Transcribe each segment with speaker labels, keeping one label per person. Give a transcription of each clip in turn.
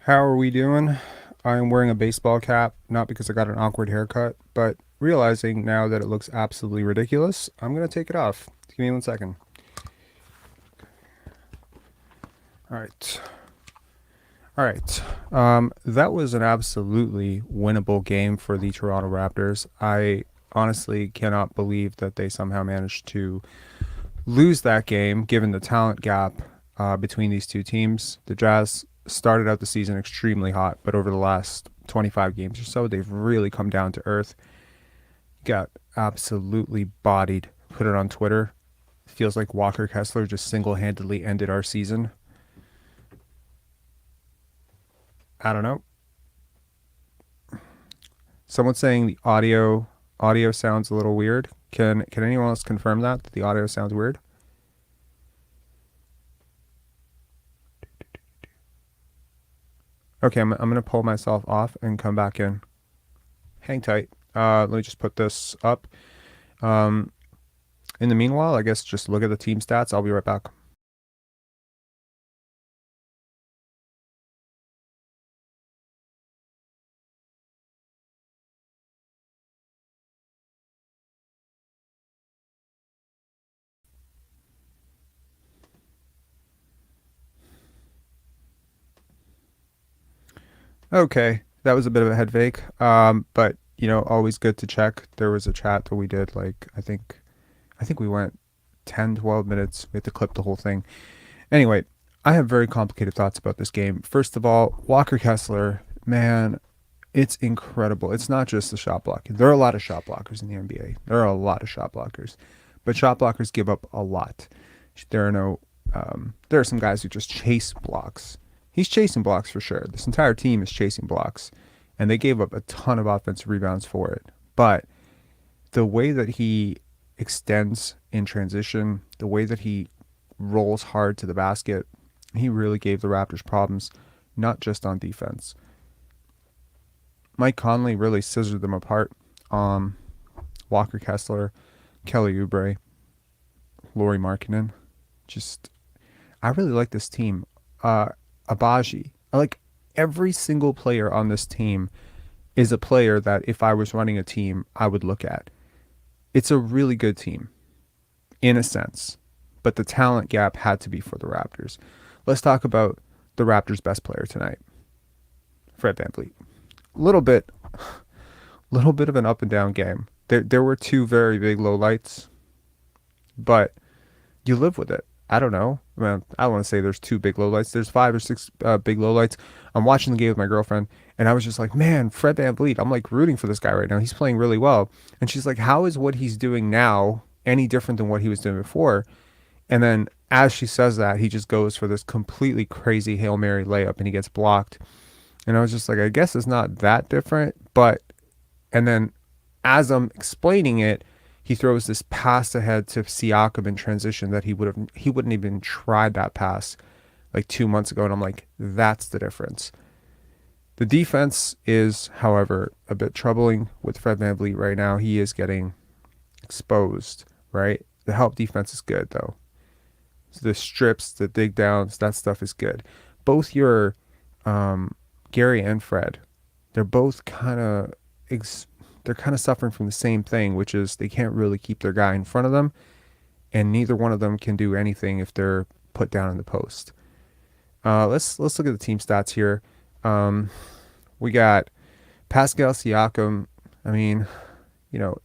Speaker 1: How are we doing? I'm wearing a baseball cap, not because I got an awkward haircut, but realizing now that it looks absolutely ridiculous, I'm going to take it off. Give me 1 second. All right. All right. That was an absolutely winnable game for the Toronto Raptors. I honestly cannot believe that they somehow managed to lose that game given the talent gap between these two teams. The Jazz started out the season extremely hot, but over the last 25 games or so, they've really come down to earth. Got absolutely bodied. Put it on Twitter. Feels like Walker Kessler just single handedly ended our season. I don't know. Someone's saying the audio sounds a little weird. Can anyone else confirm that the audio sounds weird? Okay, I'm gonna pull myself off and come back in. Hang tight. Let me just put this up. Um, in the meanwhile, I guess just look at the team stats. I'll be right back. Okay, that was a bit of a head fake. But always good to check. There was a chat that we did. Like I think we went 10, 12 minutes. We had to clip the whole thing. Anyway, I have very complicated thoughts about this game. First of all, Walker Kessler, man, it's incredible. It's not just the shot blocking. There are a lot of shot blockers in the NBA. There are a lot of shot blockers, but shot blockers give up a lot. There are no. There are some guys who just chase blocks. He's chasing blocks for sure. This entire team is chasing blocks, and they gave up a ton of offensive rebounds for it. But the way that he extends in transition, the way that he rolls hard to the basket, he really gave the Raptors problems, not just on defense. Mike Conley really scissored them apart. Walker Kessler, Kelly Oubre, Lauri Markkinen. Just, I really like this team. Abaji. I like every single player on this team is a player that if I was running a team, I would look at. It's a really good team, in a sense, but the talent gap had to be for the Raptors. Let's talk about the Raptors' best player tonight, Fred VanVleet. Little bit, little bit of an up and down game. There were two very big lowlights, but you live with it. I don't know. Well, I don't want to say there's two big lowlights. There's five or six big lowlights. I'm watching the game with my girlfriend, and I was just like, man, Fred VanVleet. I'm like rooting for this guy right now. He's playing really well. And she's like, how is what he's doing now any different than what he was doing before? And then as she says that, he just goes for this completely crazy Hail Mary layup, and he gets blocked. And I was just like, I guess it's not that different. But, and then as I'm explaining it, he throws this pass ahead to Siakam in transition that he wouldn't even try that pass like 2 months ago. And I'm like, that's the difference. The defense is, however, a bit troubling with Fred VanVleet right now. He is getting exposed, right? The help defense is good though. So the strips, the dig downs, that stuff is good. Both your Gary and Fred, they're both kind of they're kind of suffering from the same thing, which is they can't really keep their guy in front of them, and neither one of them can do anything if they're put down in the post. Let's look at the team stats here. We got Pascal Siakam. I mean, you know,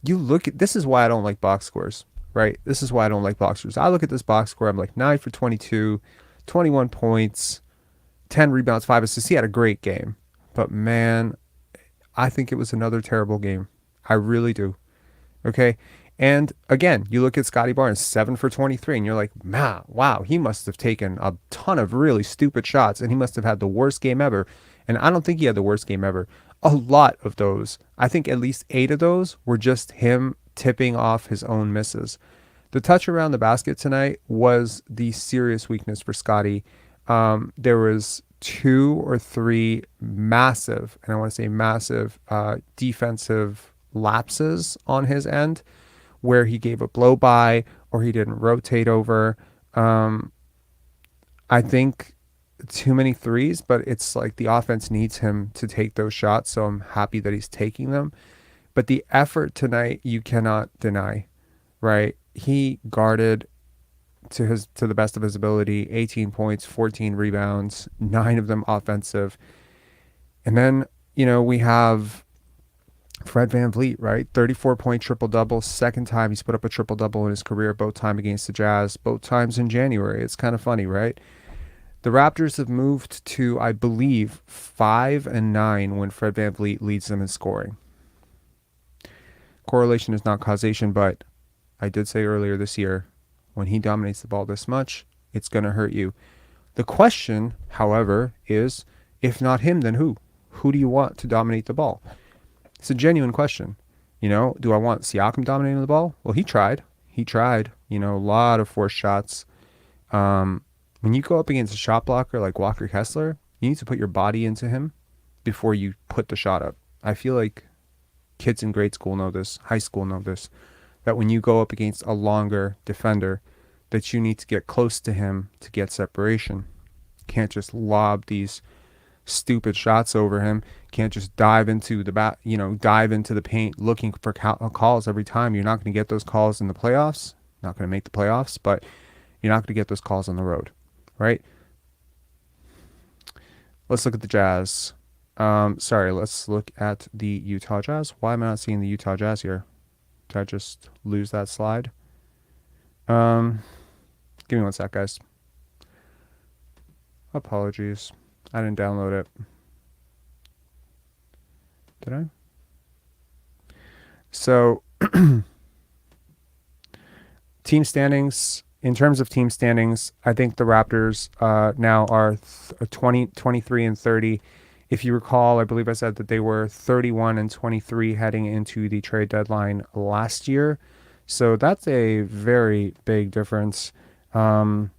Speaker 1: you look at this is why I don't like box scores, right? This is why I don't like box scores. I look at this box score, I'm like 9 for 22, 21 points, 10 rebounds, 5 assists. He had a great game. But man, I think it was another terrible game. I really do. Okay. And again, you look at Scottie Barnes, 7 for 23, and you're like, man, wow, he must have taken a ton of really stupid shots, and he must have had the worst game ever. And I don't think he had the worst game ever. A lot of those, I think at least 8 of those were just him tipping off his own misses. The touch around the basket tonight was the serious weakness for Scottie. There was 2 or 3 massive, and I want to say massive, defensive lapses on his end where he gave a blow by or he didn't rotate over. I think too many threes, but it's like the offense needs him to take those shots, so I'm happy that he's taking them. But the effort tonight, you cannot deny, right? He guarded to the best of his ability, 18 points, 14 rebounds, 9 of them offensive. And then, we have Fred VanVleet, right? 34-point triple-double. Second time he's put up a triple-double in his career, both time against the Jazz, both times in January. It's kind of funny, right? The Raptors have moved to, I believe, 5-9 when Fred VanVleet leads them in scoring. Correlation is not causation, but I did say earlier this year, when he dominates the ball this much, it's going to hurt you. The question, however, is, if not him, then who? Who do you want to dominate the ball? It's a genuine question. Do I want Siakam dominating the ball? Well, he tried. A lot of forced shots. When you go up against a shot blocker like Walker Kessler, you need to put your body into him before you put the shot up. I feel like kids in grade school know this, high school know this, that when you go up against a longer defender, that you need to get close to him to get separation. Can't just lob these stupid shots over him. Can't just dive into the paint looking for calls every time. You're not going to get those calls in the playoffs. Not going to make the playoffs, but you're not going to get those calls on the road, right? Let's look at the Jazz. Let's look at the Utah Jazz. Why am I not seeing the Utah Jazz here? Did I just lose that slide? Give me one sec, guys. Apologies. I didn't download it. Did I? So, team standings. In terms of team standings, I think the Raptors now are 23 and 30. If you recall, I believe I said that they were 31 and 23 heading into the trade deadline last year. So that's a very big difference. And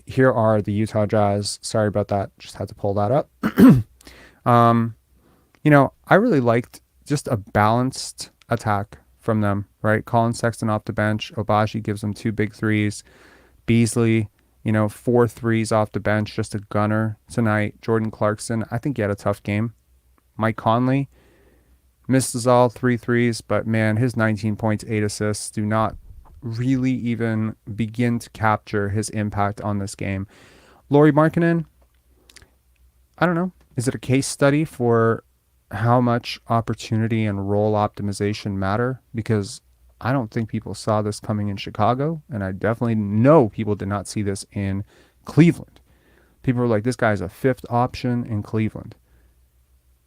Speaker 1: here are the Utah Jazz. Sorry about that. Just had to pull that up. I really liked just a balanced attack from them, right? Colin Sexton off the bench. Obaji gives them 2 big threes. Beasley, 4 threes off the bench, just a gunner tonight. Jordan Clarkson, I think he had a tough game. Mike Conley misses all 3 threes, but man, his 19 points, 8 assists do not really even begin to capture his impact on this game. Lauri Markkanen, I don't know. Is it a case study for how much opportunity and role optimization matter? Because I don't think people saw this coming in Chicago, and I definitely know people did not see this in Cleveland. People were like, this guy's a 5th option in Cleveland.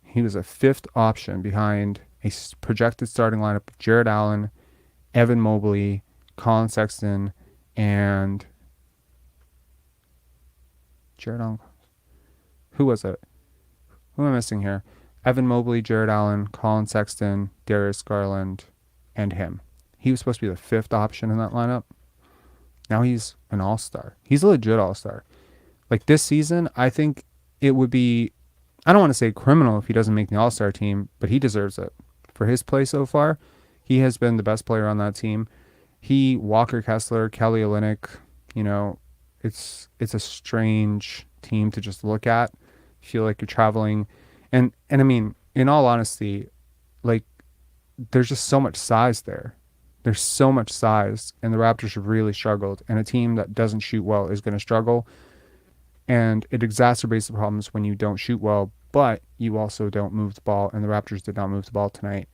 Speaker 1: He was a 5th option behind a projected starting lineup of Jared Allen, Evan Mobley, Colin Sexton, and Jared Allen. Who was it? Who am I missing here? Evan Mobley, Jared Allen, Colin Sexton, Darius Garland, and him. He was supposed to be the 5th option in that lineup. Now he's an all-star. He's a legit all-star. Like this season, I think it would be, I don't want to say criminal if he doesn't make the all-star team, but he deserves it. For his play so far, he has been the best player on that team. He, Walker Kessler, Kelly Olynyk, it's a strange team to just look at. Feel like you're traveling. And I mean, in all honesty, like, there's just so much size there. There's so much size, and the Raptors have really struggled. And a team that doesn't shoot well is going to struggle. And it exacerbates the problems when you don't shoot well, but you also don't move the ball. And the Raptors did not move the ball tonight.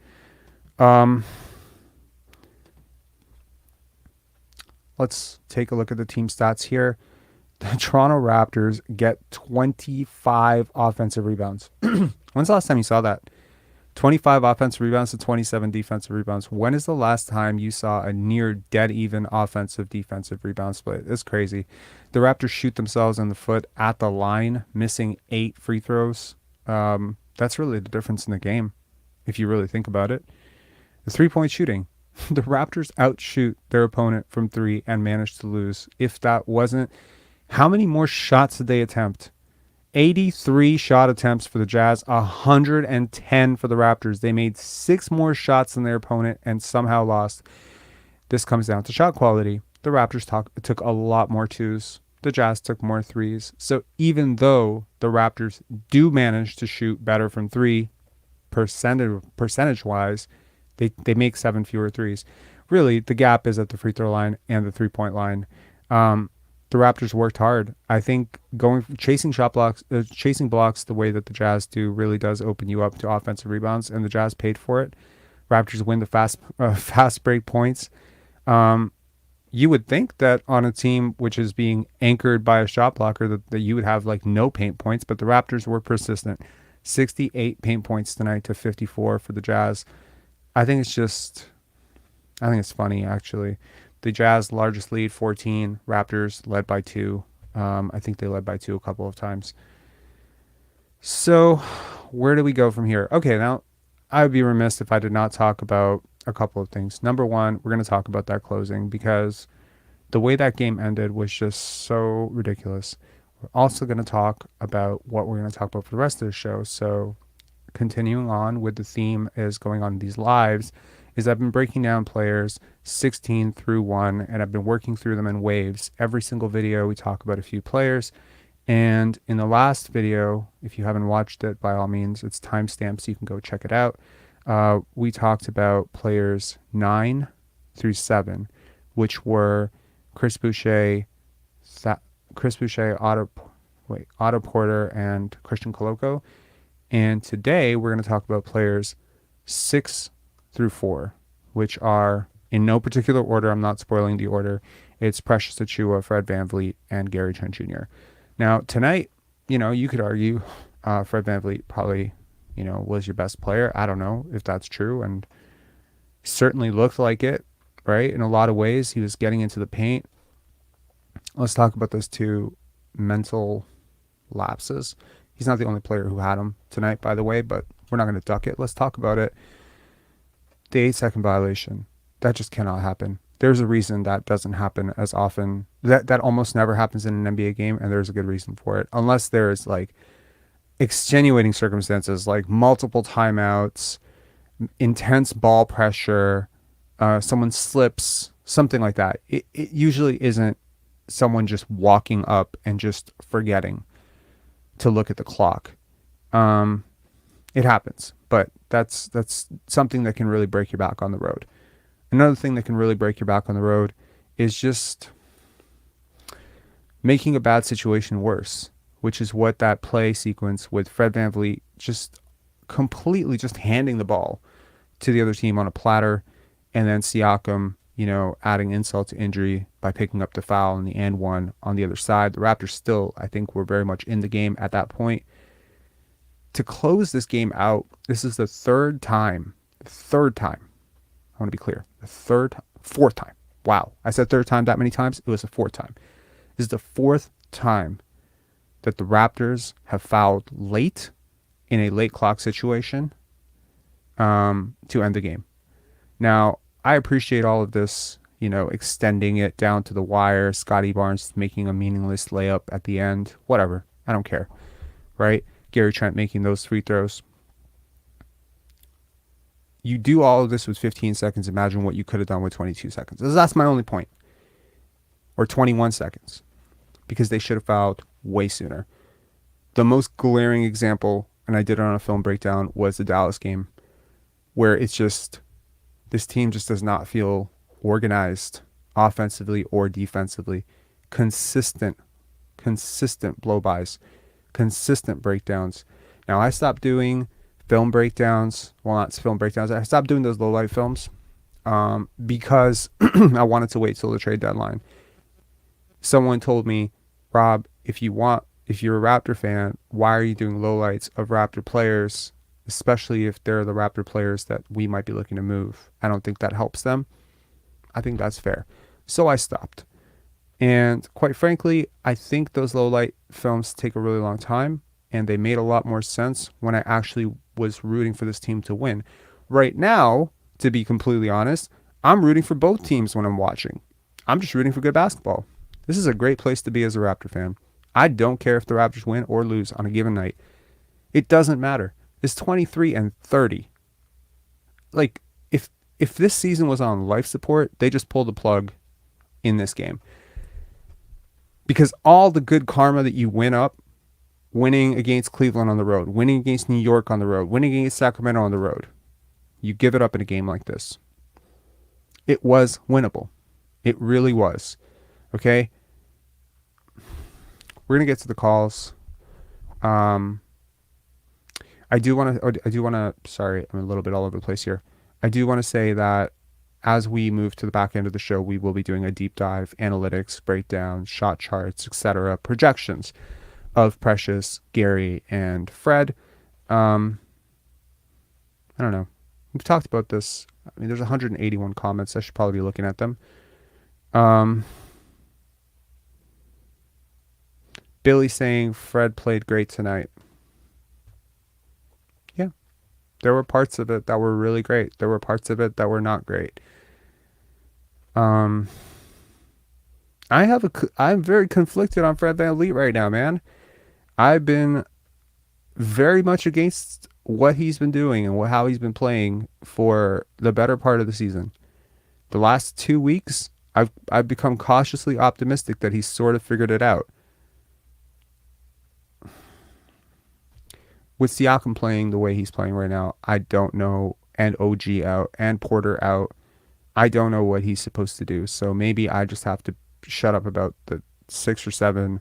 Speaker 1: Let's take a look at the team stats here. The Toronto Raptors get 25 offensive rebounds. When's the last time you saw that? 25 offensive rebounds to 27 defensive rebounds. When is the last time you saw a near dead even offensive defensive rebound split? It's crazy. The Raptors shoot themselves in the foot at the line, missing 8 free throws. That's really the difference in the game, if you really think about it. The 3-point shooting. The Raptors outshoot their opponent from 3 and manage to lose. If that wasn't... How many more shots did they attempt? 83 shot attempts for the Jazz, 110 for the Raptors. They made 6 more shots than their opponent and somehow lost. This comes down to shot quality. The Raptors took a lot more twos the Jazz took more threes. So even though the Raptors do manage to shoot better from three percentage wise, they make 7 fewer threes. Really, the gap is at the free throw line and the 3-point line. The Raptors worked hard. I think chasing blocks the way that the Jazz do really does open you up to offensive rebounds, and the Jazz paid for it. Raptors win the fast break points. You would think that on a team which is being anchored by a shot blocker that you would have like no paint points, but the Raptors were persistent. 68 paint points tonight to 54 for the Jazz. I think it's funny, actually. The Jazz largest lead, 14. Raptors led by 2. I think they led by 2 a couple of times. So where do we go from here? Okay, now I would be remiss if I did not talk about a couple of things. Number one, we're going to talk about that closing because the way that game ended was just so ridiculous. We're also going to talk about what we're going to talk about for the rest of the show. So continuing on with the theme is going on these lives is I've been breaking down players 16 through 1, and I've been working through them in waves. Every single video we talk about a few players. And in the last video, if you haven't watched it, by all means, it's timestamped, so you can go check it out. We talked about players 9 through 7, which were Chris Boucher, Otto Porter, and Christian Koloko. And today we're going to talk about players 6 through 4, which are in no particular order. I'm not spoiling the order. It's Precious Achiuwa, Fred VanVleet, and Gary Trent Jr. Now tonight, you could argue Fred VanVleet probably, was your best player. I don't know if that's true, and certainly looked like it, right? In a lot of ways, he was getting into the paint. Let's talk about those 2 mental lapses. He's not the only player who had them tonight, by the way, but we're not going to duck it. Let's talk about it. The 8-second violation, that just cannot happen. There's a reason that doesn't happen as often. That almost never happens in an NBA game, and there's a good reason for it. Unless there's like extenuating circumstances like multiple timeouts, intense ball pressure, someone slips, something like that. It usually isn't someone just walking up and just forgetting to look at the clock. It happens, but that's something that can really break your back on the road. Another thing that can really break your back on the road is just making a bad situation worse, which is what that play sequence with Fred VanVleet just completely just handing the ball to the other team on a platter, and then Siakam, adding insult to injury by picking up the foul in the and one on the other side. The Raptors still, I think, were very much in the game at that point. To close this game out, this is the third time. I want to be clear. Fourth time. Wow. I said third time that many times. It was the fourth time. This is the fourth time that the Raptors have fouled late in a late clock situation to end the game. Now, I appreciate all of this, extending it down to the wire, Scottie Barnes making a meaningless layup at the end, whatever. I don't care, right? Gary Trent making those free throws. You do all of this with 15 seconds. Imagine what you could have done with 22 seconds. That's my only point. Or 21 seconds. Because they should have fouled way sooner. The most glaring example, and I did it on a film breakdown, was the Dallas game, where it's just, this team just does not feel organized offensively or defensively. Consistent blow-bys, consistent breakdowns. Now, I stopped doing film breakdowns. Well, not film breakdowns. I stopped doing those low-light films because I wanted to wait till the trade deadline. Someone told me, Rob, if you're a Raptor fan, why are you doing lowlights of Raptor players, especially if they're the Raptor players that we might be looking to move? I don't think that helps them. I think that's fair. So I stopped. And quite frankly, I think those low-light films take a really long time, and they made a lot more sense when I actually was rooting for this team to win. Right now, to be completely honest, I'm rooting for both teams when I'm watching. I'm just rooting for good basketball. This is a great place to be as a Raptor fan. I don't care if the Raptors win or lose on a given night. It doesn't matter. It's 23-30. Like, if this season was on life support, they just pulled the plug in this game. Because all the good karma that you win up, winning against Cleveland on the road, winning against New York on the road, winning against Sacramento on the road, you give it up in a game like this. It was winnable. It really was. Okay? We're going to get to the calls. Um, sorry, I'm a little bit all over the place here. I do want to say that as we move to the back end of the show, we will be doing a deep dive, analytics, breakdown, shot charts, etc., projections of Precious, Gary, and Fred. I don't know. We've talked about this. I mean, there's 181 comments. I should probably be looking at them. Billy saying Fred played great tonight. Yeah. There were parts of it that were really great. There were parts of it that were not great. I'm very conflicted on Fred VanVleet right now, man. I've been very much against what he's been doing and how he's been playing for the better part of the season. The last 2 weeks, I've become cautiously optimistic that he's sort of figured it out. With Siakam playing the way he's playing right now, I don't know, and OG out and Porter out, I don't know what he's supposed to do. So maybe I just have to shut up about the 6 or 7,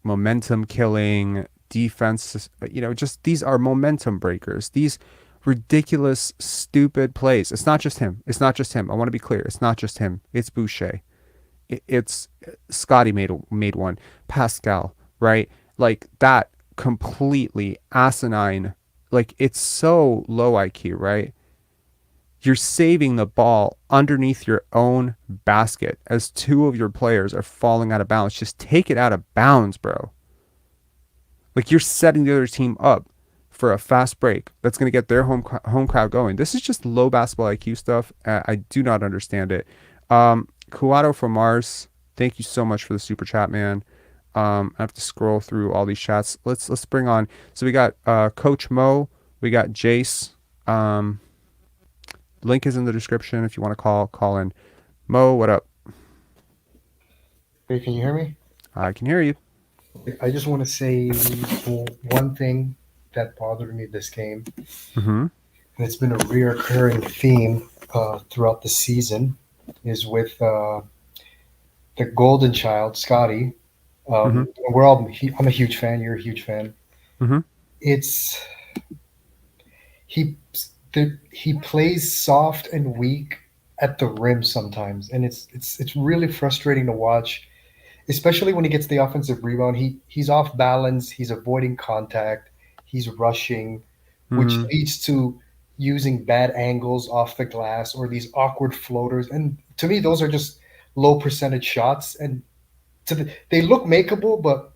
Speaker 1: momentum killing defense, just these are momentum breakers. These ridiculous, stupid plays. It's not just him. I want to be clear. It's not just him. It's Boucher. It's Scottie made one. Pascal, right? Like that completely asinine. Like it's so low IQ, right? You're saving the ball underneath your own basket as 2 of your players are falling out of bounds. Just take it out of bounds, bro. Like you're setting the other team up for a fast break that's going to get their home crowd going. This is just low basketball IQ stuff. I do not understand it. Kuato from Mars, thank you so much for the super chat, man. I have to scroll through all these chats. Let's bring on. So we got Coach Mo, we got Jace. Link is in the description if you want to call in. Mo, what up?
Speaker 2: Hey, can you hear me?
Speaker 1: I can hear you.
Speaker 2: I just want to say one thing that bothered me this game,
Speaker 1: Mm-hmm.
Speaker 2: and it's been a reoccurring theme throughout the season, is with the golden child, Scottie.
Speaker 1: Mm-hmm.
Speaker 2: I'm a huge fan. You're a huge fan.
Speaker 1: Mm-hmm.
Speaker 2: It's he he plays soft and weak at the rim sometimes, and it's really frustrating to watch, especially when he gets the offensive rebound. He's off balance. He's avoiding contact. He's rushing, which
Speaker 1: Mm-hmm.
Speaker 2: leads to using bad angles off the glass or these awkward floaters. And to me, those are just low percentage shots. And they look makeable, but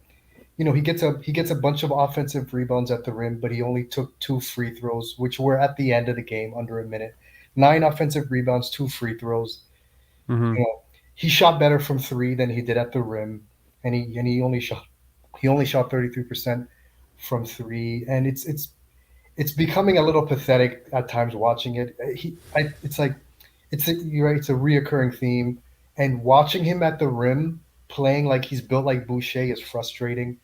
Speaker 2: he gets a bunch of offensive rebounds at the rim, but he only took 2 free throws, which were at the end of the game, under a minute. 9 offensive rebounds, 2 free throws.
Speaker 1: Mm-hmm.
Speaker 2: You know, he shot better from three than he did at the rim, and he only shot 33% from three, and it's becoming a little pathetic at times watching it. It's like you're right. It's a reoccurring theme, and watching him at the rim playing like he's built like Boucher is frustrating.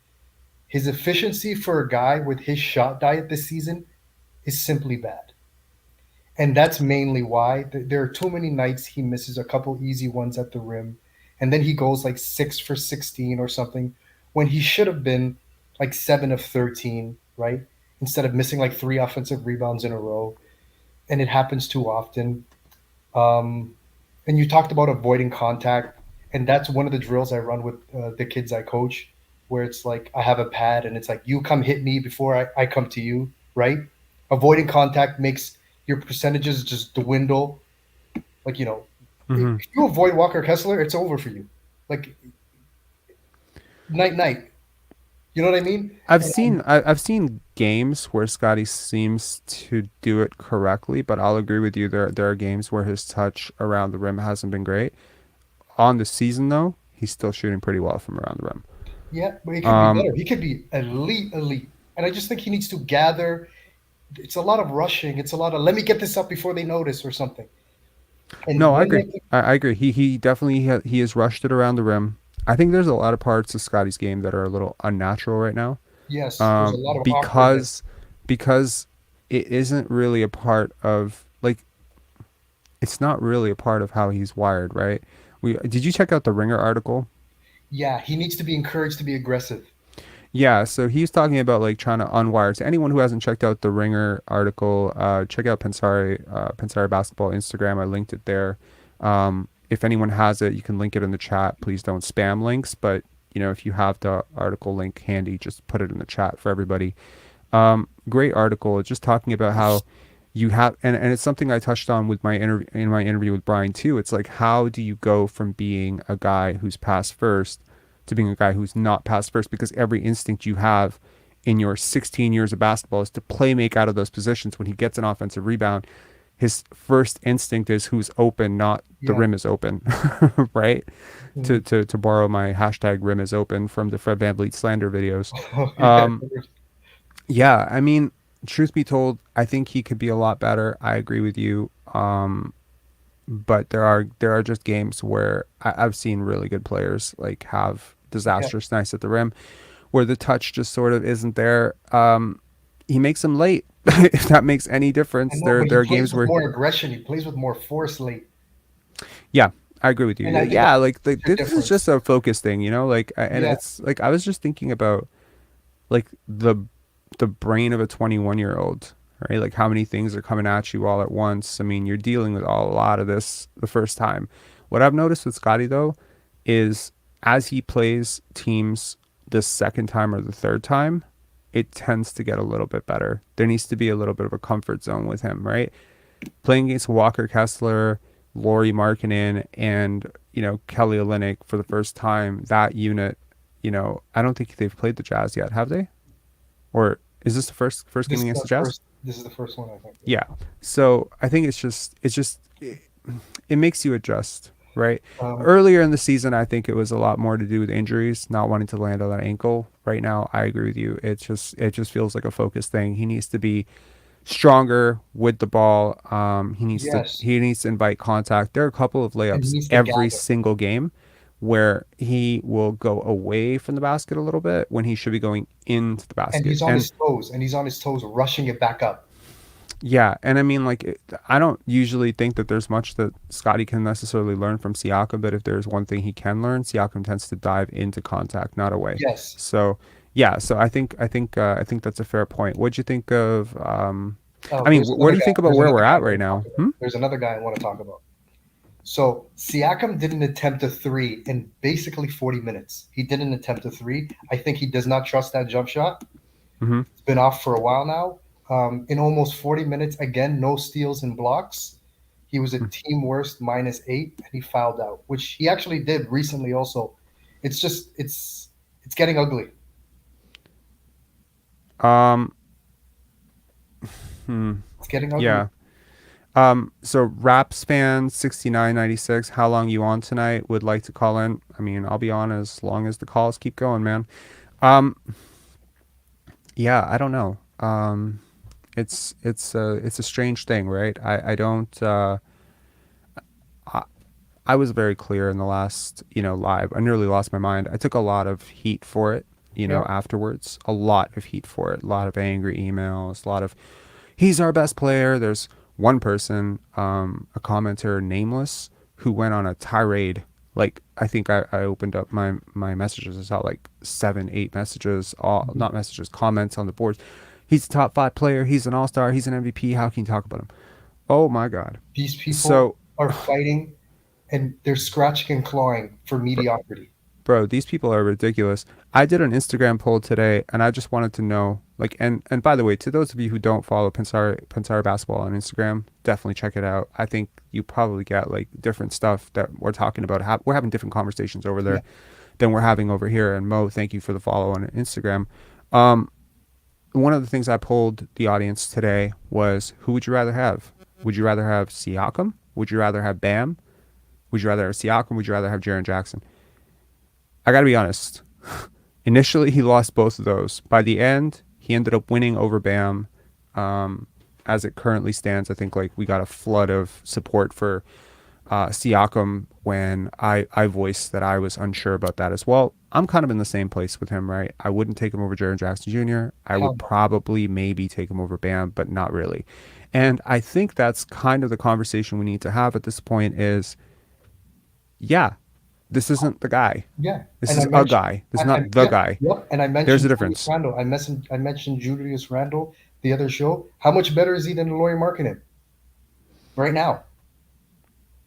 Speaker 2: His efficiency for a guy with his shot diet this season is simply bad. And that's mainly why there are too many nights he misses a couple easy ones at the rim, and then he goes like 6 for 16 or something when he should have been like 7 of 13, right? Instead of missing like 3 offensive rebounds in a row, and it happens too often. Um, and you talked about avoiding contact, and that's one of the drills I run with the kids I coach, where it's like I have a pad, and it's like you come hit me before I come to you, right? Avoiding contact makes your percentages just dwindle. Like
Speaker 1: Mm-hmm.
Speaker 2: if you avoid Walker Kessler, it's over for you. Like night night. You know what I mean?
Speaker 1: I've seen games where Scotty seems to do it correctly, but I'll agree with you. There are games where his touch around the rim hasn't been great. On the season though, he's still shooting pretty well from around the rim.
Speaker 2: Yeah, but it could be
Speaker 1: Um,
Speaker 2: better. He could be elite, elite. And I just think he needs to gather. It's a lot of rushing. It's a lot of let me get this up before they notice or something. And
Speaker 1: no, I
Speaker 2: when
Speaker 1: agree.
Speaker 2: they
Speaker 1: I agree. He definitely he has rushed it around the rim. I think there's a lot of parts of Scotty's game that are a little unnatural right now.
Speaker 2: Yes, there's a lot of awkwardness.
Speaker 1: Because it isn't really a part of like it's not really a part of how he's wired, right? We did you check out the Ringer article?
Speaker 2: Yeah, he needs to be encouraged to be aggressive.
Speaker 1: Yeah, so he's talking about like trying to unwire. To anyone who hasn't checked out the Ringer article, check out Pensari Basketball Instagram. I linked it there. If anyone has it, you can link it in the chat. Please don't spam links, but if you have the article link handy, just put it in the chat for everybody. Great article. It's just talking about how you have, and it's something I touched on with my interview with Brian too. It's like, how do you go from being a guy who's pass first to being a guy who's not pass first? Because every instinct you have in your 16 years of basketball is to play make out of those positions. When he gets an offensive rebound, his first instinct is who's open, not the
Speaker 2: Yeah.
Speaker 1: rim is open, right? To,
Speaker 2: Mhm.
Speaker 1: to to borrow my hashtag rim is open from the Fred VanVleet slander videos.
Speaker 2: Oh, yeah.
Speaker 1: Um, yeah, I mean, truth be told, I think he could be a lot better. I agree with you. But there are just games where I've seen really good players like have
Speaker 2: Yeah.
Speaker 1: disastrous nights at the rim where the touch just sort of isn't there. He makes them late. If that makes any
Speaker 2: I
Speaker 1: difference,
Speaker 2: know,
Speaker 1: there
Speaker 2: but he
Speaker 1: there are
Speaker 2: plays
Speaker 1: games
Speaker 2: with
Speaker 1: where
Speaker 2: more aggression. He plays with more force late.
Speaker 1: yeah, I agree with you.
Speaker 2: And I think
Speaker 1: Yeah,
Speaker 2: that's
Speaker 1: like
Speaker 2: a major
Speaker 1: this is
Speaker 2: difference.
Speaker 1: just a focus thing, and
Speaker 2: Yeah.
Speaker 1: it's like I was just thinking about like the brain of a 21-year-old, right? Like how many things are coming at you all at once. I mean, you're dealing with a lot of this the first time. What I've noticed with Scotty though is as he plays teams the second time or the third time, it tends to get a little bit better. There needs to be a little bit of a comfort zone with him, right? Playing against Walker Kessler, Laurie Markkinen, and Kelly Olynyk for the first time, that unit, I don't think they've played the Jazz yet, have they? Or is this the first game
Speaker 2: This is
Speaker 1: against
Speaker 2: the
Speaker 1: the Jazz?
Speaker 2: first. This is the first one, I think. Yeah.
Speaker 1: Yeah. So I think it makes you adjust, right?
Speaker 2: Um,
Speaker 1: Earlier in the season, I think it was a lot more to do with injuries, not wanting to land on that ankle. Right now, I agree with you. It just feels like a focus thing. He needs to be stronger with the ball.
Speaker 2: yes,
Speaker 1: He needs to invite contact. There are a couple of
Speaker 2: and he
Speaker 1: layups
Speaker 2: needs to
Speaker 1: every
Speaker 2: gather.
Speaker 1: single game where he will go away from the basket a little bit when he should be going into the
Speaker 2: And
Speaker 1: basket.
Speaker 2: he's on
Speaker 1: And
Speaker 2: his toes. And he's on his toes, rushing it back up.
Speaker 1: yeah, and I mean, like, I don't usually think that there's much that Scotty can necessarily learn from Siakam, but if there's one thing he can learn, Siakam tends to dive into contact, not away.
Speaker 2: Yes.
Speaker 1: So, yeah, so I think that's a fair point. What'd you think of?
Speaker 2: Oh,
Speaker 1: I mean,
Speaker 2: there's
Speaker 1: what
Speaker 2: another
Speaker 1: do you
Speaker 2: guy.
Speaker 1: think about
Speaker 2: There's
Speaker 1: where
Speaker 2: another
Speaker 1: we're
Speaker 2: guy I
Speaker 1: at right
Speaker 2: want to talk
Speaker 1: now?
Speaker 2: about. There's another guy I want to talk about. So Siakam didn't attempt a three in basically 40 minutes. He didn't attempt a three. I think he does not trust that jump shot.
Speaker 1: Hmm.
Speaker 2: It's been off for a while now. In almost 40 minutes, again, no steals and blocks. He was a team worst -8, and he fouled out, which he actually did recently. Also, it's just it's getting ugly.
Speaker 1: Um, hmm,
Speaker 2: It's getting ugly.
Speaker 1: yeah. So Raps fan 6996, how long you on tonight? Would like to call in. I mean, I'll be on as long as the calls keep going, man. Um, yeah, I don't know. It's a strange thing, right? I don't I, I was very clear in the last, live. I nearly lost my mind. I took a lot of heat for it,
Speaker 2: Yeah,
Speaker 1: afterwards. A lot of heat for it. A lot of angry emails, a lot of he's our best player. There's one person, a commenter nameless, who went on a tirade. Like I think I opened up my messages. I saw like 7, 8 messages, all
Speaker 2: mhm.
Speaker 1: not messages, comments on the boards. He's a top 5 player. He's an all-star. He's an MVP. How can you talk about him? Oh my God.
Speaker 2: These people
Speaker 1: So,
Speaker 2: are fighting and they're scratching and clawing for mediocrity.
Speaker 1: bro, these people are ridiculous. I did an Instagram poll today, and I just wanted to know, like, and by the way, to those of you who don't follow Pensari Basketball on Instagram, definitely check it out. I think you probably get like different stuff that we're talking about. We're having different conversations over
Speaker 2: Yeah,
Speaker 1: there than we're having over here. And Mo, thank you for the follow on Instagram. Um, One of the things I polled the audience today was, who would you rather have? Would you rather have Siakam? Would you rather have Bam? Would you rather have Siakam? Would you rather have Jaren Jackson? I got to be honest. Initially, he lost both of those. By the end, he ended up winning over Bam. As it currently stands, I think like we got a flood of support for Siakam when I voiced that I was unsure about that as well. I'm kind of in the same place with him, right? I wouldn't take him over Jaren Jackson Jr. I
Speaker 2: Hell
Speaker 1: would
Speaker 2: no.
Speaker 1: probably maybe take him over Bam, but not really. And I think that's kind of the conversation we need to have at this point is, yeah, this isn't the guy.
Speaker 2: Yeah,
Speaker 1: This
Speaker 2: and I
Speaker 1: is a
Speaker 2: mentioned,
Speaker 1: guy. This is not the
Speaker 2: yeah,
Speaker 1: guy.
Speaker 2: yep, and I
Speaker 1: There's a
Speaker 2: mentioned Julius
Speaker 1: difference.
Speaker 2: Randle. I mentioned Julius Randle the other show. How much better is he than Laurie Markkinen right now?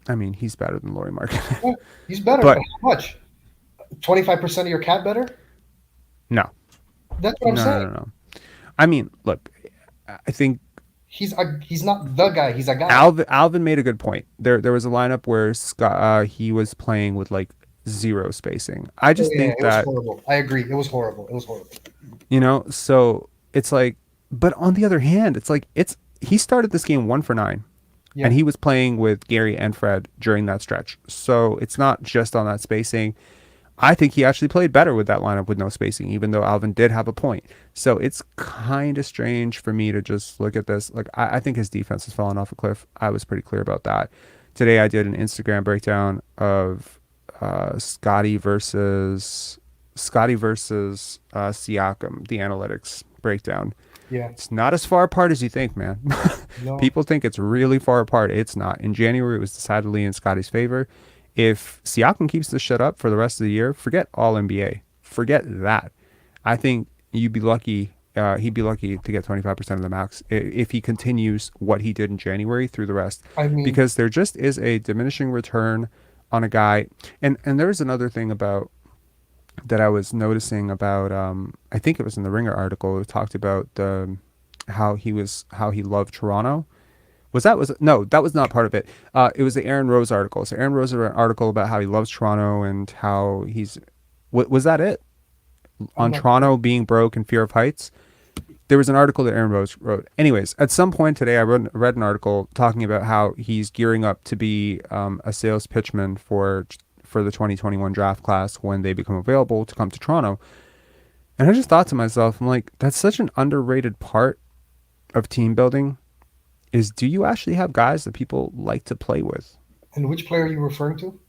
Speaker 1: I mean, he's better than Laurie Markkinen.
Speaker 2: Yeah, he's better, but
Speaker 1: But
Speaker 2: how much? 25% of your cat better?
Speaker 1: no,
Speaker 2: That's what I'm
Speaker 1: no, no,
Speaker 2: saying.
Speaker 1: no, no. I mean, look, I think
Speaker 2: He's not the guy. He's a guy.
Speaker 1: Alvin made a good point. There was a lineup where he was playing with like zero spacing. I
Speaker 2: Oh,
Speaker 1: just
Speaker 2: yeah,
Speaker 1: think
Speaker 2: it was
Speaker 1: that,
Speaker 2: horrible. I agree. It was horrible. It was horrible.
Speaker 1: so it's like, but on the other hand, it's like he started this game 1 for 9, and
Speaker 2: Yeah,
Speaker 1: he was playing with Gary and Fred during that stretch. So it's not just on that spacing. I think he actually played better with that lineup with no spacing, even though Alvin did have a point. So it's kind of strange for me to just look at this. Like, I think his defense has fallen off a cliff. I was pretty clear about that. Today, I did an Instagram breakdown of Scottie versus Siakam, the analytics breakdown.
Speaker 2: yeah,
Speaker 1: It's not as far apart as you think, man.
Speaker 2: no.
Speaker 1: People think it's really far apart. It's not. In January, it was decidedly in Scottie's favor. If Siakam keeps this shit up for the rest of the year, forget all NBA. Forget that. I think you'd be lucky. He'd be lucky to get 25% of the max if he continues what he did in January through the rest,
Speaker 2: I mean,
Speaker 1: because there just is a diminishing return on a guy. And there's another thing about that I was noticing about. I think it was in the Ringer article. It talked about how he loved Toronto. No, that was not part of it. It was the Aaron Rose article. So Aaron Rose article about how he loves Toronto and how was that it
Speaker 2: I'm
Speaker 1: on
Speaker 2: not sure.
Speaker 1: Toronto being broke and fear of heights. There was an article that Aaron Rose wrote. Anyways, at some point today, I read an article talking about how he's gearing up to be a sales pitchman for the 2021 draft class when they become available to come to Toronto. And I just thought to myself, I'm like, that's such an underrated part of team building. Is do you actually have guys that people like to play with?
Speaker 2: And which player are you referring to?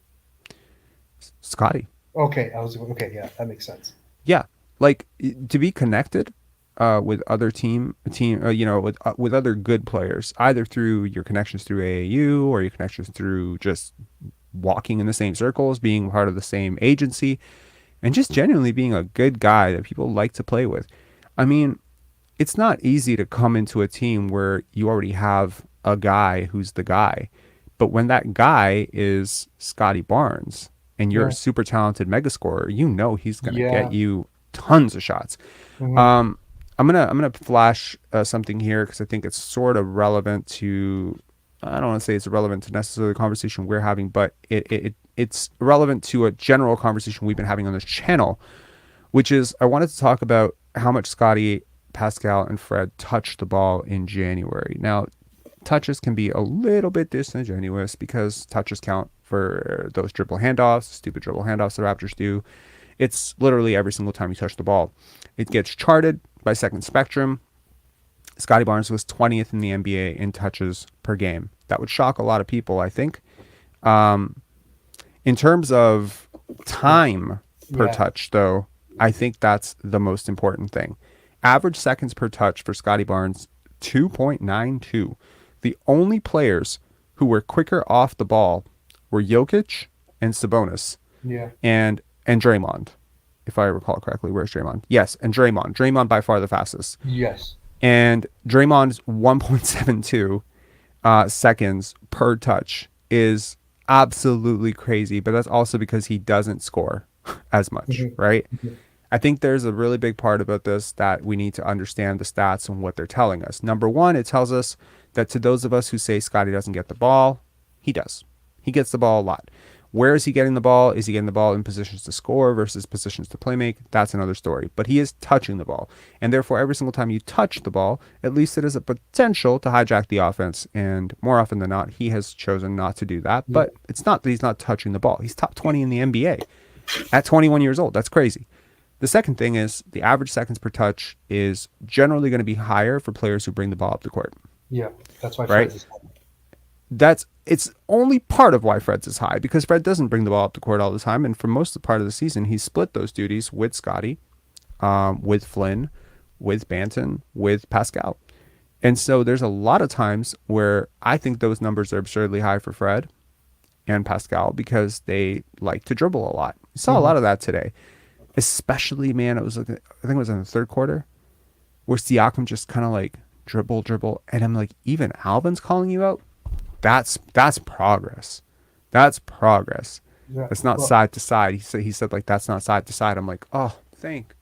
Speaker 1: Scotty.
Speaker 2: Okay, I was okay. Yeah, that makes sense.
Speaker 1: Yeah, like to be connected with other with other good players, either through your connections through AAU or your connections through just walking in the same circles, being part of the same agency, and just genuinely being a good guy that people like to play with. I mean, it's not easy to come into a team where you already have a guy who's the guy. But when that guy is Scotty Barnes and you're a
Speaker 2: Yeah,
Speaker 1: super talented mega scorer, he's gonna get
Speaker 2: yeah.
Speaker 1: you tons of shots.
Speaker 2: Hmm.
Speaker 1: Um, I'm gonna flash something here because I think it's sort of relevant to. I don't want to say it's relevant to necessarily the conversation we're having, but it's relevant to a general conversation we've been having on this channel, which is I wanted to talk about how much Scottie, Pascal, and Fred touched the ball in January. Now, touches can be a little bit disingenuous because touches count for those dribble handoffs, stupid dribble handoffs the Raptors do. It's literally every single time you touch the ball. It gets charted by Second Spectrum. Scottie Barnes was 20th in the NBA in touches per game. That would shock a lot of people, I think. Um, in terms of time per
Speaker 2: Yeah,
Speaker 1: touch, though, I think that's the most important thing. Average seconds per touch for Scottie Barnes, 2.92. The only players who were quicker off the ball were Jokic and Sabonis
Speaker 2: yeah,
Speaker 1: and Draymond, if I recall correctly. Where's Draymond? Yes, and Draymond. Draymond by far the fastest.
Speaker 2: yes.
Speaker 1: And Draymond's 1.72 seconds per touch is absolutely crazy, but that's also because he doesn't score as much,
Speaker 2: Hmm.
Speaker 1: right? I think there's a really big part about this that we need to understand the stats and what they're telling us. Number one, it tells us that to those of us who say Scottie doesn't get the ball, he does. He gets the ball a lot. Where is he getting the ball? Is he getting the ball in positions to score versus positions to play make? That's another story. But he is touching the ball. And therefore, every single time you touch the ball, at least it is a potential to hijack the offense. And more often than not, he has chosen not to do that.
Speaker 2: Yeah,
Speaker 1: But it's not that he's not touching the ball. He's top 20 in the NBA at 21 years old. That's crazy. The second thing is the average seconds per touch is generally going to be higher for players who bring the ball up the court,
Speaker 2: yeah. That's why
Speaker 1: right?
Speaker 2: Fred's is.
Speaker 1: That's it's only part of why Fred's is high, because Fred doesn't bring the ball up the court all the time, and for most of the part of the season, he split those duties with Scottie, with Flynn, with Banton, with Pascal. And so there's a lot of times where I think those numbers are absurdly high for Fred and Pascal because they like to dribble a lot. You saw a
Speaker 2: Mhm.
Speaker 1: lot of that today, especially, man. It was like, I think it was in the third quarter where Siakam just kind of like dribble, and I'm like, even Alvin's calling you out. That's progress. That's progress.
Speaker 2: Yeah.
Speaker 1: That's not
Speaker 2: Well,
Speaker 1: side to side. He said like that's not side to side. I'm like, oh,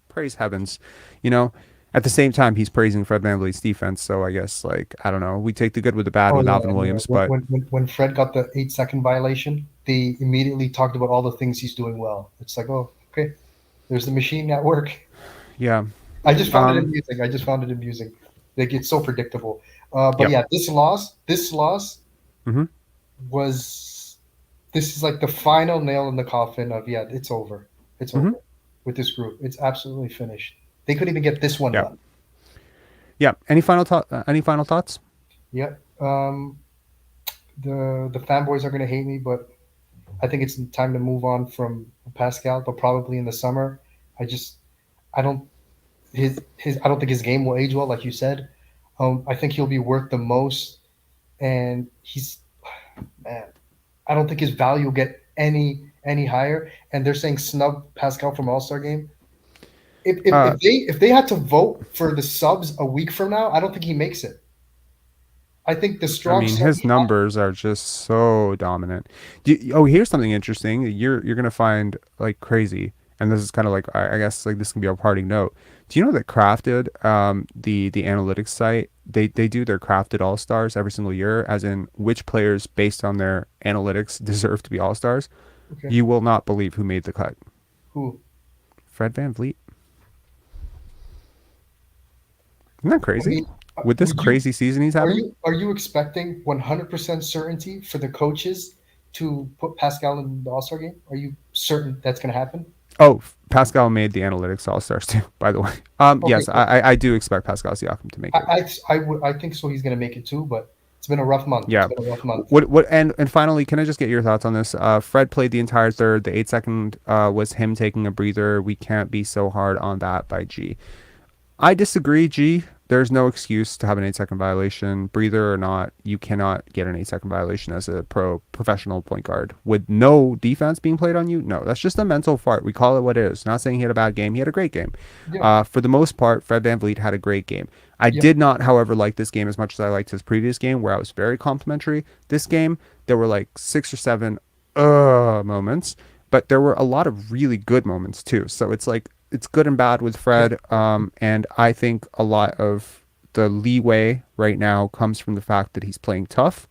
Speaker 1: praise heavens, you know. At the same time, he's praising Fred VanVleet's defense. So I guess like I don't know. We take the good with the bad
Speaker 2: oh
Speaker 1: with
Speaker 2: yeah.
Speaker 1: Alvin
Speaker 2: And
Speaker 1: Williams, but
Speaker 2: when Fred got the 8-second violation, they immediately talked about all the things he's doing well. It's like, oh, okay, there's the machine at work.
Speaker 1: yeah,
Speaker 2: I just found it
Speaker 1: um,
Speaker 2: amusing. I just found it amusing. Like it's so predictable. But
Speaker 1: yep,
Speaker 2: yeah, this loss
Speaker 1: mm-hmm,
Speaker 2: was this is like the final nail in the coffin of yeah, it's over. It's
Speaker 1: mm-hmm,
Speaker 2: over with this group. It's absolutely finished. They couldn't even get this one
Speaker 1: yeah,
Speaker 2: done.
Speaker 1: yeah. Any final thoughts?
Speaker 2: Yep. The fanboys are gonna hate me, but I think it's time to move on from Pascal. But probably in the summer, I just I don't his I don't think his game will age well, like you said. I think he'll be worth the most, and he's man. I don't think his value will get any higher. And they're saying snub Pascal from All Star game.
Speaker 1: Uh,
Speaker 2: If they had to vote for the subs a week from now, I don't think he makes it. I think the
Speaker 1: I
Speaker 2: strong
Speaker 1: mean,
Speaker 2: sub.
Speaker 1: his numbers are just so dominant. Oh, here's something interesting. You're gonna find like crazy, and this is kind of like I guess like this can be our parting note. Do you know that Crafted, the analytics site, they do their Crafted All Stars every single year, as in which players based on their analytics deserve to be All Stars.
Speaker 2: Okay,
Speaker 1: You will not believe who made the cut.
Speaker 2: who?
Speaker 1: Fred VanVleet. Isn't that
Speaker 2: I
Speaker 1: crazy?
Speaker 2: mean,
Speaker 1: With this
Speaker 2: would you
Speaker 1: crazy season he's having.
Speaker 2: are you expecting 100% certainty for the coaches to put Pascal in the All Star game? Are you certain that's going to happen?
Speaker 1: Oh, Pascal made the analytics all stars too. By the way,
Speaker 2: Okay,
Speaker 1: yes, I do expect Pascal Siakam to make it.
Speaker 2: I think so. He's going to make it too, but it's been a rough month. It's
Speaker 1: Yeah.
Speaker 2: been a rough month.
Speaker 1: What and finally, can I just get your thoughts on this? Fred played the entire third. The 8 second was him taking a breather. We can't be so hard on that by G. I disagree, G. There's no excuse to have an 8 second violation, breather or not. You cannot get an 8 second violation as a professional point guard with no defense being played on you. No, that's just a mental fart. We call it what it is. Not saying he had a bad game. He had a great game.
Speaker 2: Yeah,
Speaker 1: For the most part, Fred VanVleet had a great game. I
Speaker 2: yeah.
Speaker 1: did not, however, like this game as much as I liked his previous game, where I was very complimentary. This game, there were like 6 or 7 moments, but there were a lot of really good moments too. So it's like it's good and bad with Fred. And I think a lot of the leeway right now comes from the fact that he's playing tough.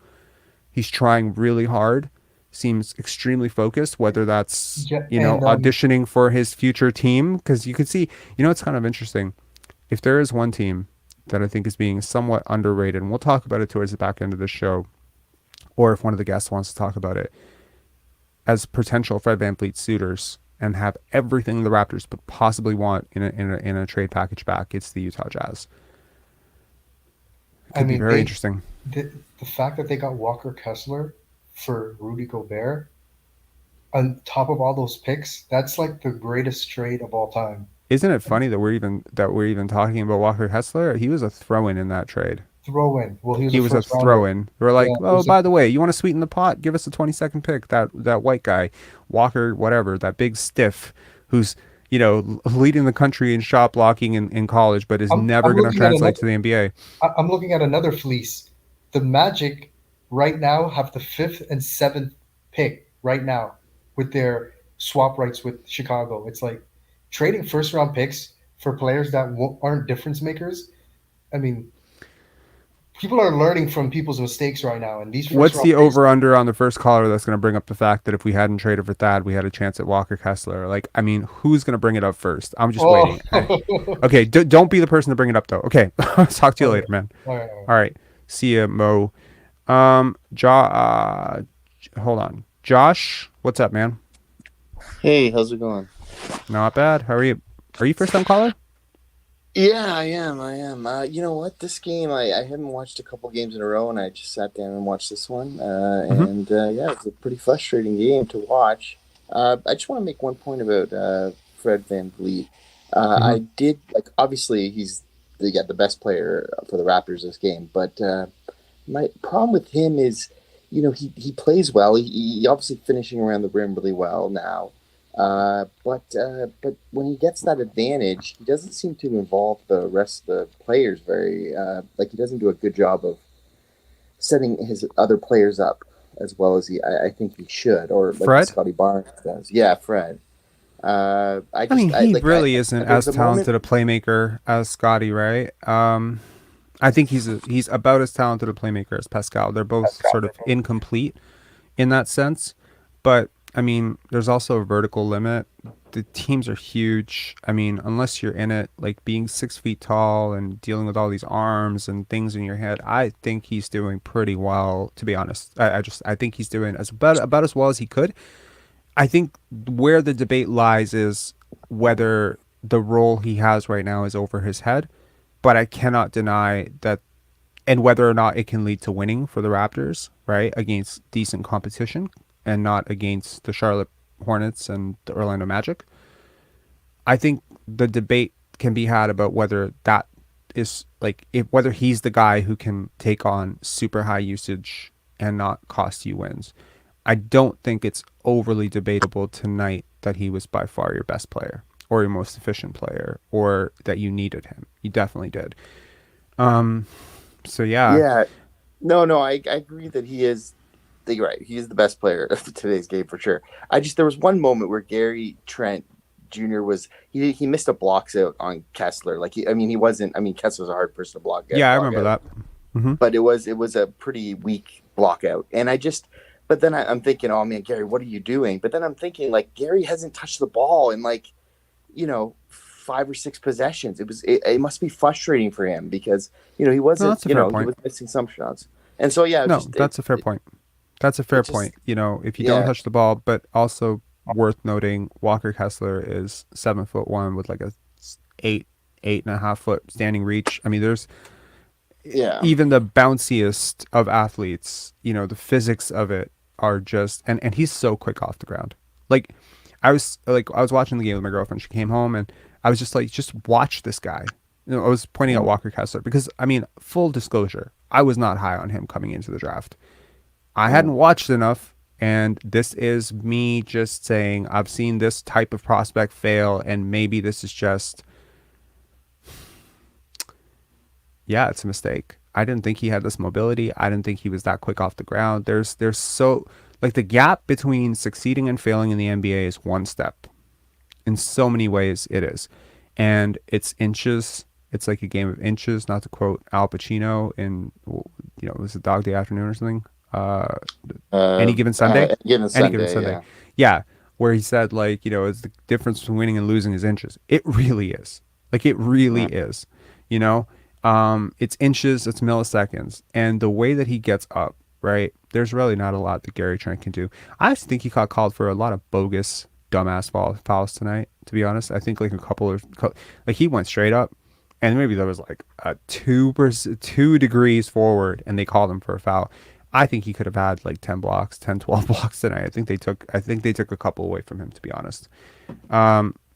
Speaker 1: He's trying really hard. Seems extremely focused, whether that's,
Speaker 2: Yeah, and
Speaker 1: auditioning for his future team. Because you can see, it's kind of interesting. If there is one team that I think is being somewhat underrated, and we'll talk about it towards the back end of the show, or if one of the guests wants to talk about it, as potential Fred VanVleet suitors and have everything the Raptors would possibly want in a trade package back, it's the Utah Jazz. It
Speaker 2: I
Speaker 1: could be
Speaker 2: mean,
Speaker 1: very interesting.
Speaker 2: the fact that they got Walker Kessler for Rudy Gobert on top of all those picks, that's like the greatest trade of all time.
Speaker 1: Isn't it funny that we're even talking about Walker Kessler? He was a throw-in in that trade.
Speaker 2: Throw in. Well, he was
Speaker 1: He
Speaker 2: a
Speaker 1: was a
Speaker 2: first rounder.
Speaker 1: throw-in. They were
Speaker 2: Yeah,
Speaker 1: like,
Speaker 2: it
Speaker 1: oh,
Speaker 2: was a,
Speaker 1: by the way, you want to sweeten the pot? Give us a 22nd pick. That white guy, Walker, whatever, that big stiff, who's leading the country in shot blocking in college, but is never
Speaker 2: I'm
Speaker 1: going to
Speaker 2: looking at
Speaker 1: translate
Speaker 2: another.
Speaker 1: to the NBA.
Speaker 2: I'm looking at another fleece. The Magic right now have the fifth and seventh pick right now with their swap rights with Chicago. It's like trading first round picks for players that aren't difference makers. I mean, people are learning from people's mistakes right now, and these first
Speaker 1: What's
Speaker 2: round
Speaker 1: the
Speaker 2: picks.
Speaker 1: over under on the first caller that's going to bring up the fact that if we hadn't traded for Thad, we had a chance at Walker Kessler? Like, I mean, who's going to bring it up first? I'm just
Speaker 2: Oh,
Speaker 1: waiting. Okay, don't be the person to bring it up though. Okay, talk to you
Speaker 2: all
Speaker 1: later,
Speaker 2: right,
Speaker 1: man.
Speaker 2: all right, all right.
Speaker 1: All right, see ya, Mo. Hold on, Josh. What's up, man?
Speaker 3: Hey, how's it going?
Speaker 1: Not bad. How are you? Are you first time caller?
Speaker 3: Yeah, I am. I am. You know what? This game, I haven't watched a couple games in a row, and I just sat down and watched this one.
Speaker 1: Hmm.
Speaker 3: And yeah, it's a pretty frustrating game to watch. I just want to make one point about Fred VanVleet.
Speaker 1: Hmm.
Speaker 3: I did like obviously he's the best player for the Raptors this game, but my problem with him is, he plays well. He obviously finishing around the rim really well now. But when he gets that advantage, he doesn't seem to involve the rest of the players very like he doesn't do a good job of setting his other players up as well as I think he should, or like
Speaker 1: Fred.
Speaker 3: Scotty Barnes does. Yeah, Fred. I
Speaker 1: I mean,
Speaker 3: just I
Speaker 1: he
Speaker 3: like I
Speaker 1: really isn't
Speaker 3: there was
Speaker 1: as
Speaker 3: a moment.
Speaker 1: talented a playmaker as Scotty, right? I think he's about as talented a playmaker as Pascal. They're both sort of incomplete in that sense, but I mean, there's also a vertical limit. The teams are huge. I mean, unless you're in it, like being 6 feet tall and dealing with all these arms and things in your head, I think he's doing pretty well. To be honest, I think he's doing as about as well as he could. I think where the debate lies is whether the role he has right now is over his head, but I cannot deny that, and whether or not it can lead to winning for the Raptors, right, against decent competition and not against the Charlotte Hornets and the Orlando Magic. I think the debate can be had about whether that is like if whether he's the guy who can take on super high usage and not cost you wins. I don't think it's overly debatable tonight that he was by far your best player or your most efficient player or that you needed him. You definitely did. Um, so yeah,
Speaker 3: Yeah, no, I agree that he is. You're right. He is the best player of today's game for sure. There was one moment where Gary Trent Jr. was he missed a blocks out on Kessler. He wasn't. I mean, Kessler's a hard person to
Speaker 1: yeah, I
Speaker 3: block
Speaker 1: remember
Speaker 3: out,
Speaker 1: that. Hmm.
Speaker 3: but it was a pretty weak block out. But then I'm thinking, oh man, Gary, what are you doing? But then I'm thinking, like, Gary hasn't touched the ball in, like, 5 or 6 possessions. It must be frustrating for him because he
Speaker 1: No,
Speaker 3: wasn't
Speaker 1: that's a fair
Speaker 3: he
Speaker 1: point.
Speaker 3: was missing some shots, and so yeah,
Speaker 1: No, that's a fair point. That's a fair
Speaker 3: it just
Speaker 1: point. If you don't
Speaker 3: yeah.
Speaker 1: touch the ball, but also worth noting, Walker Kessler is 7'1" with like a 8.5 foot standing reach. I mean, there's
Speaker 3: Yeah.
Speaker 1: even the bounciest of athletes. The physics of it are just and he's so quick off the ground. I was watching the game with my girlfriend. She came home and I was just like, just watch this guy. I was pointing out Walker Kessler because I mean, full disclosure, I was not high on him coming into the draft. I hadn't watched enough, and this is me just saying I've seen this type of prospect fail, and maybe this is just, yeah, it's a mistake. I didn't think he had this mobility. I didn't think he was that quick off the ground. There's so like the gap between succeeding and failing in the NBA is one step. In so many ways, it is, and it's inches. It's like a game of inches. Not to quote Al Pacino in, it was a Dog Day Afternoon or something. Uh, any given Sunday,
Speaker 3: Given
Speaker 1: any given
Speaker 3: Sunday,
Speaker 1: Sunday.
Speaker 3: yeah.
Speaker 1: Yeah, where he said like, it's the difference between winning and losing is inches. It really is. Like it really
Speaker 3: Mm.
Speaker 1: is. You know, it's inches, it's milliseconds, and the way that he gets up, right? There's really not a lot that Gary Trent can do. I actually think he got called for a lot of bogus, dumbass fouls tonight. To be honest, I think like a couple of like he went straight up, and maybe there was like a 2 degrees forward, and they called him for a foul. I think he could have had like 10 blocks, 10, 12 blocks tonight. I think they took a couple away from him, to be honest.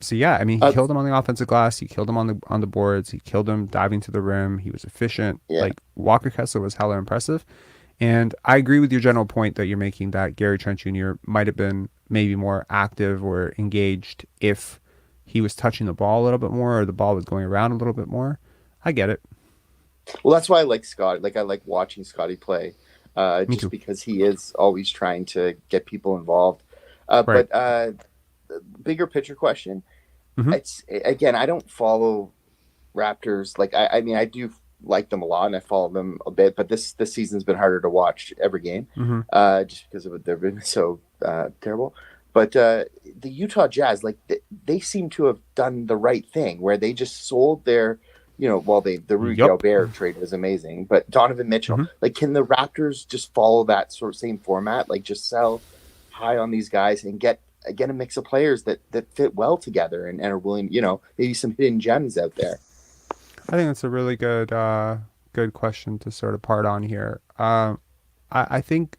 Speaker 1: So yeah, I mean, he
Speaker 3: Uh,
Speaker 1: killed him on the offensive glass. He killed him on the boards. He killed him diving to the rim. He was efficient.
Speaker 3: yeah.
Speaker 1: Like Walker Kessler was hella impressive. And I agree with your general point that you're making that Gary Trent Jr. might have been maybe more active or engaged if he was touching the ball a little bit more or the ball was going around a little bit more. I get it.
Speaker 3: Well, that's why I like Scott. Like I like watching Scotty play,
Speaker 1: Me
Speaker 3: just
Speaker 1: too.
Speaker 3: because he is always trying to get people involved.
Speaker 1: Right.
Speaker 3: But bigger picture question.
Speaker 1: Mm-hmm.
Speaker 3: It's again, I don't follow Raptors. Like I mean, I do like them a lot, and I follow them a bit. But this season's been harder to watch every game,
Speaker 1: Mm-hmm.
Speaker 3: just because of it. They've been so terrible. But the Utah Jazz, like they seem to have done the right thing, where they just sold their, the Rudy
Speaker 1: Yup.
Speaker 3: Gobert trade was amazing, but Donovan Mitchell,
Speaker 1: Mm-hmm.
Speaker 3: like, can the Raptors just follow that sort of same format, like just sell high on these guys and get a mix of players that fit well together and are willing, maybe some hidden gems out there.
Speaker 1: I think that's a really good question to sort of part on here. I think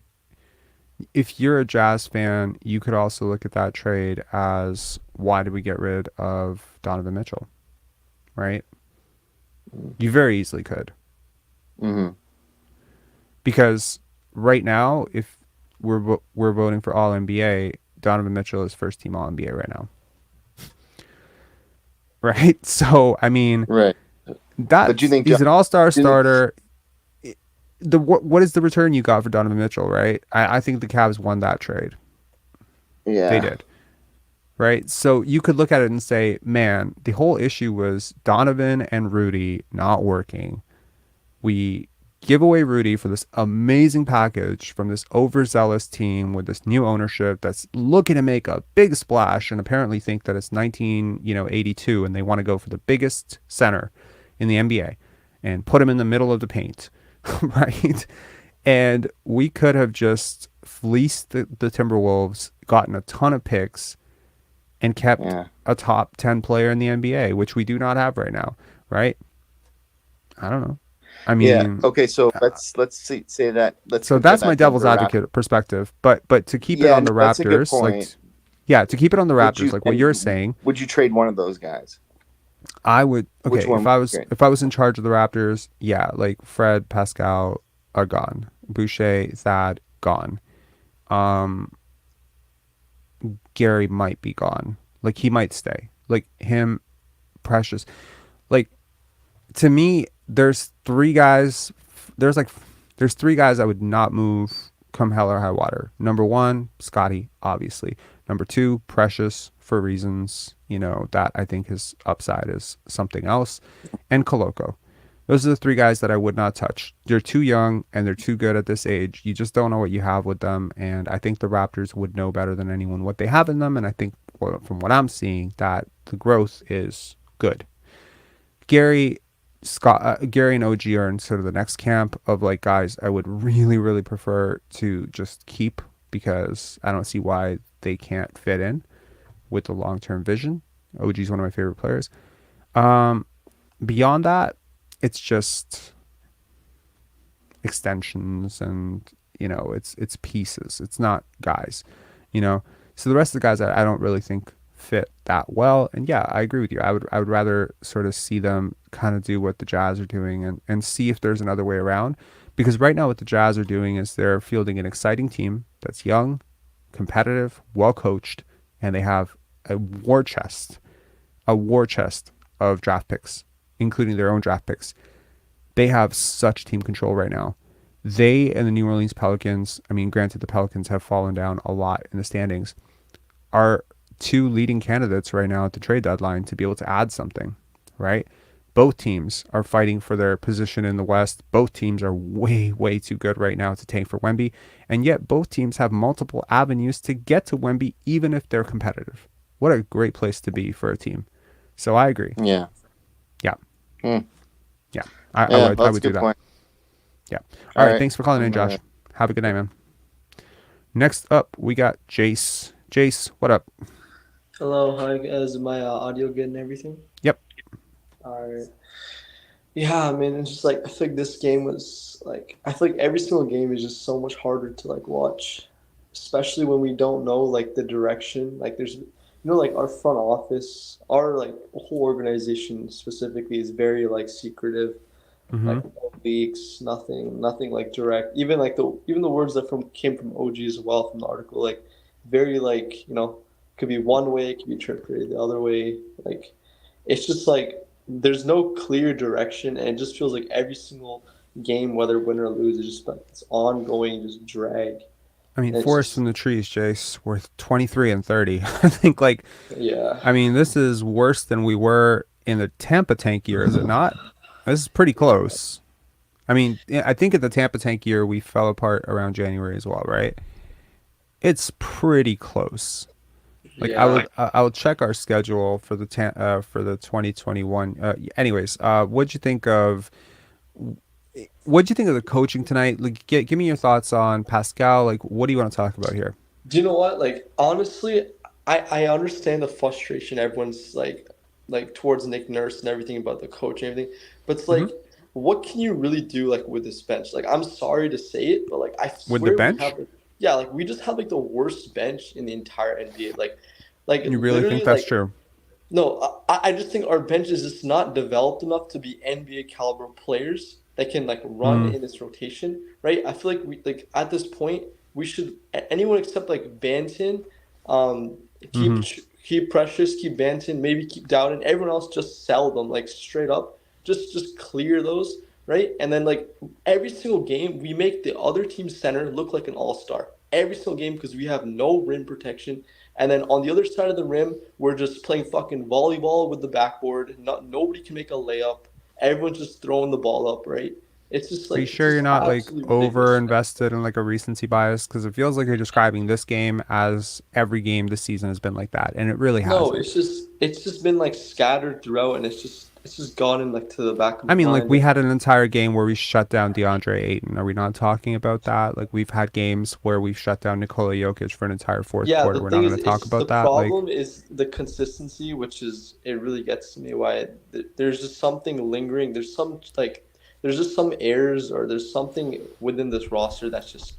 Speaker 1: if you're a Jazz fan, you could also look at that trade as why did we get rid of Donovan Mitchell, right? You very easily could.
Speaker 3: Mm-hmm.
Speaker 1: Because right now, if we're voting for All NBA, Donovan Mitchell is first team All NBA right now, right? So I mean,
Speaker 3: Right. But do you think
Speaker 1: he's an All Star
Speaker 3: do you think,
Speaker 1: starter. What is the return you got for Donovan Mitchell, right? I think the Cavs won that trade. They
Speaker 3: yeah.
Speaker 1: did, right? So you could look at it and say, man, the whole issue was Donovan and Rudy not working. We give away Rudy for this amazing package from this overzealous team with this new ownership that's looking to make a big splash and apparently think that it's 1982 and they want to go for the biggest center in the NBA and put him in the middle of the paint, right? And we could have just fleeced the Timberwolves, gotten a ton of picks, and kept
Speaker 3: Yeah.
Speaker 1: a top 10 player in the NBA, which we do not have right now, right? I don't know. I
Speaker 3: Yeah.
Speaker 1: mean,
Speaker 3: Okay. So let's say that. Let's
Speaker 1: so
Speaker 3: compare
Speaker 1: that's my
Speaker 3: that
Speaker 1: devil's
Speaker 3: Denver Raptors.
Speaker 1: advocate perspective. But to keep it
Speaker 3: Yeah,
Speaker 1: on
Speaker 3: no,
Speaker 1: the
Speaker 3: that's a good
Speaker 1: Raptors, like,
Speaker 3: point.
Speaker 1: yeah, to keep it on the
Speaker 3: Would
Speaker 1: Raptors,
Speaker 3: you
Speaker 1: like what you're
Speaker 3: and
Speaker 1: saying,
Speaker 3: would you trade one of those guys?
Speaker 1: I would.
Speaker 3: Which
Speaker 1: Okay,
Speaker 3: one would you trade?
Speaker 1: if I was in charge of the Raptors, yeah, like Fred, Pascal are gone, Boucher, Thad gone. Um, Gary might be gone. Like he might stay. Like him, Precious. Like to me, there's three guys. There's like there's three guys I would not move come hell or high water. Number one, Scottie, obviously. Number two, Precious for reasons that I think his upside is something else, and Koloko. Those are the three guys that I would not touch. They're too young and they're too good at this age. You just don't know what you have with them, and I think the Raptors would know better than anyone what they have in them. And I think from what I'm seeing, that the growth is good. Gary, Gary and OG are in sort of the next camp of like guys I would really, really prefer to just keep because I don't see why they can't fit in with the long term vision. OG is one of my favorite players. Um, Beyond that, it's just extensions and it's pieces. It's not guys, you know. So the rest of the guys I don't really think fit that well. And yeah, I agree with you. I would rather sort of see them kind of do what the Jazz are doing and see if there's another way around. Because right now what the Jazz are doing is they're fielding an exciting team that's young, competitive, well coached, and they have a war chest of draft picks, including their own draft picks. They have such team control right now. They and the New Orleans Pelicans, I mean, granted, the Pelicans have fallen down a lot in the standings, are two leading candidates right now at the trade deadline to be able to add something, right? Both teams are fighting for their position in the West. Both teams are way, way too good right now to tank for Wemby. And yet both teams have multiple avenues to get to Wemby, even if they're competitive. What a great place to be for a team. So I agree.
Speaker 3: Yeah.
Speaker 1: Yeah.
Speaker 3: Hmm.
Speaker 1: Yeah.
Speaker 3: Yeah,
Speaker 1: I
Speaker 3: that's a
Speaker 1: would do
Speaker 3: good
Speaker 1: that.
Speaker 3: point.
Speaker 1: Yeah.
Speaker 3: All
Speaker 1: All right.
Speaker 3: right.
Speaker 1: Thanks for calling in, Josh. Have a good night, man. Next up, we got Jace. Jace, what up?
Speaker 4: Hello, hi guys. Is my audio good and everything?
Speaker 1: Yep.
Speaker 4: Alright. Yeah, I mean, it's just like I think this game was like I feel like every single game is just so much harder to like watch, especially when we don't know like the direction. Like there's like our front office, our like whole organization specifically is very like secretive.
Speaker 1: Mm-hmm.
Speaker 4: Like no leaks, nothing like direct. Even the words that from came from OG as well from the article, like very like could be one way, it could be interpreted the other way. Like it's just like there's no clear direction, and it just feels like every single game, whether win or lose, is just like this ongoing just drag.
Speaker 1: I mean,
Speaker 4: And it's
Speaker 1: forest from
Speaker 4: just
Speaker 1: the trees, Jace. We're 23 and 30. I think,
Speaker 4: yeah,
Speaker 1: I mean, this is worse than we were in the Tampa tank year, is it not? This is pretty close. I mean, I think at the Tampa tank year, we fell apart around January as well, right? It's pretty close. Like
Speaker 4: yeah.
Speaker 1: I would check our schedule for for the 2021. Anyways, what'd you think of the coaching tonight? Like, give me your thoughts on Pascal. Like, what do you want to talk about here?
Speaker 4: Do you know what? Like honestly, I understand the frustration everyone's like like towards Nick Nurse and everything about the coach and everything. But it's
Speaker 1: Hmm.
Speaker 4: like, what can you really do like with this bench? Like, I'm sorry to say it, but like I
Speaker 1: With the
Speaker 4: swear we
Speaker 1: bench,
Speaker 4: have like, yeah, like we just have like the worst bench in the entire NBA. Like
Speaker 1: you really think
Speaker 4: literally
Speaker 1: that's
Speaker 4: like
Speaker 1: true?
Speaker 4: no, I just think our bench is just not developed enough to be NBA caliber players that can like run
Speaker 1: Mm.
Speaker 4: in this rotation, right? I feel like we like at this point we should anyone except like Banton, um, keep
Speaker 1: Hmm.
Speaker 4: keep Precious, keep Banton, maybe keep Dowden. Everyone else just sell them like straight up. Just clear those, right? And then like every single game we make the other team's center look like an all-star. Every single game because we have no rim protection. And then on the other side of the rim, we're just playing fucking volleyball with the backboard. Nobody can make a layup. Everyone's just throwing the ball up, right?
Speaker 1: Are you
Speaker 4: It's
Speaker 1: sure you're
Speaker 4: just
Speaker 1: not like
Speaker 4: absolutely
Speaker 1: over
Speaker 4: ridiculous.
Speaker 1: invested in like a recency bias? Because it feels like you're describing this game as every game this season has been like that, and it really
Speaker 4: No,
Speaker 1: hasn't.
Speaker 4: it's just been like scattered throughout, and it's just gone in like to the back of
Speaker 1: I
Speaker 4: my
Speaker 1: mean, like
Speaker 4: mind.
Speaker 1: we had an entire game where we shut down DeAndre Ayton. Are we not talking about that? Like we've had games where we've shut down Nikola Jokic for an entire fourth
Speaker 4: Yeah,
Speaker 1: quarter.
Speaker 4: the
Speaker 1: We're not
Speaker 4: thing
Speaker 1: going
Speaker 4: is,
Speaker 1: to talk
Speaker 4: it's the
Speaker 1: about that. Like,
Speaker 4: problem is the consistency, which is it really gets to me. Why there's just something lingering. There's some like there's just some errors or there's something within this roster that's just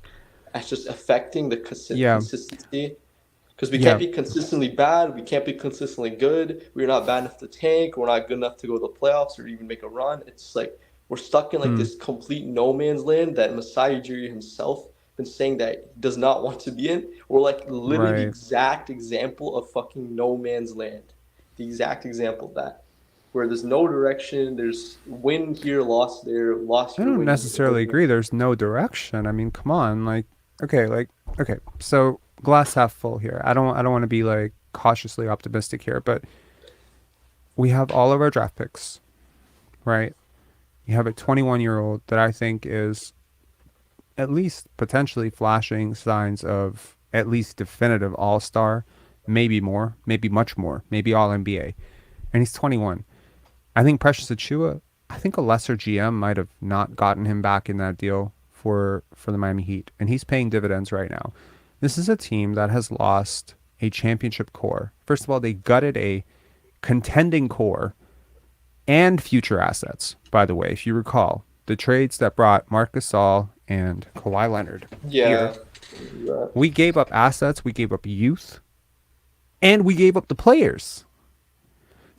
Speaker 4: affecting the
Speaker 1: yeah,
Speaker 4: consistency. Because we can't
Speaker 1: yeah,
Speaker 4: be consistently bad, we can't be consistently good. We're not bad enough to tank. We're not good enough to go to the playoffs or even make a run. It's like we're stuck in like
Speaker 1: hmm,
Speaker 4: this complete no man's land that Masai Ujiri himself been saying that he does not want to be in. We're like literally the
Speaker 1: right.
Speaker 4: exact example of fucking no man's land. The exact example of that. Where there's no direction, there's win here, loss there, loss
Speaker 1: I
Speaker 4: here,
Speaker 1: don't
Speaker 4: win here.
Speaker 1: necessarily agree. There's no direction. I mean, come on. Okay. So glass half full here. I don't want to be like cautiously optimistic here, but we have all of our draft picks, right? You have a 21-year-old that I think is at least potentially flashing signs of at least definitive all-star, maybe more, maybe much more, maybe all NBA. And he's 21. I think Precious Achiuwa, I think a lesser GM might have not gotten him back in that deal for the Miami Heat, and he's paying dividends right now. This is a team that has lost a championship core. First of all, they gutted a contending core and future assets. By the way, if you recall, the trades that brought Marc Gasol and Kawhi Leonard here,
Speaker 4: Yeah. Yeah.
Speaker 1: we gave up assets, we gave up youth, and we gave up the players.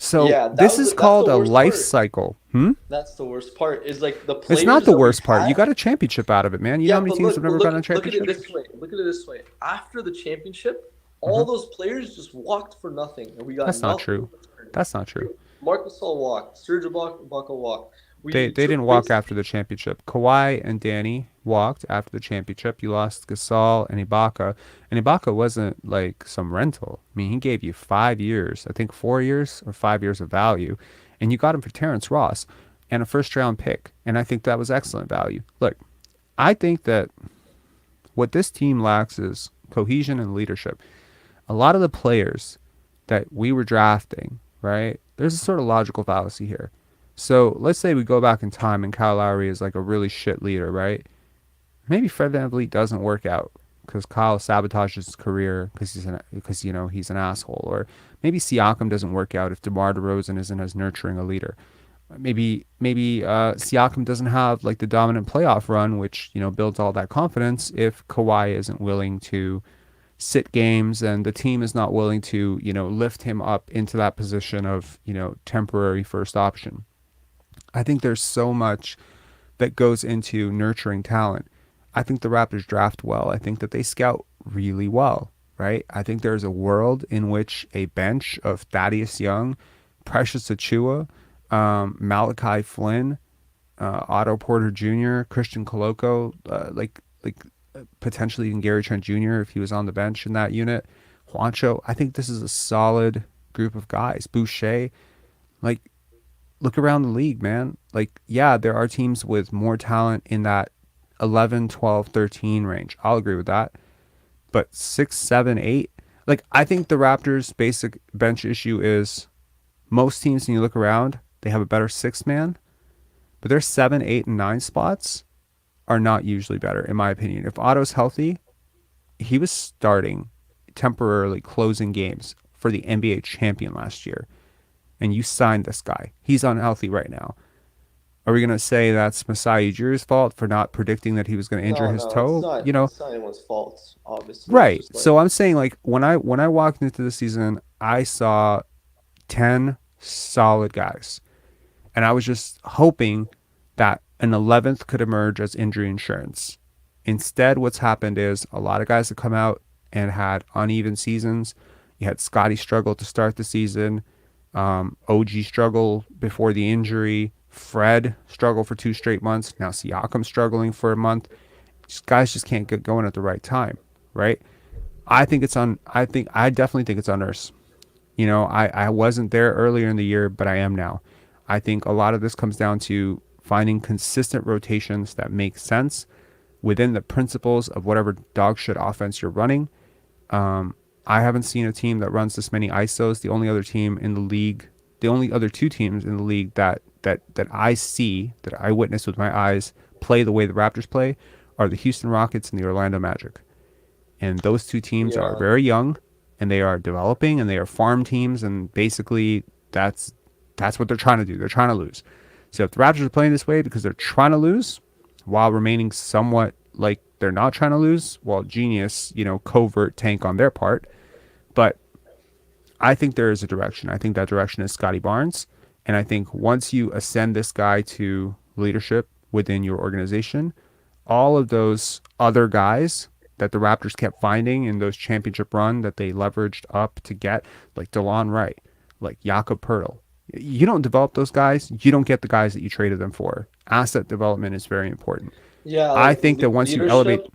Speaker 1: So
Speaker 4: Yeah,
Speaker 1: this is
Speaker 4: that's the
Speaker 1: called a
Speaker 4: worst
Speaker 1: life
Speaker 4: part.
Speaker 1: cycle. Hmm?
Speaker 4: That's the worst part is like the
Speaker 1: It's not
Speaker 4: players
Speaker 1: the
Speaker 4: that we
Speaker 1: worst part. You
Speaker 4: had.
Speaker 1: got a championship out of it, man. You know
Speaker 4: Yeah,
Speaker 1: how many teams have
Speaker 4: but
Speaker 1: never gotten a
Speaker 4: look at it
Speaker 1: championship?
Speaker 4: this way. Look at it this way. After the championship,
Speaker 1: Hmm.
Speaker 4: all those players just walked for nothing, and we got
Speaker 1: That's not
Speaker 4: nothing in
Speaker 1: true.
Speaker 4: return.
Speaker 1: That's not true.
Speaker 4: Marcus Gasol walked. Serge Ibaka walked.
Speaker 1: They
Speaker 4: We
Speaker 1: they didn't
Speaker 4: took
Speaker 1: walk after the
Speaker 4: basically
Speaker 1: championship. Kawhi and Danny walked after the championship. You lost Gasol and Ibaka wasn't like some rental. I mean, he gave you 5 years, I think 4 years or 5 years of value, and you got him for Terrence Ross and a first round pick, and I think that was excellent value. Look, I think that what this team lacks is cohesion and leadership. A lot of the players that we were drafting, right? There's a sort of logical fallacy here. So let's say we go back in time and Kyle Lowry is like a really shit leader, right? Maybe Fred VanVleet doesn't work out because Kyle sabotages his career because he's an asshole, or maybe Siakam doesn't work out if DeMar DeRozan isn't as nurturing a leader. Maybe Siakam doesn't have like the dominant playoff run, which builds all that confidence if Kawhi isn't willing to sit games and the team is not willing to lift him up into that position of temporary first option. I think there's so much that goes into nurturing talent. I think the Raptors draft well. I think that they scout really well, right? I think there's a world in which a bench of Thaddeus Young, Precious Achiuwa, Malachi Flynn, Otto Porter Jr., Christian Koloko, potentially even Gary Trent Jr. if he was on the bench in that unit, Juancho. I think this is a solid group of guys. Boucher, like, look around the league, man. Like, yeah, there are teams with more talent in that 11, 12, 13 range. I'll agree with that. But 6, 7, 8, like, I think the Raptors' basic bench issue is most teams, when you look around, they have a better sixth man, but their 7, 8, and 9 spots are not usually better, in my opinion. If Otto's healthy, he was starting temporarily closing games for the NBA champion last year. and you signed this guy. He's unhealthy right now. Are we going to say that's Masai Ujiri's fault for not predicting that he was going to injure
Speaker 4: No,
Speaker 1: his
Speaker 4: no, it's
Speaker 1: toe?
Speaker 4: not.
Speaker 1: You know,
Speaker 4: It's not anyone's fault. Obviously, it's
Speaker 1: right.
Speaker 4: just like
Speaker 1: So I'm saying like when I walked into the season, I saw 10 solid guys. And I was just hoping that an 11th could emerge as injury insurance. Instead, what's happened is a lot of guys have come out and had uneven seasons. You had Scottie struggle to start the season, OG struggle before the injury, Fred struggle for 2 straight months. Now Siakam struggling for a month. These guys just can't get going at the right time, right? I definitely think it's on Nurse. I wasn't there earlier in the year, but I am now. I think a lot of this comes down to finding consistent rotations that make sense within the principles of whatever dog shit offense you're running. I haven't seen a team that runs this many ISOs. The only other two teams in the league that I see, that I witness with my eyes, play the way the Raptors play are the Houston Rockets and the Orlando Magic. And those two teams are
Speaker 4: yeah,
Speaker 1: very young, and they are developing, and they are farm teams, and basically that's what they're trying to do. They're trying to lose. So if the Raptors are playing this way because they're trying to lose while remaining somewhat like they're not trying to lose, well, genius, covert tank on their part. But I think there is a direction. I think that direction is Scottie Barnes. And I think once you ascend this guy to leadership within your organization, all of those other guys that the Raptors kept finding in those championship run that they leveraged up to get, like DeLon Wright, like Jakob Pertl. You don't develop those guys, you don't get the guys that you traded them for. Asset development is very important.
Speaker 4: yeah.
Speaker 1: I
Speaker 4: Like
Speaker 1: think that once you elevate,
Speaker 4: leadership.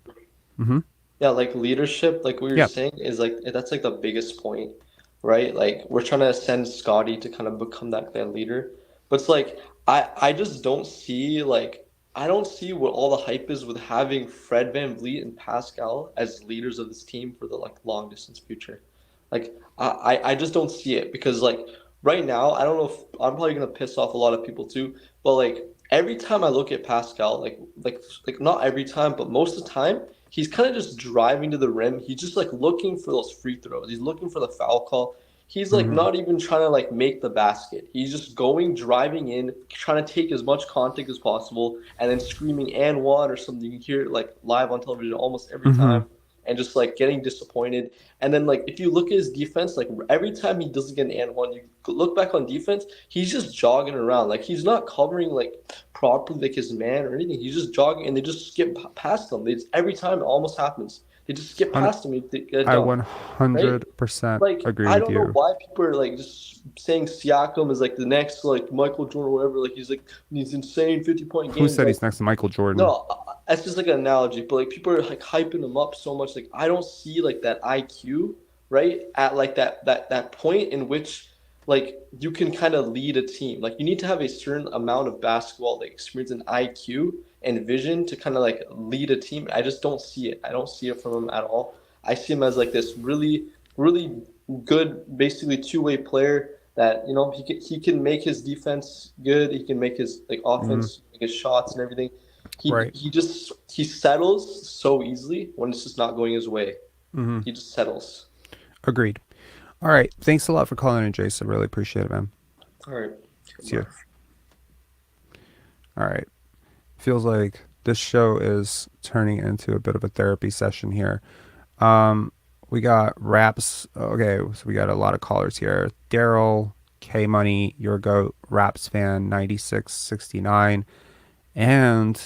Speaker 1: hmm
Speaker 4: Yeah, like leadership, like we were
Speaker 1: yeah,
Speaker 4: saying, is like that's like the biggest point, right? Like we're trying to send Scotty to kind of become that leader, but it's like I just don't see like I don't see what all the hype is with having Fred VanVleet and Pascal as leaders of this team for the like long distance future. Like I just don't see it because like right now I don't know if I'm probably gonna piss off a lot of people too, but like every time I look at Pascal, like not every time, but most of the time he's kind of just driving to the rim. He's just like looking for those free throws. He's looking for the foul call. He's like
Speaker 1: hmm
Speaker 4: not even trying to like make the basket. He's just going, driving in, trying to take as much contact as possible, and then screaming and one or something. You can hear it like live on television almost every
Speaker 1: hmm
Speaker 4: time, and just like getting disappointed. And then like if you look at his defense, like every time he doesn't get an and one, you look back on defense, he's just jogging around. Like he's not covering like properly like his man or anything. He's just jogging and they just skip past him. Every time it almost happens. They just skip past him and they get a
Speaker 1: I
Speaker 4: dunk, right?
Speaker 1: 100%
Speaker 4: Like
Speaker 1: agree
Speaker 4: I
Speaker 1: with
Speaker 4: don't know
Speaker 1: you.
Speaker 4: why people are like just saying Siakam is like the next like Michael Jordan or whatever. Like he's like these insane 50-point
Speaker 1: Who
Speaker 4: games.
Speaker 1: said
Speaker 4: Like
Speaker 1: he's next to Michael Jordan?
Speaker 4: no, that's just like an analogy. But like people are like hyping him up so much. Like I don't see like that IQ right at like that point in which like you can kind of lead a team. Like you need to have a certain amount of basketball like experience and IQ and vision to kind of like lead a team. I just don't see it. I don't see it from him at all. I see him as like this really really good, basically two-way player that he can make his defense good. He can make his like
Speaker 1: hmm
Speaker 4: offense, make his shots and everything. He
Speaker 1: Right.
Speaker 4: he just he settles so easily when it's just not going his way.
Speaker 1: hmm
Speaker 4: He just settles.
Speaker 1: Agreed. All right. Thanks a lot for calling in, Jason. Really appreciate it, man.
Speaker 4: All right.
Speaker 1: See you. All right. Feels like this show is turning into a bit of a therapy session here. We got Raps. Okay, so we got a lot of callers here. Daryl, K Money, Your Goat, Raps fan 9669, and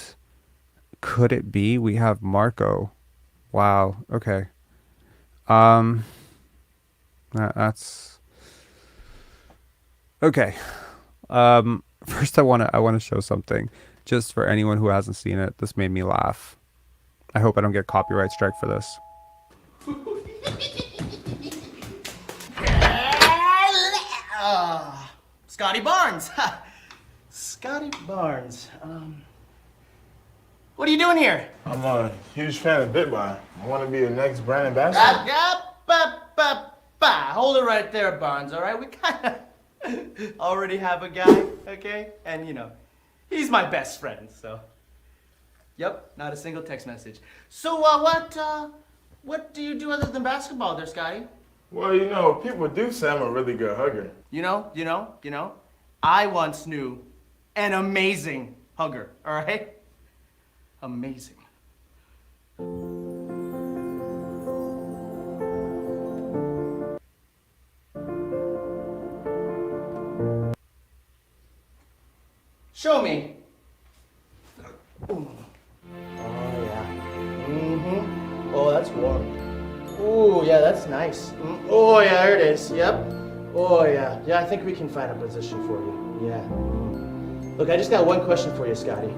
Speaker 1: could it be we have Marco? Wow. Okay. Um, that's okay. First I want to show something just for anyone who hasn't seen it. This made me laugh. I hope I don't get copyright strike for this.
Speaker 5: Scottie Barnes. Scottie Barnes. What are you doing here?
Speaker 6: I'm a huge fan of BitBuy. I want to be the next brand ambassador.
Speaker 5: Hold it right there, Barnes, all right? We kind of already have a guy, okay? And, he's my best friend, so. Yep, not a single text message. So, what do you do other than basketball there, Scotty?
Speaker 6: Well, you know, people do say I'm a really good hugger.
Speaker 5: You know, I once knew an amazing hugger, all right? Amazing. Show me. Oh, yeah. Mm-hmm. Oh, that's warm. Oh, yeah, that's nice. Oh, yeah, there it is. Yep. Oh, yeah. Yeah, I think we can find a position for you. Yeah. Look, I just got one question for you, Scottie.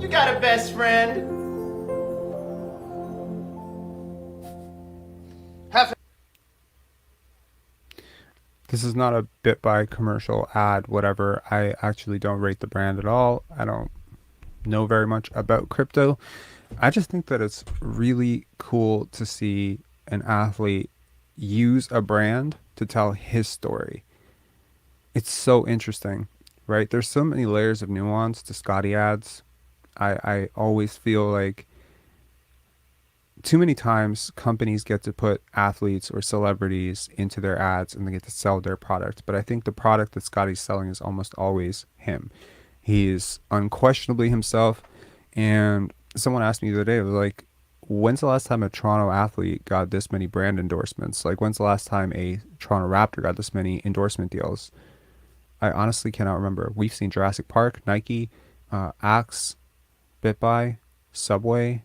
Speaker 5: You got a best friend?
Speaker 1: This is not a BitBuy commercial ad, whatever. I actually don't rate the brand at all. I don't know very much about crypto. I just think that it's really cool to see an athlete use a brand to tell his story. It's so interesting, right? There's so many layers of nuance to Scottie ads. I always feel like too many times companies get to put athletes or celebrities into their ads and they get to sell their product. But I think the product that Scottie's selling is almost always him. He's unquestionably himself. And someone asked me the other day, like, when's the last time a Toronto athlete got this many brand endorsements? Like, when's the last time a Toronto Raptor got this many endorsement deals? I honestly cannot remember. We've seen Jurassic Park, Nike, Axe, BitBuy, Subway.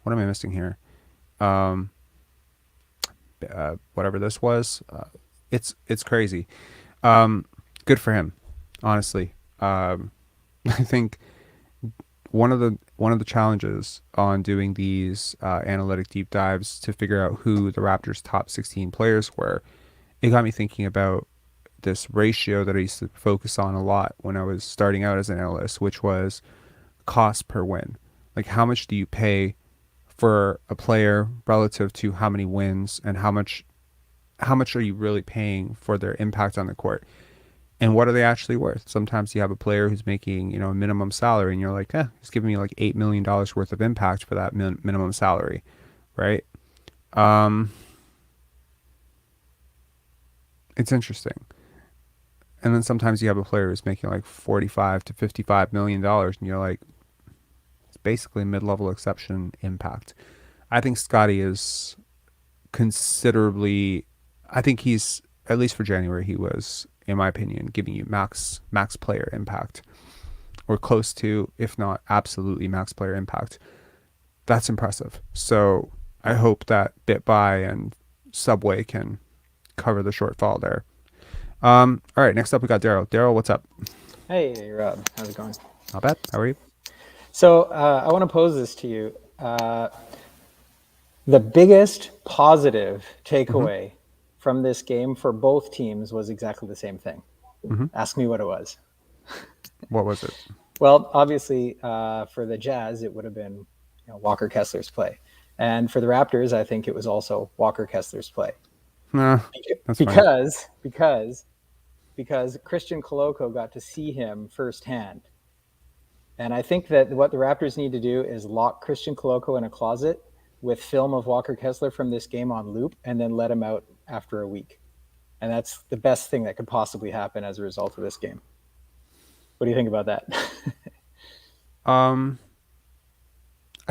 Speaker 1: What am I missing here? Whatever this was, it's crazy. Good for him, honestly. I think one of the challenges on doing these analytic deep dives to figure out who the Raptors' top 16 players were, it got me thinking about this ratio that I used to focus on a lot when I was starting out as an analyst, which was cost per win. Like, how much do you pay for a player relative to how many wins, and how much are you really paying for their impact on the court, and what are they actually worth? Sometimes you have a player who's making, a minimum salary, and you're like, he's giving me like $8 million worth of impact for that minimum salary, right? It's interesting. And then sometimes you have a player who's making like $45 to $55 million, and you're like, basically mid-level exception impact. I think Scottie is considerably, I think he's, at least for January, he was, in my opinion, giving you max player impact, or close to, if not absolutely max player impact. That's impressive. So I hope that BitBuy and Subway can cover the shortfall there. All right, next up we got Daryl. Daryl, what's up?
Speaker 7: Hey, Rob. How's it going?
Speaker 1: Not bad. How are you?
Speaker 7: So I want to pose this to you. The biggest positive takeaway from this game for both teams was exactly the same thing. Ask me what it was.
Speaker 1: What was it?
Speaker 7: Well, obviously, for the Jazz, it would have been Walker Kessler's play. And for the Raptors, I think it was also Walker Kessler's play.
Speaker 1: That's
Speaker 7: because Christian Koloko got to see him firsthand. And I think that what the Raptors need to do is lock Christian Koloko in a closet with film of Walker Kessler from this game on loop, and then let him out after a week. And that's the best thing that could possibly happen as a result of this game. What do you think about that?
Speaker 1: I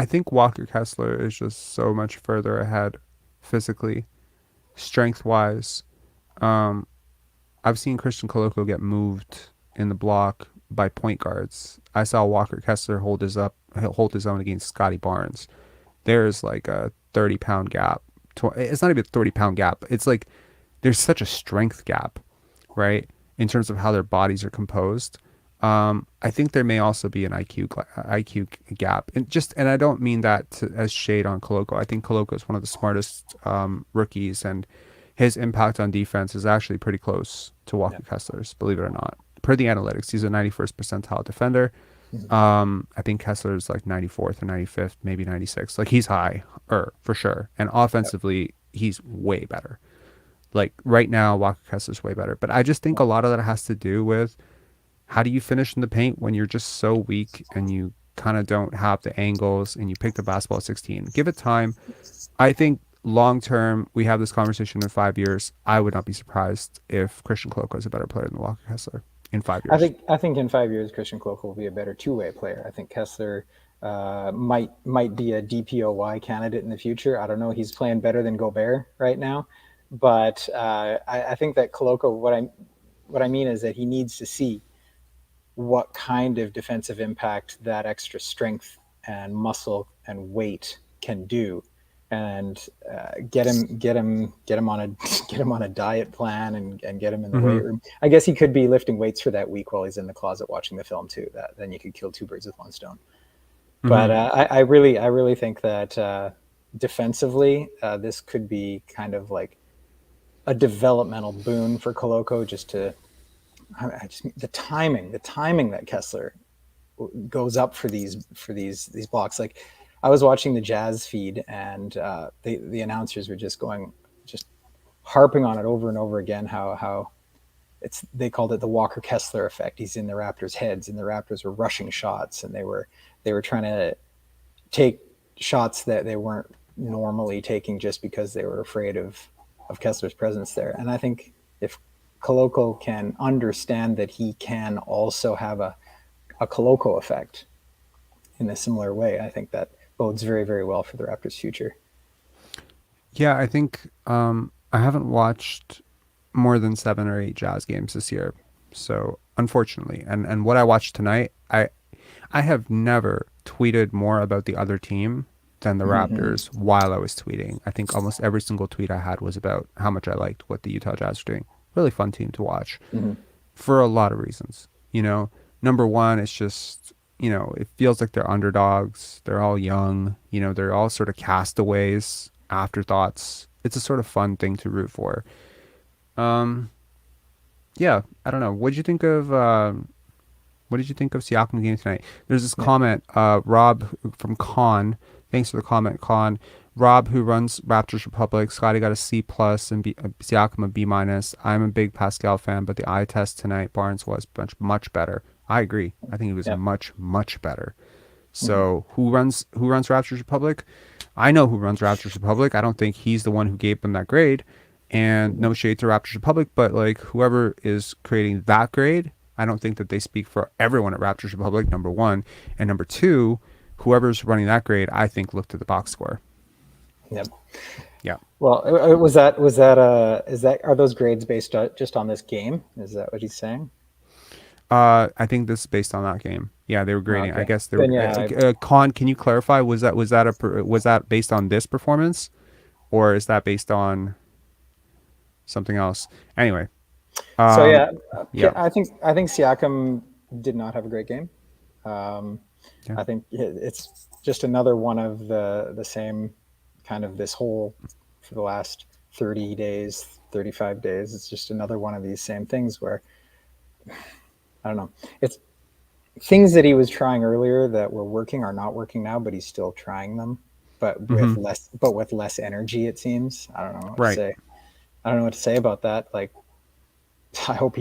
Speaker 1: think Walker Kessler is just so much further ahead physically, strength-wise. I've seen Christian Koloko get moved in the block by point guards. I saw Walker Kessler hold his own against Scottie Barnes. There's like a 30-pound gap. It's not even a 30-pound gap. It's like there's such a strength gap, right, in terms of how their bodies are composed. I think there may also be an IQ gap, and I don't mean that as shade on Koloko. I think Koloko is one of the smartest rookies, and his impact on defense is actually pretty close to Walker Kessler's, believe it or not. Per the analytics, he's a 91st percentile defender. I think Kessler's like 94th or 95th, maybe 96th. Like, he's high, for sure. And offensively, he's way better. Like, right now, Walker Kessler's way better. But I just think a lot of that has to do with how do you finish in the paint when you're just so weak and you kind of don't have the angles and you pick the basketball at 16. Give it time. I think long term, we have this conversation in 5 years. I would not be surprised if Christian Koloko is a better player than Walker Kessler in 5 years.
Speaker 7: I think in 5 years, Christian Koloko will be a better two-way player. I think Kessler might be a DPOY candidate in the future. I don't know. He's playing better than Gobert right now, but I think that Koloko. What I mean is that he needs to see what kind of defensive impact that extra strength and muscle and weight can do, and get him on a diet plan and get him in the weight room. I guess he could be lifting weights for that week while he's in the closet watching the film too. That then you could kill two birds with one stone. But I really think that defensively, this could be kind of like a developmental boon for Koloko. The timing that Kessler goes up for these blocks. Like I was watching the Jazz feed, and the announcers were just harping on it over and over again. How they called it the Walker Kessler effect. He's in the Raptors' heads, and the Raptors were rushing shots, and they were trying to take shots that they weren't normally taking just because they were afraid of Kessler's presence there. And I think if Koloko can understand that he can also have a Koloko effect in a similar way, I think that bodes very, very well for the Raptors' future.
Speaker 1: Yeah, I think I haven't watched more than 7 or 8 Jazz games this year. So unfortunately, and what I watched tonight, I have never tweeted more about the other team than the Raptors while I was tweeting. I think almost every single tweet I had was about how much I liked what the Utah Jazz were doing. Really fun team to watch for a lot of reasons. Number one, it's just, it feels like they're underdogs. They're all young. They're all sort of castaways, afterthoughts. It's a sort of fun thing to root for. Yeah, I don't know. What did you think of Siakam game tonight? There's this comment, Rob from Con. Thanks for the comment, Con. Rob, who runs Raptors Republic, Scottie got a C+ and Siakam a B-. I'm a big Pascal fan, but the eye test tonight, Barnes was much better. I agree. I think he was much better. So who runs Raptors Republic? I know who runs Raptors Republic. I don't think he's the one who gave them that grade. And no shade to Raptors Republic, but like whoever is creating that grade, I don't think that they speak for everyone at Raptors Republic, number one. And number two, whoever's running that grade, I think looked at the box score.
Speaker 7: Yep.
Speaker 1: Yeah.
Speaker 7: Well, are those grades based just on this game? Is that what he's saying?
Speaker 1: I think this is based on that game. Yeah, they were grading.
Speaker 7: Okay.
Speaker 1: I guess they were. Con, can you clarify? Was that based on this performance, or is that based on something else? Anyway.
Speaker 7: I think Siakam did not have a great game. I think it's just another one of the same kind of this whole for the last 30 days, 35 days. It's just another one of these same things where I don't know. It's things that he was trying earlier that were working are not working now, but he's still trying them, but with less energy, it seems. I don't know what to say. I don't know what to say about that. Like, I hope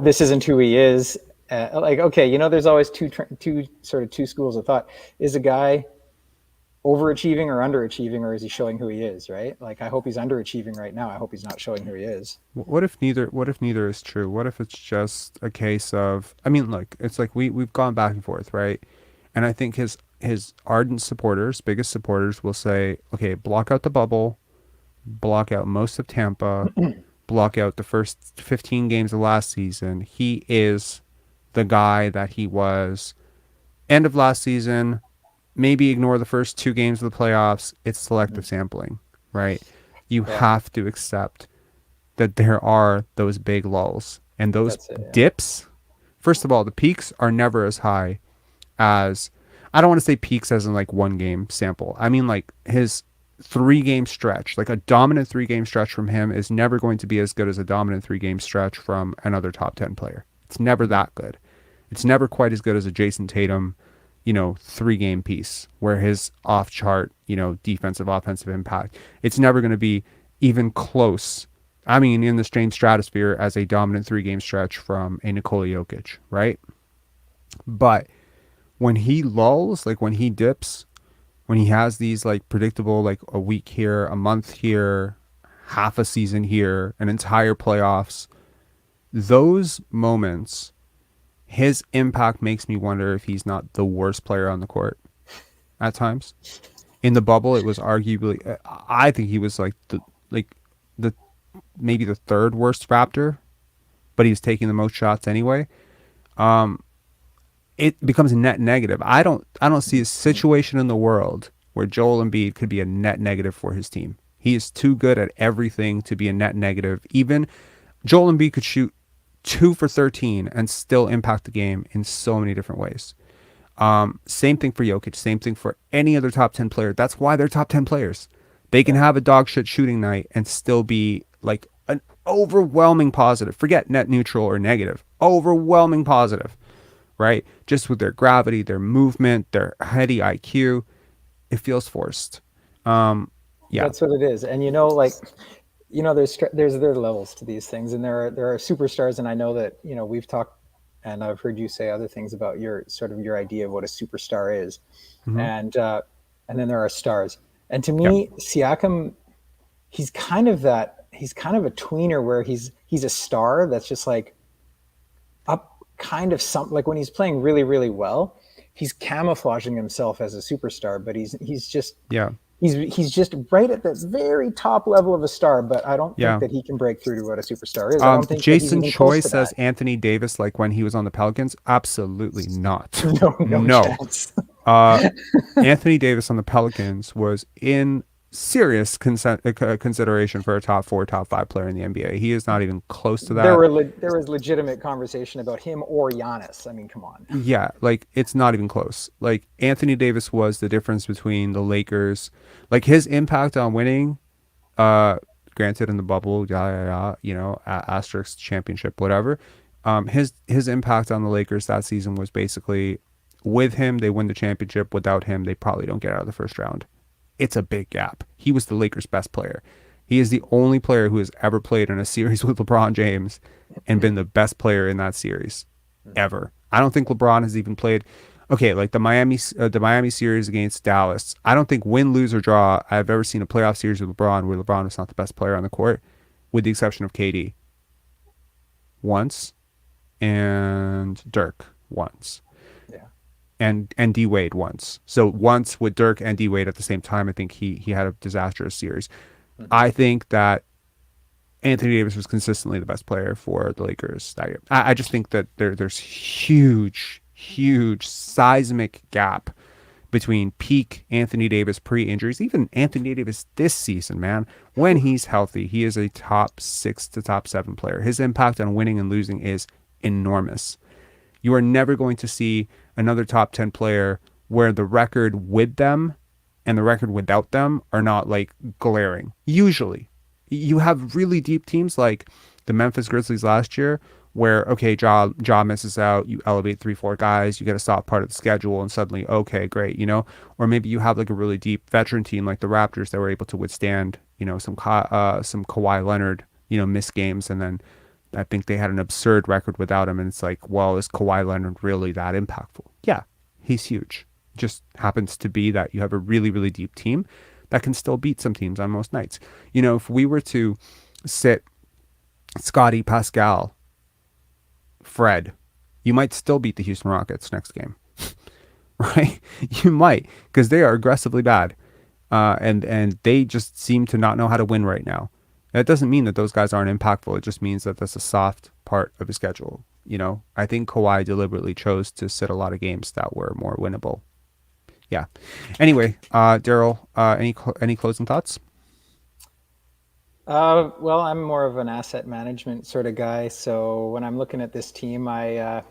Speaker 7: this isn't who he is. Okay, there's always two schools of thought. Is a guy overachieving or underachieving, or is he showing who he is, right? Like, I hope he's underachieving right now. I hope he's not showing who he is.
Speaker 1: What if neither is true? What if it's just a case of, look, it's like we've gone back and forth, right? And I think his ardent supporters, biggest supporters, will say, okay, block out the bubble, block out most of Tampa, block out the first 15 games of last season. He is the guy that he was end of last season. Maybe ignore the first 2 games of the playoffs. It's selective sampling, right? You have to accept that there are those big lulls and those dips. First of all, the peaks are never as high as, I don't want to say peaks as in like 1 game sample. I mean like his 3-game stretch, like a dominant 3-game stretch from him is never going to be as good as a dominant 3-game stretch from another top 10 player. It's never that good. It's never quite as good as a Jason Tatum 3-game piece where his off chart, defensive, offensive impact, it's never going to be even close. In the strange stratosphere as a dominant 3-game stretch from a Nikola Jokic, right? But when he lulls, like when he dips, when he has these like predictable, like a week here, a month here, half a season here, an entire playoffs, those moments, his impact makes me wonder if he's not the worst player on the court at times. In the bubble, it was arguably, I think he was like the maybe the third worst Raptor, but he was taking the most shots anyway. It becomes a net negative. I don't see a situation in the world where Joel Embiid could be a net negative for his team. He is too good at everything to be a net negative. Even Joel Embiid could shoot 2 for 13 and still impact the game in so many different ways. Same thing for Jokic. Same thing for any other top 10 player. That's why they're top 10 players. They can have a dog shit shooting night and still be like an overwhelming positive. Forget net neutral or negative. Overwhelming positive, right? Just with their gravity, their movement, their heady IQ, it feels forced. Yeah,
Speaker 7: that's what it is. And there's levels to these things, and there are superstars. And I know that we've talked, and I've heard you say other things about your idea of what a superstar is, and then there are stars. And to me, Siakam, he's kind of a tweener where he's a star that's just like up kind of something, like when he's playing really, really well, he's camouflaging himself as a superstar, but he's just he's just right at the very top level of a star, but I don't think that he can break through to what a superstar is. I don't think
Speaker 1: Jason Choi says Anthony Davis, like when he was on the Pelicans. Absolutely not.
Speaker 7: No chance.
Speaker 1: Anthony Davis on the Pelicans was in serious consideration for a top 4, top 5 player in the NBA. He is not even close to that.
Speaker 7: There was legitimate conversation about him or Giannis. I mean, come on.
Speaker 1: Yeah, like it's not even close. Like Anthony Davis was the difference between the Lakers. Like his impact on winning, granted in the bubble, asterisk championship, whatever. His impact on the Lakers that season was basically, with him they win the championship. Without him, they probably don't get out of the first round. It's a big gap. He was the Lakers' best player. He is the only player who has ever played in a series with LeBron James and been the best player in that series ever. I don't think LeBron has even played. Okay, like the Miami series against Dallas. I don't think win, lose, or draw I've ever seen a playoff series with LeBron where LeBron was not the best player on the court, with the exception of KD once and Dirk once. And D Wade once. So once with Dirk and D Wade at the same time, I think he had a disastrous series. I think that Anthony Davis was consistently the best player for the Lakers that year. I just think that there's huge seismic gap between peak Anthony Davis pre-injuries, even Anthony Davis this season, man. When he's healthy, he is a top 6 to top 7 player. His impact on winning and losing is enormous. You are never going to see another top 10 player where the record with them and the record without them are not like glaring. Usually you have really deep teams like the Memphis Grizzlies last year where, okay, Ja misses out, you elevate 3-4 guys, you get a soft part of the schedule and suddenly, okay, great, or maybe you have like a really deep veteran team like the Raptors that were able to withstand, some Kawhi Leonard, missed games, and then I think they had an absurd record without him, and it's like, well, is Kawhi Leonard really that impactful? Yeah, he's huge. Just happens to be that you have a really, really deep team that can still beat some teams on most nights. If we were to sit Scottie, Pascal, Fred, you might still beat the Houston Rockets next game, right? You might, because they are aggressively bad, and they just seem to not know how to win right now. That doesn't mean that those guys aren't impactful. It just means that that's a soft part of his schedule. I think Kawhi deliberately chose to sit a lot of games that were more winnable. Yeah. Anyway, Daryl, any closing thoughts?
Speaker 7: Well, I'm more of an asset management sort of guy. So when I'm looking at this team, I,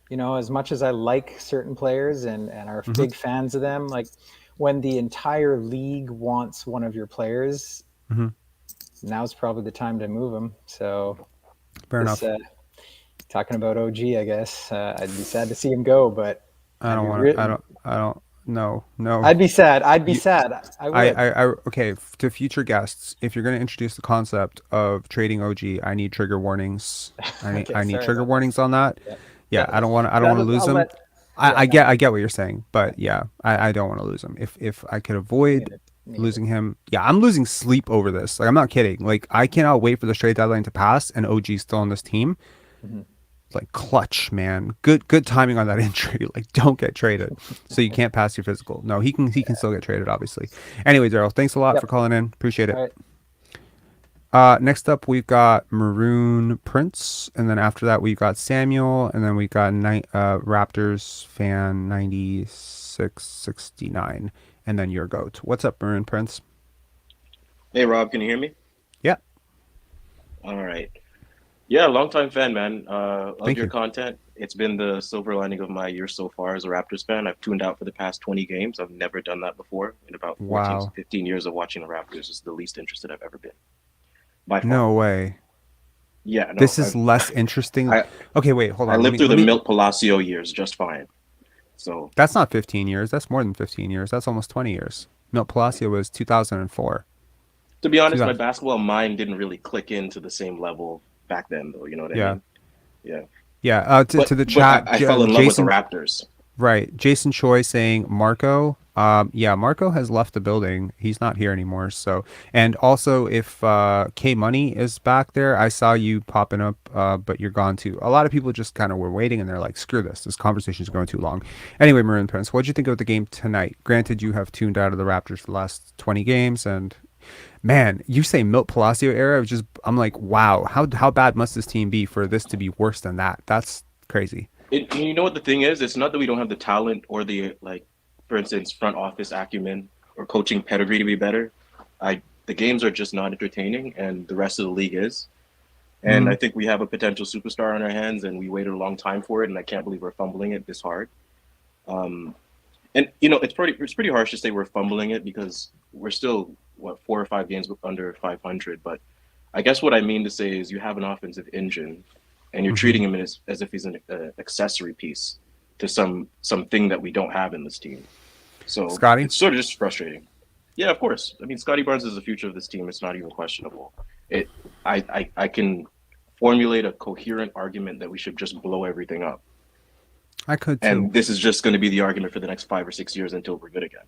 Speaker 7: as much as I like certain players and are big fans of them, like when the entire league wants one of your players, now's probably the time to move them. So
Speaker 1: fair enough.
Speaker 7: Talking about OG, I guess I'd be sad to see him go, but
Speaker 1: no.
Speaker 7: I'd be sad. I would.
Speaker 1: Okay. To future guests, if you're going to introduce the concept of trading OG, I need trigger warnings. I need trigger warnings on that. Yeah. I don't want to lose them. I get what you're saying, but yeah, I don't want to lose him. If I could avoid losing him, yeah, I'm losing sleep over this. Like I'm not kidding. Like I cannot wait for the trade deadline to pass and OG's still on this team.
Speaker 7: Mm-hmm.
Speaker 1: Like clutch, man. Good timing on that injury. Like don't get traded. So you can't pass your physical. No, he can still get traded, obviously. Anyway, Daryl, thanks a lot for calling in. Appreciate it.
Speaker 7: All right.
Speaker 1: Next up, we've got Maroon Prince, and then after that, we've got Samuel, and then we got Raptors fan 9669, and then your goat. What's up, Maroon Prince?
Speaker 8: Hey, Rob, can you hear me?
Speaker 1: Yeah.
Speaker 8: All right. Yeah, longtime fan, man. Love
Speaker 1: Thank
Speaker 8: your
Speaker 1: you.
Speaker 8: content. It's been the silver lining of my year so far as a Raptors fan. I've tuned out for the past 20 games. I've never done that before. In about 14
Speaker 1: Wow.
Speaker 8: to 15 years of watching the Raptors, is the least interested I've ever been. By far.
Speaker 1: No way.
Speaker 8: Yeah, no.
Speaker 1: This is less interesting. Okay, wait, hold on.
Speaker 8: I lived through the Milt Palacio years just fine. So
Speaker 1: that's not 15 years. That's more than 15 years. That's almost 20 years. Milt Palacio was 2004.
Speaker 8: To be honest, my basketball mind didn't really click into the same level back then, though. You know what I mean? Yeah.
Speaker 1: Yeah. To the chat,
Speaker 8: I fell in love with the Raptors.
Speaker 1: Right. Jason Choi saying Marco. Yeah, Marco has left the building. He's not here anymore. So, and also if K Money is back there, I saw you popping up, but you're gone too. A lot of people just kind of were waiting and they're like, screw this. This conversation is going too long. Anyway, Maroon Prince, what'd you think of the game tonight? Granted, you have tuned out of the Raptors for the last 20 games, and man, you say Milt Palacio era. I'm like, wow, how bad must this team be for this to be worse than that? That's crazy.
Speaker 8: You know what the thing is? It's not that we don't have the talent or the, like, for instance, front office acumen or coaching pedigree to be better. The games are just not entertaining, and the rest of the league is. And I think we have a potential superstar on our hands, and we waited a long time for it, and I can't believe we're fumbling it this hard. And you know, it's pretty harsh to say we're fumbling it because we're still 4 or 5 games under 500. But I guess what I mean to say is you have an offensive engine, and you're treating him as if he's an accessory piece to something that we don't have in this team. So
Speaker 1: Scottie?
Speaker 8: It's sort of just frustrating. Yeah, of course. I mean, Scottie Barnes is the future of this team. It's not even questionable. I can formulate a coherent argument that we should just blow everything up.
Speaker 1: I could too.
Speaker 8: And this is just going to be the argument for the next 5 or 6 years until we're good again.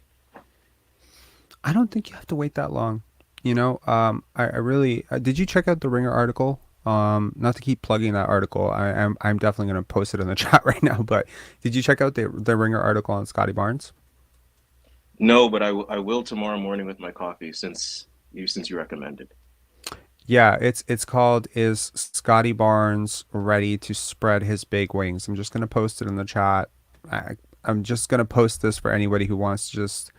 Speaker 1: I don't think you have to wait that long. You know, I really did you check out the Ringer article? Not to keep plugging that article, I'm definitely going to post it in the chat right now. But did you check out the Ringer article on Scottie Barnes?
Speaker 8: No, but I will tomorrow morning with my coffee since you recommended.
Speaker 1: Yeah, it's called "Is Scottie Barnes Ready to Spread His Big Wings?" I'm just going to post it in the chat. I'm just going to post this for anybody who wants to just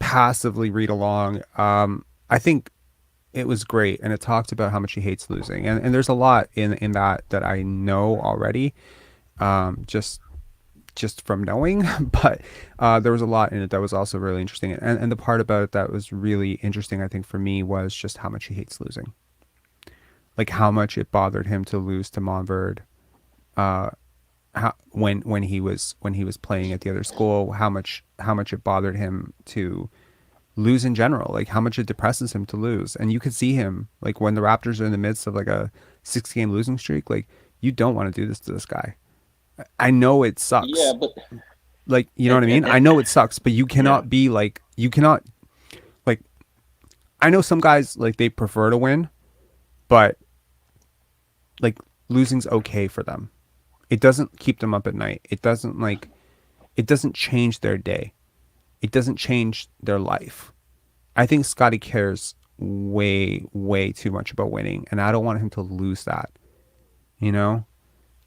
Speaker 1: passively read along. I think it was great, and it talked about how much he hates losing, and there's a lot in that I know already, just from knowing, but there was a lot in it that was also really interesting, and the part about it that was really interesting, I think, for me, was just how much he hates losing, like how much it bothered him to lose to Monverde, when he was playing at the other school, how much it bothered him to lose in general, like how much it depresses him to lose. And you could see him, like when the Raptors are in the midst of like a 6-game losing streak, like you don't want to do this to this guy. I know it sucks.
Speaker 8: Yeah, but
Speaker 1: like, you know what I mean? I know it sucks, but you cannot be like, you cannot, like, I know some guys, like, they prefer to win, but like losing's okay for them. It doesn't keep them up at night. It doesn't change their day. It doesn't change their life. I think Scottie cares way, way too much about winning, and I don't want him to lose that. You know,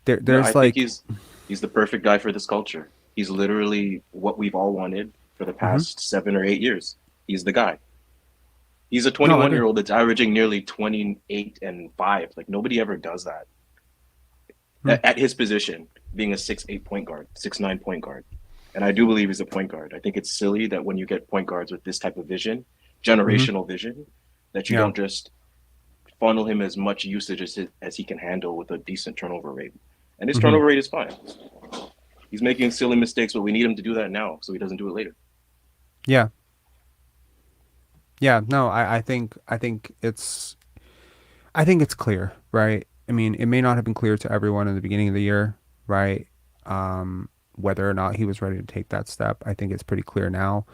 Speaker 1: I think
Speaker 8: he's the perfect guy for this culture. He's literally what we've all wanted for the past 7 or 8 years. He's the guy. He's a 21-year-old that's averaging nearly 28 and 5. Like nobody ever does that at his position, being a 6'8" point guard, 6'9" point guard. And I do believe he's a point guard. I think it's silly that when you get point guards with this type of vision, generational vision, that you don't just funnel him as much usage as he can handle with a decent turnover rate. And his turnover rate is fine. He's making silly mistakes, but we need him to do that now so he doesn't do it later.
Speaker 1: Yeah. Yeah, no, I think it's clear, right? I mean, it may not have been clear to everyone in the beginning of the year, right? whether or not he was ready to take that step. I think it's pretty clear now.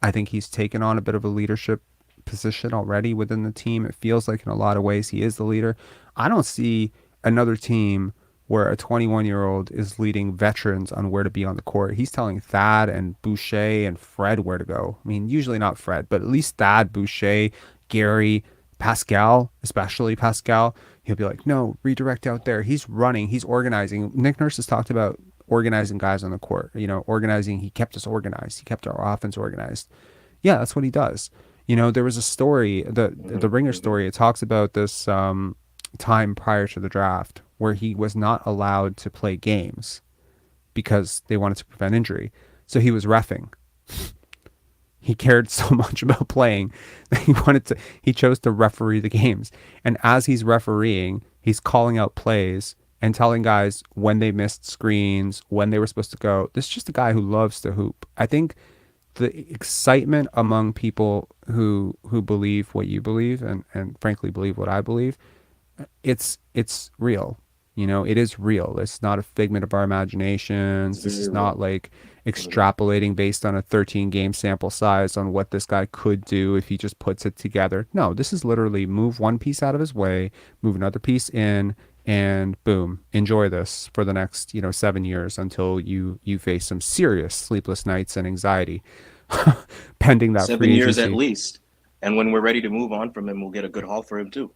Speaker 1: I think he's taken on a bit of a leadership position already within the team. It feels like in a lot of ways he is the leader. I don't see another team where a 21-year-old is leading veterans on where to be on the court. He's telling Thad and Boucher and Fred where to go. I mean, usually not Fred, but at least Thad, Boucher, Gary, Pascal, especially Pascal. He'll be like, no, redirect out there. He's running. He's organizing. Nick Nurse has talked about organizing guys on the court. Organizing. He kept us organized. He kept our offense organized. Yeah, that's what he does. There was a story, the Ringer story. It talks about this time prior to the draft where he was not allowed to play games because they wanted to prevent injury. So he was reffing. He cared so much about playing that he chose to referee the games. And as he's refereeing, he's calling out plays and telling guys when they missed screens, when they were supposed to go. This is just a guy who loves to hoop. I think the excitement among people who believe what you believe and frankly believe what I believe, it's real. It is real. It's not a figment of our imaginations. This is not like extrapolating based on a 13 game sample size on what this guy could do if he just puts it together. No, this is literally move one piece out of his way, move another piece in, and boom, enjoy this for the next 7 years until you face some serious sleepless nights and anxiety pending that
Speaker 8: 7 years at least. And when we're ready to move on from him, we'll get a good haul for him too.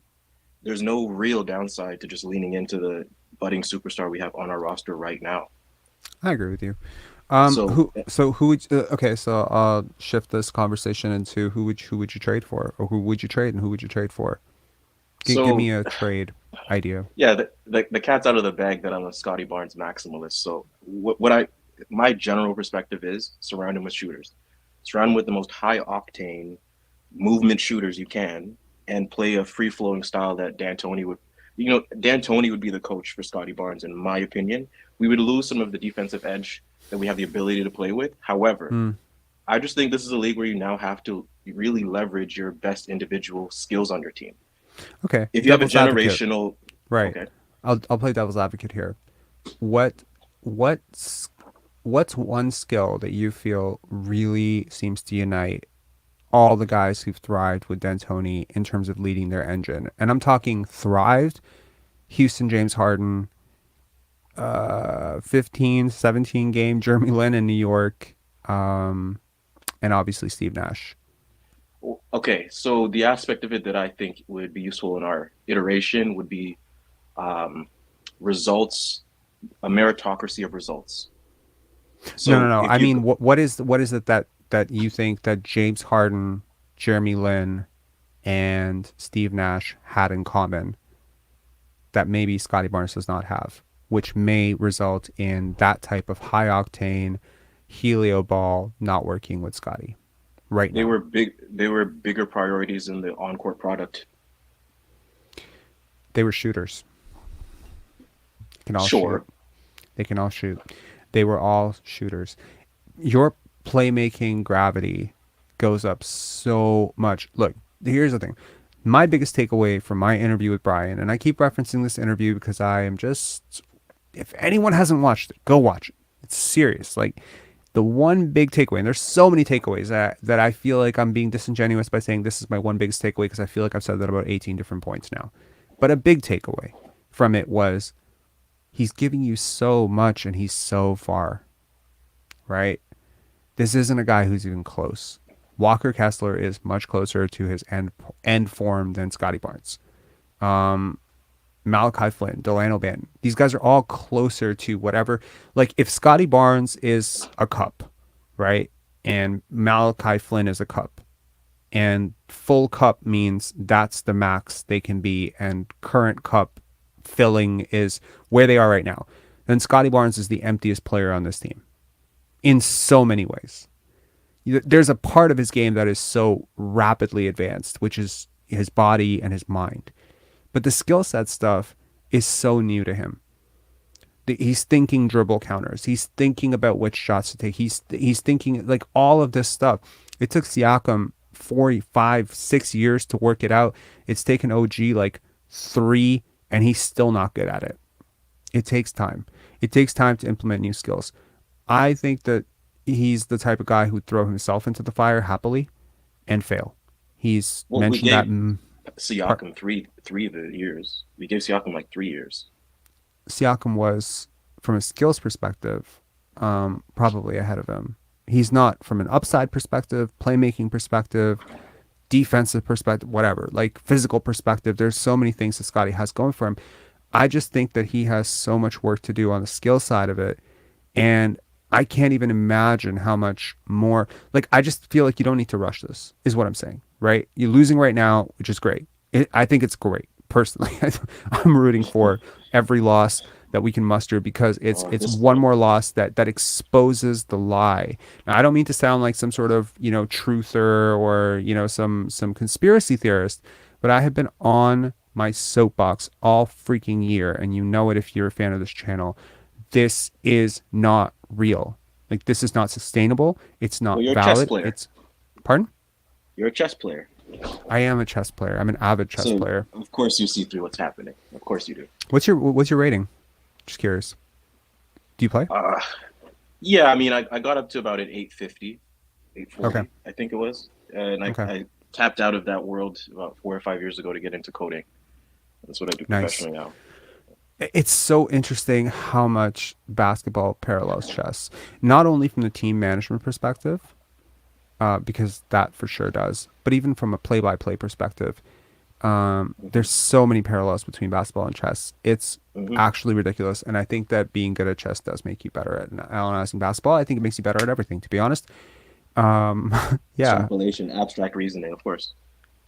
Speaker 8: There's no real downside to just leaning into the budding superstar we have on our roster right now.
Speaker 1: I agree with you. So I'll shift this conversation into who would you trade for, or who would you trade and who would you trade for? Give me a trade idea.
Speaker 8: Yeah, the cat's out of the bag that I'm a Scottie Barnes maximalist. So my general perspective is surround him with shooters, surround him with the most high octane movement shooters you can, and play a free flowing style that D'Antoni would. D'Antoni would be the coach for Scottie Barnes, in my opinion. We would lose some of the defensive edge that we have the ability to play with. However, I just think this is a league where you now have to really leverage your best individual skills on your team.
Speaker 1: Okay.
Speaker 8: If you have a generational,
Speaker 1: right? Okay. I'll play devil's advocate here. What's one skill that you feel really seems to unite all the guys who've thrived with D'Antoni in terms of leading their engine? And I'm talking thrived, Houston, James Harden, 15, 17 game Jeremy Lin in New York, and obviously Steve Nash.
Speaker 8: Okay, so the aspect of it that I think would be useful in our iteration would be results, a meritocracy of results.
Speaker 1: So no. I mean, what is it that you think that James Harden, Jeremy Lin, and Steve Nash had in common that maybe Scottie Barnes does not have, which may result in that type of high octane helio ball not working with Scottie right now?
Speaker 8: They were bigger priorities in the on-court product.
Speaker 1: They were shooters. They can all
Speaker 8: sure.
Speaker 1: shoot. They can all shoot. They were all shooters. Your playmaking gravity goes up so much. Look, here's the thing. My biggest takeaway from my interview with Brian, and I keep referencing this interview because I am just, if anyone hasn't watched it, go watch it. It's serious. Like, the one big takeaway, and there's so many takeaways that I feel like I'm being disingenuous by saying this is my one biggest takeaway because I feel like I've said that about 18 different points now. But a big takeaway from it was he's giving you so much and he's so far, right? This isn't a guy who's even close. Walker Kessler is much closer to his end form than Scottie Barnes. Malachi Flynn, Delano Banton. These guys are all closer to whatever. Like, if Scottie Barnes is a cup, right, and Malachi Flynn is a cup, and full cup means that's the max they can be, and current cup filling is where they are right now, then Scottie Barnes is the emptiest player on this team in so many ways. There's a part of his game that is so rapidly advanced, which is his body and his mind. But the skill set stuff is so new to him. He's thinking dribble counters. He's thinking about which shots to take. He's thinking like all of this stuff. It took Siakam 4, 5, 6 years to work it out. It's taken OG like 3, and he's still not good at it. It takes time. It takes time to implement new skills. I think that he's the type of guy who'd throw himself into the fire happily and fail. He's
Speaker 8: Well, we
Speaker 1: mentioned that
Speaker 8: gave
Speaker 1: part.
Speaker 8: Siakam three of the years. We gave Siakam like 3 years.
Speaker 1: Siakam was, from a skills perspective, probably ahead of him. He's not from an upside perspective, playmaking perspective, defensive perspective, whatever, like physical perspective. There's so many things that Scottie has going for him. I just think that he has so much work to do on the skill side of it. And I can't even imagine how much more, like, I just feel like you don't need to rush this, is what I'm saying, right? You're losing right now, which is great. I think it's great, personally. I'm rooting for every loss that we can muster because it's one more loss that exposes the lie. Now, I don't mean to sound like some sort of, truther or, some conspiracy theorist, but I have been on my soapbox all freaking year, and you know it if you're a fan of this channel. This is not real. Like, this is not sustainable. It's not
Speaker 8: Well, you're
Speaker 1: valid.
Speaker 8: a chess player.
Speaker 1: Pardon?
Speaker 8: You're a chess player.
Speaker 1: I am a chess player. I'm an avid chess player.
Speaker 8: Of course you see through what's happening. Of course you do.
Speaker 1: What's your rating? Just curious. Do you play?
Speaker 8: Yeah, I mean, I got up to about an 850, 840,
Speaker 1: Okay.
Speaker 8: I think it was. And
Speaker 1: Okay.
Speaker 8: I tapped out of that world about 4 or 5 years ago to get into coding. That's what I do
Speaker 1: Nice.
Speaker 8: professionally now.
Speaker 1: It's so interesting how much basketball parallels chess, not only from the team management perspective, because that for sure does, but even from a play-by-play perspective. There's so many parallels between basketball and chess. It's actually ridiculous. And I think that being good at chess does make you better at analyzing basketball. I think it makes you better at everything, to be honest. Yeah,
Speaker 8: Extrapolation, abstract reasoning, of course.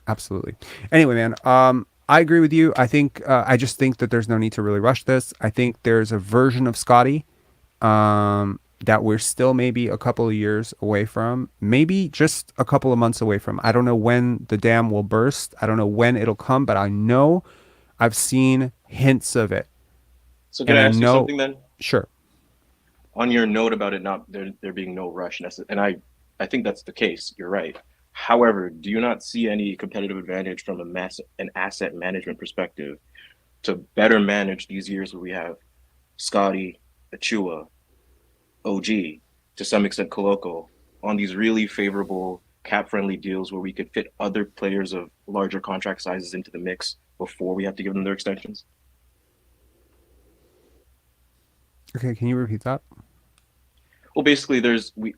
Speaker 1: absolutely. Anyway, man, I agree with you. I think, I just think that there's no need to really rush this. I think there's a version of Scottie, that we're still maybe a couple of years away from, maybe just a couple of months away from. I don't know when the dam will burst. I don't know when it'll come, but I know I've seen hints of it.
Speaker 8: So can I ask you something then?
Speaker 1: Sure.
Speaker 8: On your note about it not there being no rush, and I think that's the case. You're right. However, do you not see any competitive advantage from an asset management perspective to better manage these years where we have Scottie, Achiuwa, OG, to some extent Koloko, on these really favorable cap-friendly deals where we could fit other players of larger contract sizes into the mix before we have to give them their extensions?
Speaker 1: Okay, can you repeat that?
Speaker 8: Well, basically,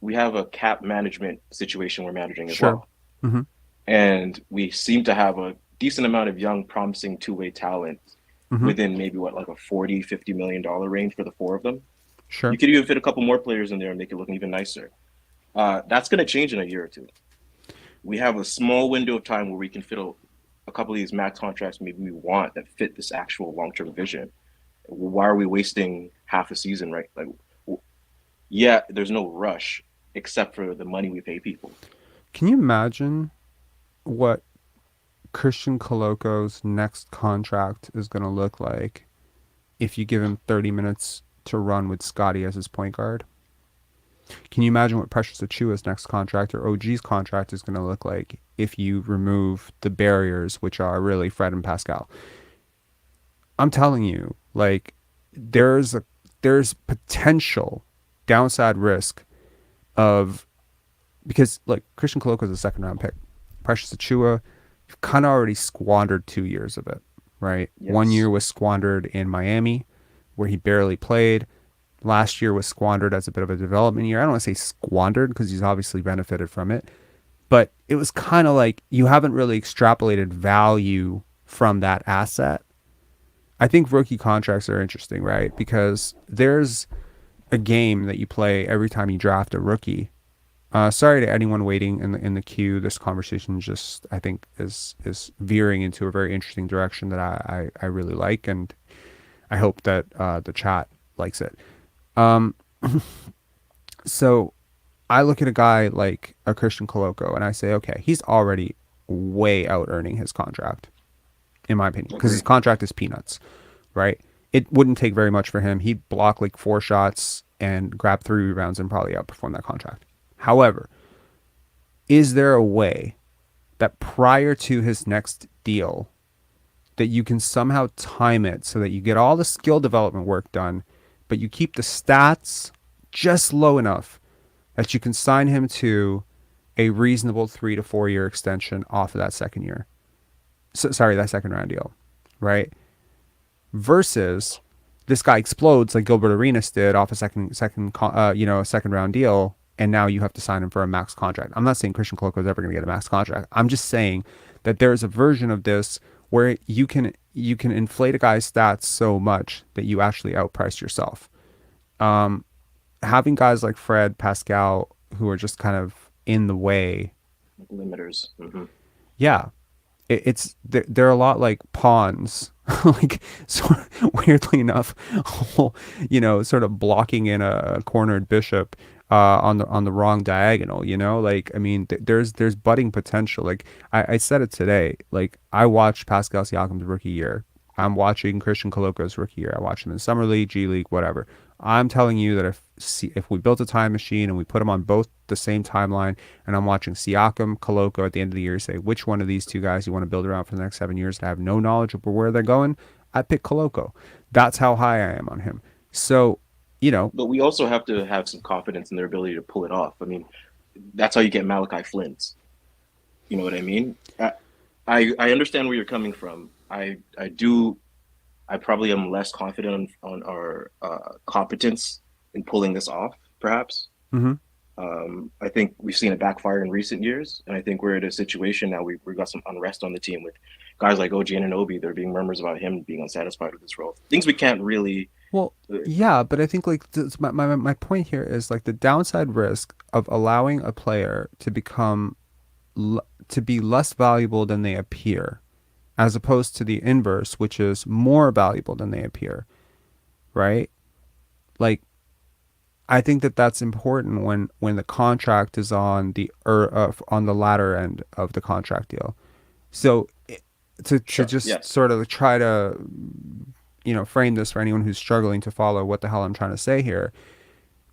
Speaker 8: we have a cap management situation we're managing as
Speaker 1: Sure.
Speaker 8: well.
Speaker 1: Mm-hmm.
Speaker 8: And we seem to have a decent amount of young, promising two-way talent within maybe like a $40, $50 million range for the four of them.
Speaker 1: Sure.
Speaker 8: You could even fit a couple more players in there and make it look even nicer. That's going to change in a year or two. We have a small window of time where we can fit a couple of these max contracts maybe we want that fit this actual long-term vision. Why are we wasting half a season, right? Like, yeah, there's no rush except for the money we pay people.
Speaker 1: Can you imagine what Christian Koloko's next contract is going to look like if you give him 30 minutes to run with Scottie as his point guard? Can you imagine what Precious Achiuwa's next contract or OG's contract is going to look like if you remove the barriers, which are really Fred and Pascal? I'm telling you, like, there's potential downside risk of, because like Christian Koloko is a second round pick. Precious Achiuwa, you've kind of already squandered 2 years of it, right?
Speaker 8: Yes.
Speaker 1: 1 year was squandered in Miami, where he barely played. Last year was squandered as a bit of a development year. I don't want to say squandered because he's obviously benefited from it, but it was kind of like you haven't really extrapolated value from that asset. I think rookie contracts are interesting, right? Because there's a game that you play every time you draft a rookie. Sorry to anyone waiting in the queue. This conversation just, I think, is veering into a very interesting direction that I really like, and I hope that the chat likes it. So I look at a guy like a Christian Koloko and I say, okay, he's already way out earning his contract, in my opinion, because his contract is peanuts, right? It wouldn't take very much for him. He'd block like 4 shots and grab 3 rebounds and probably outperform that contract. However, is there a way that prior to his next deal that you can somehow time it so that you get all the skill development work done, but you keep the stats just low enough that you can sign him to a reasonable 3 to 4 year extension off of that second year. That second round deal, right? Versus this guy explodes like Gilbert Arenas did off a second round deal, and now you have to sign him for a max contract. I'm not saying Christian Koloko is ever going to get a max contract. I'm just saying that there's a version of this where you can inflate a guy's stats so much that you actually outprice yourself. Having guys like Fred, Pascal, who are just kind of in the way,
Speaker 8: limiters.
Speaker 1: Yeah, they're a lot like pawns, like sort of, weirdly enough, sort of blocking in a cornered bishop on the wrong diagonal. Like, I mean, there's budding potential. Like I said it today. Like, I watched Pascal Siakam's rookie year. I'm watching Christian Koloko's rookie year. I watched him in Summer League, G League, whatever. I'm telling you that if we built a time machine and we put them on both the same timeline, and I'm watching Siakam, Koloko at the end of the year, say which one of these two guys you want to build around for the next 7 years, and I have no knowledge of where they're going, I pick Koloko. That's how high I am on him. So,
Speaker 8: But we also have to have some confidence in their ability to pull it off. I mean, that's how you get Malachi Flynn's. You know what I mean? I understand where you're coming from. I probably am less confident on our competence in pulling this off, perhaps.
Speaker 1: Mm-hmm.
Speaker 8: I think we've seen it backfire in recent years, and I think we're at a situation now. We've got some unrest on the team with guys like OG Anunoby. There are being murmurs about him being unsatisfied with this role. Things we can't really.
Speaker 1: Well, yeah, but I think like my point here is like the downside risk of allowing a player to become to be less valuable than they appear, as opposed to the inverse, which is more valuable than they appear, right? Like, I think that's important when the contract is on the latter end of the contract deal. So to just sort of try to frame this for anyone who's struggling to follow what the hell I'm trying to say here.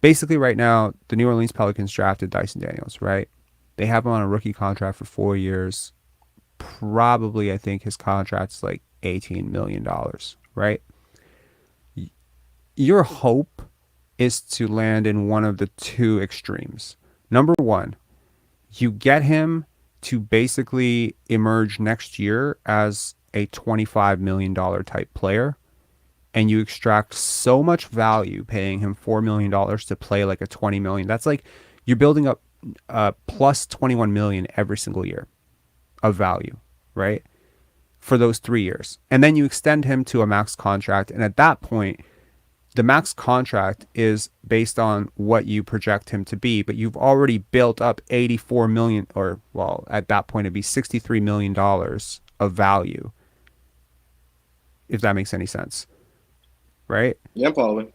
Speaker 1: Basically, right now, the New Orleans Pelicans drafted Dyson Daniels, right? They have him on a rookie contract for 4 years. Probably, I think his contract's like $18 million, right? Your hope is to land in one of the two extremes. Number one, you get him to basically emerge next year as a $25 million type player, and you extract so much value paying him $4 million to play like a $20 million. That's like you're building up plus $21 million every single year of value, right? For those 3 years. And then you extend him to a max contract, and at that point, the max contract is based on what you project him to be, but you've already built up $84 million, or, well, at that point, it'd be $63 million of value, if that makes any sense, right?
Speaker 8: Yeah, I'm following.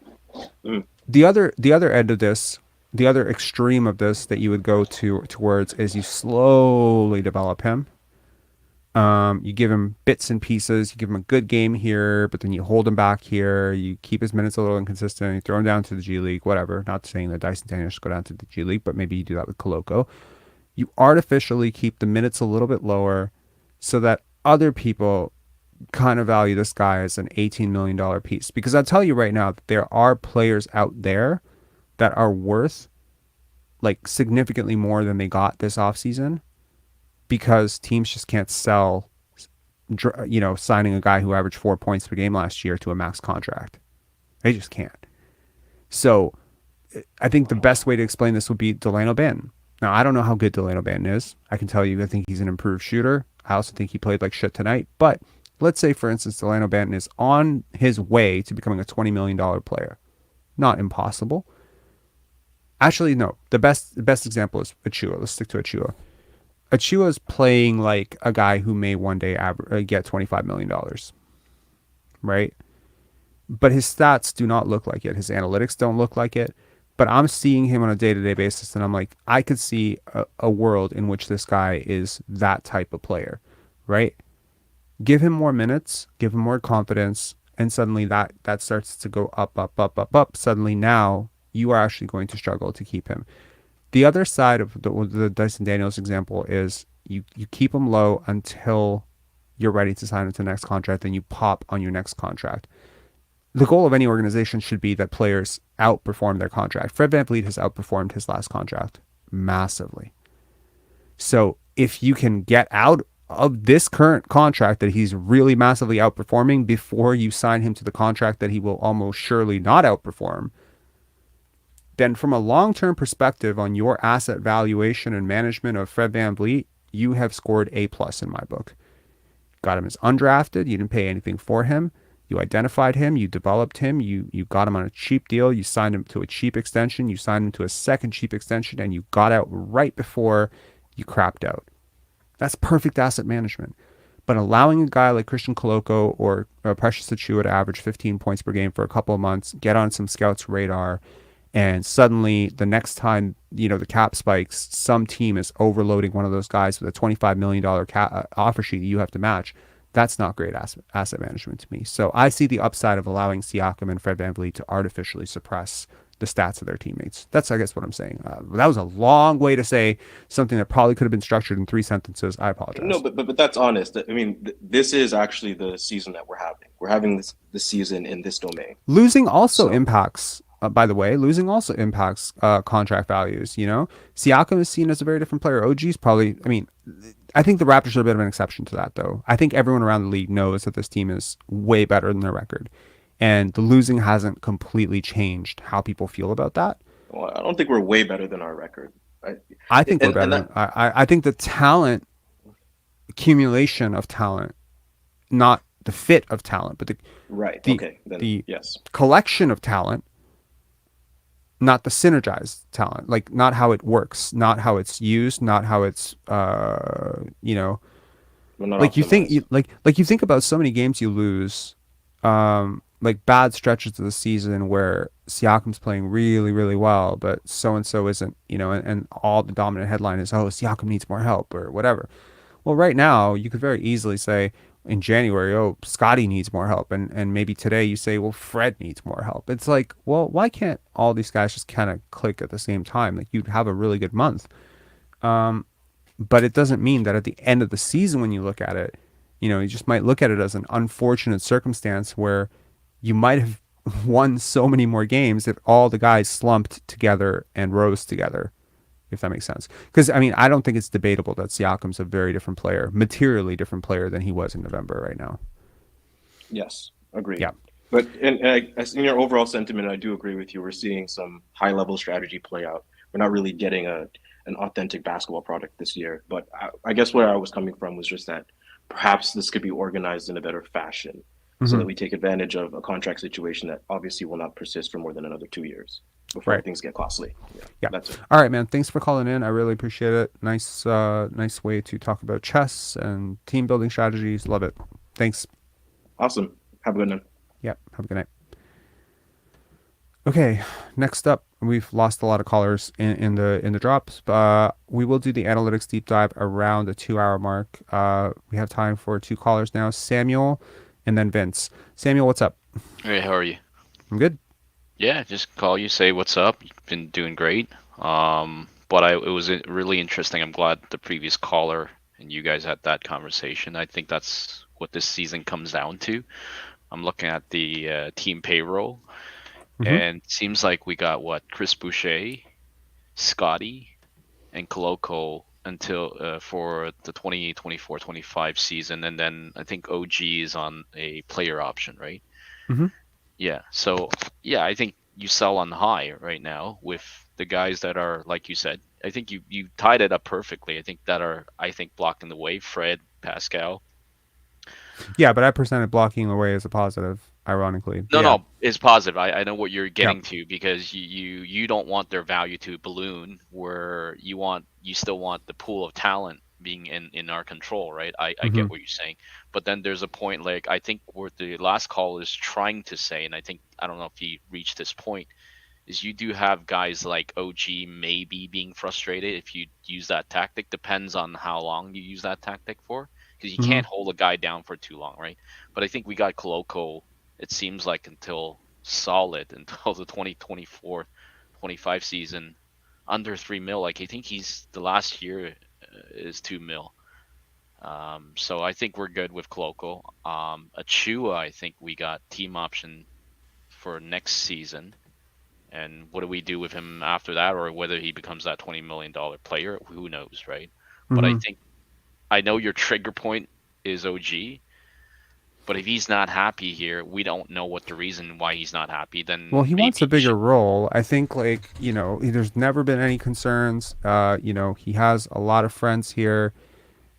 Speaker 1: The other end of this, the other extreme of this that you would go towards is you slowly develop him. You give him bits and pieces. You give him a good game here, but then you hold him back here. You keep his minutes a little inconsistent. You throw him down to the G League, whatever. Not saying that Dyson Daniels should go down to the G League, but maybe you do that with Koloko. You artificially keep the minutes a little bit lower so that other people kind of value this guy as an $18 million piece. Because I'll tell you right now that there are players out there that are worth like significantly more than they got this offseason, because teams just can't sell, signing a guy who averaged 4 points per game last year to a max contract. They just can't. So I think the best way to explain this would be Delano Banton. Now, I don't know how good Delano Banton is. I can tell you I think he's an improved shooter. I also think he played like shit tonight. But let's say, for instance, Delano Banton is on his way to becoming a $20 million player. Not impossible. Actually, no. The best example is Achiuwa. Let's stick to Achiuwa. Achiuwa's playing like a guy who may one day get $25 million, right? But his stats do not look like it. His analytics don't look like it. But I'm seeing him on a day-to-day basis, and I'm like, I could see a world in which this guy is that type of player, right? Give him more minutes, give him more confidence, and suddenly that starts to go up. Suddenly now you are actually going to struggle to keep him. The other side of the Dyson Daniels example is you keep him low until you're ready to sign him to the next contract, then you pop on your next contract. The goal of any organization should be that players outperformed their contract. Fred VanVleet has outperformed his last contract massively. So if you can get out of this current contract that he's really massively outperforming before you sign him to the contract that he will almost surely not outperform, then from a long-term perspective on your asset valuation and management of Fred VanVleet, you have scored A+ in my book. Got him as undrafted. You didn't pay anything for him. You identified him. You developed him. You got him on a cheap deal. You signed him to a cheap extension. You signed him to a second cheap extension, and you got out right before you crapped out. That's perfect asset management. But allowing a guy like Christian Koloko or Precious Achiuwa to average 15 points per game for a couple of months, get on some scouts' radar, and suddenly the next time, you know, the cap spikes, some team is overloading one of those guys with a $25 million offer sheet you have to match. That's not great asset management to me. So I see the upside of allowing Siakam and Fred VanVleet to artificially suppress the stats of their teammates. That's, I guess, what I'm saying. That was a long way to say something that probably could have been structured in 3 sentences. I apologize.
Speaker 8: No, but that's honest. I mean, this is actually the season that we're having. We're having this season in this domain.
Speaker 1: Losing also impacts. By the way, losing also impacts contract values. You know, Siakam is seen as a very different player. OG's probably. I mean, I think the Raptors are a bit of an exception to that, though. I think everyone around the league knows that this team is way better than their record, and the losing hasn't completely changed how people feel about that.
Speaker 8: Well, I don't think we're way better than our record.
Speaker 1: I think we're better. I think the talent accumulation of talent, not the fit of talent, but the
Speaker 8: yes,
Speaker 1: collection of talent, not the synergized talent, like not how it works, not how it's used, not how it's like you think you think about so many games you lose, like bad stretches of the season where Siakam's playing really, really well, but so and so isn't, and all the dominant headline is, oh, Siakam needs more help or whatever. Well, right now you could very easily say in January, oh, Scottie needs more help, and maybe today you say, well, Fred needs more help. It's like, well, why can't all these guys just kind of click at the same time? Like, you'd have a really good month, but it doesn't mean that at the end of the season when you look at it, you just might look at it as an unfortunate circumstance where you might have won so many more games if all the guys slumped together and rose together, if that makes sense. Because, I mean, I don't think it's debatable that Siakam's a very different player, materially different player than he was in November right now.
Speaker 8: Yes, agreed.
Speaker 1: Yeah.
Speaker 8: But in your overall sentiment, I do agree with you. We're seeing some high-level strategy play out. We're not really getting an authentic basketball product this year. But I guess where I was coming from was just that perhaps this could be organized in a better fashion so that we take advantage of a contract situation that obviously will not persist for more than another 2 years before things get costly. Yeah, that's it.
Speaker 1: All right, man. Thanks for calling in. I really appreciate it. Nice way to talk about chess and team building strategies. Love it. Thanks.
Speaker 8: Awesome. Have a good night.
Speaker 1: Yeah, have a good night. Okay, next up, we've lost a lot of callers in the drops. We will do the analytics deep dive around the 2-hour mark. We have time for 2 callers now, Samuel and then Vince. Samuel, what's up?
Speaker 9: Hey, how are you?
Speaker 1: I'm good.
Speaker 9: Yeah, just call you, say what's up. You've been doing great. But it was really interesting. I'm glad the previous caller and you guys had that conversation. I think that's what this season comes down to. I'm looking at the team payroll, and it seems like we got Chris Boucher, Scottie, and Koloko until for the 2024-25 season, and then I think OG is on a player option, right? Yeah. So yeah, I think you sell on high right now with the guys that are, like you said. I think you tied it up perfectly. I think blocking the way, Fred, Pascal.
Speaker 1: Yeah, but I presented blocking away as a positive, ironically.
Speaker 9: No, it's positive. I know what you're getting to, because you don't want their value to balloon, where you still want the pool of talent being in our control, right? I get what you're saying. But then there's a point, like I think what the last call is trying to say, and I don't know if he reached this point, is you do have guys like OG maybe being frustrated if you use that tactic. Depends on how long you use that tactic for. Because you can't hold a guy down for too long, right? But I think we got Koloko, it seems like, until the 2024-25 season, under 3 mil. Like, I think the last year is 2 mil. So I think we're good with Koloko. Achiuwa, I think we got team option for next season. And what do we do with him after that, or whether he becomes that $20 million player? Who knows, right? But I think I know your trigger point is OG, but if he's not happy here, we don't know what the reason why he's not happy. Then
Speaker 1: Well, he
Speaker 9: maybe
Speaker 1: wants a
Speaker 9: he
Speaker 1: bigger
Speaker 9: should.
Speaker 1: role. I think, like, there's never been any concerns. He has a lot of friends here.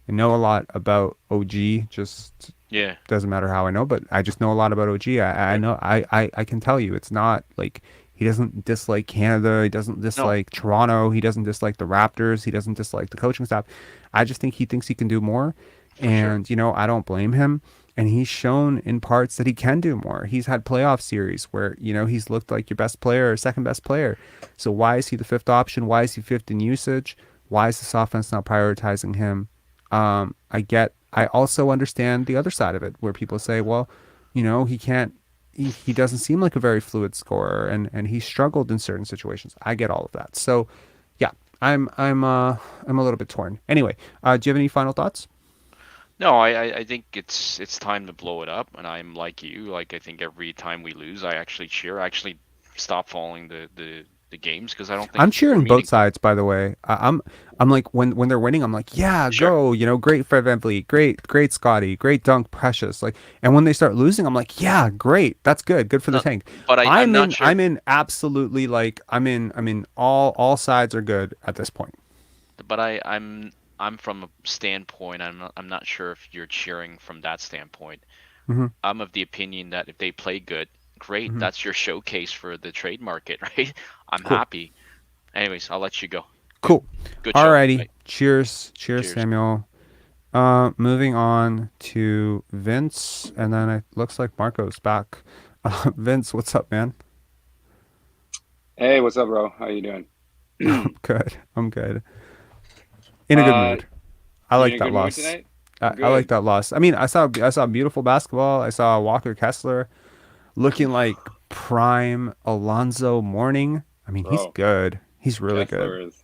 Speaker 1: I know a lot about OG. Just
Speaker 9: Yeah,
Speaker 1: doesn't matter how I know, but I just know a lot about OG. I know. I can tell you, it's not like he doesn't dislike Canada. He doesn't
Speaker 9: no,
Speaker 1: dislike Toronto. He doesn't dislike the Raptors. He doesn't dislike the coaching staff. I just think he thinks he can do more,
Speaker 9: for sure.
Speaker 1: and I don't blame him. And he's shown in parts that he can do more. He's had playoff series where, he's looked like your best player or second best player. So why is he the fifth option? Why is he fifth in usage? Why is this offense not prioritizing him? I also understand the other side of it where people say, well, he can't, he doesn't seem like a very fluid scorer, and he struggled in certain situations. I get all of that. So yeah, I'm a little bit torn. Anyway, do you have any final thoughts?
Speaker 9: No, I think it's time to blow it up, and I'm like you. Like I think every time we lose, I actually cheer. I actually stop following the games because I don't think
Speaker 1: I'm
Speaker 9: they're
Speaker 1: cheering both
Speaker 9: meaningful.
Speaker 1: sides, by the way. I'm like when they're winning, I'm like, yeah,
Speaker 9: Sure.
Speaker 1: go, great Fred VanVleet, great Scottie, great dunk, Precious. Like, and when they start losing, I'm like, yeah, great, that's good for the
Speaker 9: No,
Speaker 1: tank.
Speaker 9: but I'm not sure.
Speaker 1: I'm in absolutely, like, I'm in all sides are good at this point.
Speaker 9: But I'm from a standpoint. I'm not sure if you're cheering from that standpoint.
Speaker 1: Hmm.
Speaker 9: I'm of the opinion that if they play good, great.
Speaker 1: Hmm.
Speaker 9: That's your showcase for the trade market, right? I'm
Speaker 1: Cool.
Speaker 9: happy. Anyways, I'll let you go. Good,
Speaker 1: Cool.
Speaker 9: good show.
Speaker 1: Alrighty.
Speaker 9: Right.
Speaker 1: Cheers,
Speaker 9: Cheers.
Speaker 1: Samuel. Moving on to Vince, and then it looks like Marco's back. Vince, what's up, man?
Speaker 10: Hey, what's up, bro? How you doing?
Speaker 1: Good. I'm good. In a good
Speaker 10: Uh,
Speaker 1: mood. I
Speaker 10: you in
Speaker 1: like
Speaker 10: a
Speaker 1: that
Speaker 10: good mood
Speaker 1: loss.
Speaker 10: tonight?
Speaker 1: I like
Speaker 10: Good.
Speaker 1: that loss. I mean, I saw beautiful basketball. I saw Walker Kessler looking like prime Alonzo Mourning. I mean, he's
Speaker 10: Bro,
Speaker 1: good. He's really good.
Speaker 10: Kessler is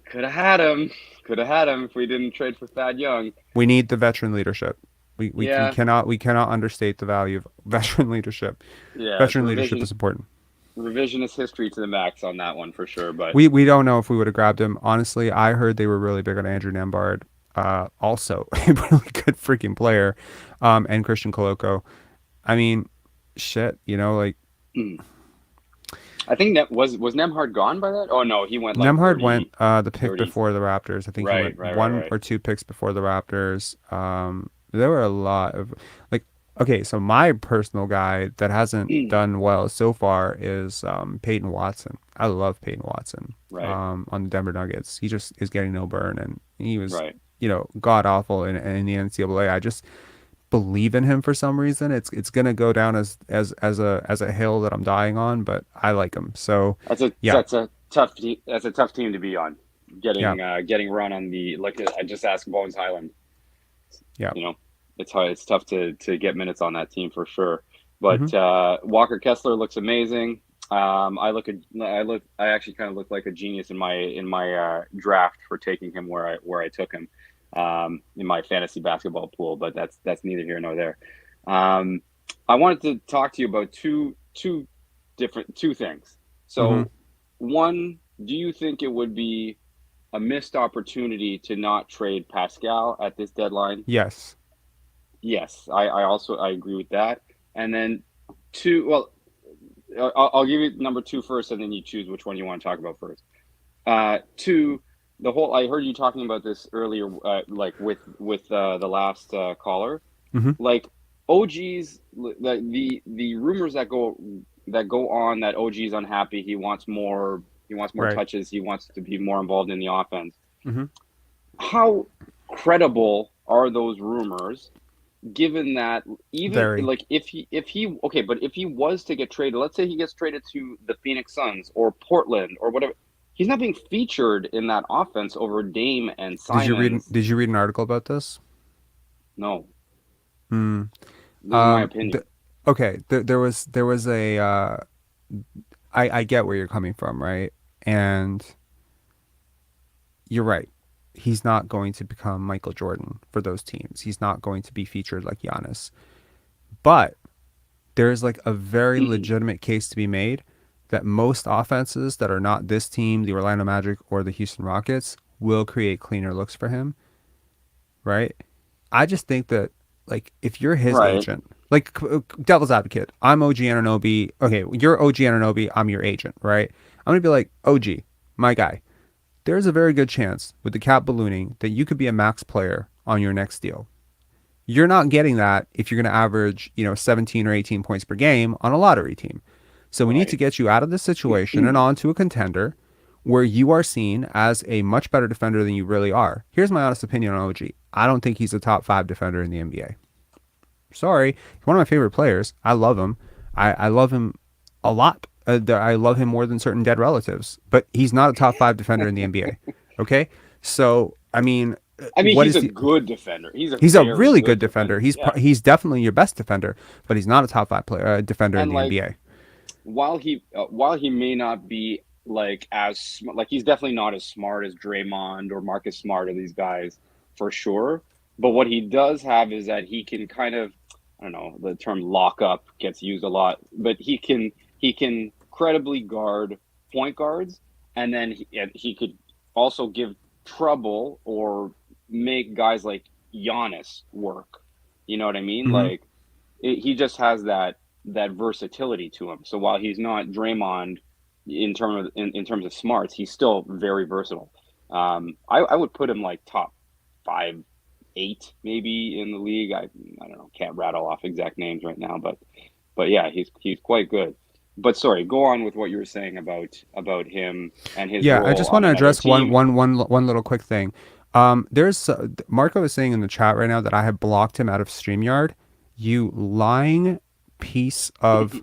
Speaker 10: could have had him. Could have had him if we didn't trade for Thad Young.
Speaker 1: We need the veteran leadership. We
Speaker 10: Yeah,
Speaker 1: cannot understate the value of veteran leadership.
Speaker 10: yeah, it's
Speaker 1: Veteran leadership is important.
Speaker 10: revisionist history to the max on that one for sure. But
Speaker 1: We don't know if we would have grabbed him. Honestly, I heard they were really big on Andrew Nembhard. Also a really good freaking player. And Christian Koloko. I mean, shit, like
Speaker 10: mm, I think that was Nemhard gone by that? Oh no, he went like
Speaker 1: Nemhard went
Speaker 10: 30,
Speaker 1: the pick
Speaker 10: 30.
Speaker 1: before the Raptors. I think he
Speaker 10: Right,
Speaker 1: went
Speaker 10: right, right,
Speaker 1: one
Speaker 10: right.
Speaker 1: or two picks before the Raptors. There were a lot of, like, okay, so my personal guy that hasn't done well so far is Peyton Watson. I love Peyton Watson
Speaker 10: Right,
Speaker 1: on the Denver Nuggets. He just is getting no burn, and he was,
Speaker 10: right.
Speaker 1: god awful in the NCAA. I just believe in him for some reason. It's gonna go down as a hill that I'm dying on, but I like him. So yeah,
Speaker 10: That's a tough team to be on.
Speaker 1: yeah,
Speaker 10: Getting run on the like I just asked Bones Highland.
Speaker 1: yeah.
Speaker 10: You know, it's hard. It's tough to get minutes on that team for sure.
Speaker 1: Hmm.
Speaker 10: But Walker Kessler looks amazing. I actually kind of look like a genius in my draft for taking him where I took him in my fantasy basketball pool. But that's neither here nor there. Um, I wanted to talk to you about two things.
Speaker 1: Hmm.
Speaker 10: So, one, do you think it would be a missed opportunity to not trade Pascal at this deadline?
Speaker 1: Yes.
Speaker 10: Yes, I agree with that. And then two, well, I'll give you number two first, and then you choose which one you want to talk about first. Two, the whole I heard you talking about this earlier, like with the last caller,
Speaker 1: Hmm.
Speaker 10: like OG's the rumors that go on that OG's unhappy. He wants more
Speaker 1: Right.
Speaker 10: touches. He wants to be more involved in the offense.
Speaker 1: Hmm.
Speaker 10: How credible are those rumors? Given that even
Speaker 1: Very.
Speaker 10: like if he okay, but if he was to get traded, let's say he gets traded to the Phoenix Suns or Portland or whatever, he's not being featured in that offense over Dame and
Speaker 1: Did you read
Speaker 10: Simons.
Speaker 1: Did you read an article about this?
Speaker 10: No,
Speaker 1: Hmm.
Speaker 10: this is my
Speaker 1: Um.
Speaker 10: opinion.
Speaker 1: Okay. There was a. I get where you're coming from, right? And you're right. He's not going to become Michael Jordan for those teams. He's not going to be featured like Giannis. But there's like a very legitimate case to be made that most offenses that are not this team, the Orlando Magic or the Houston Rockets, will create cleaner looks for him, right? I just think that, like, if you're his
Speaker 10: Right.
Speaker 1: agent, like, devil's advocate, I'm OG Anunoby. Okay, you're OG Anunoby. I'm your agent, right? I'm going to be like, OG, my guy, there's a very good chance with the cap ballooning that you could be a max player on your next deal. You're not getting that if you're going to average, 17 or 18 points per game on a lottery team. So we need to get you out of this situation and onto a contender where you are seen as a much better defender than you really are. Here's my honest opinion on OG. I don't think he's a top 5 defender in the NBA. Sorry. He's one of my favorite players. I love him. I love him a lot. I love him more than certain dead relatives. But he's not a top 5 defender in the NBA. Okay? So, I mean,
Speaker 10: he's a good defender.
Speaker 1: He's a
Speaker 10: very
Speaker 1: really good defender.
Speaker 10: Yeah.
Speaker 1: He's definitely your best defender, but he's not a top 5 player defender in the NBA.
Speaker 10: While he may not be like as like he's definitely not as smart as Draymond or Marcus Smart or these guys for sure. But what he does have is that he can kind of, I don't know, the term lock up gets used a lot, but he can credibly guard point guards, and then he could also give trouble or make guys like Giannis work. You know what I mean? Like he just has that versatility to him. So while he's not Draymond in terms of smarts, he's still very versatile. I would put him like top 5, 8 maybe in the league. I don't know, can't rattle off exact names right now, but yeah, he's quite good. But sorry, go on with what you were saying about him and his role.
Speaker 1: I just want to address one little quick thing. There's Marco is saying in the chat right now that I have blocked him out of StreamYard. You lying piece of.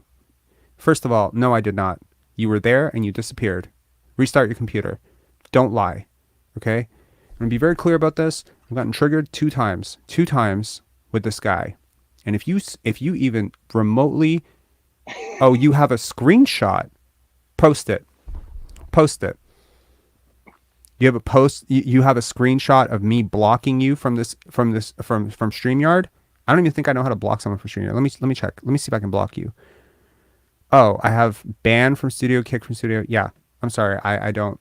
Speaker 1: First of all, no, I did not. You were there and you disappeared. Restart your computer. Don't lie. Okay? I'm going to be very clear about this. I've gotten triggered 2 times with this guy. And if you even remotely, oh, you have a screenshot, post it. You have a screenshot of me blocking you from StreamYard. I don't even think I know how to block someone from StreamYard. Let me check. Let me see if I can block you. Oh, I have ban from studio, kick from studio. Yeah, I'm sorry. I don't.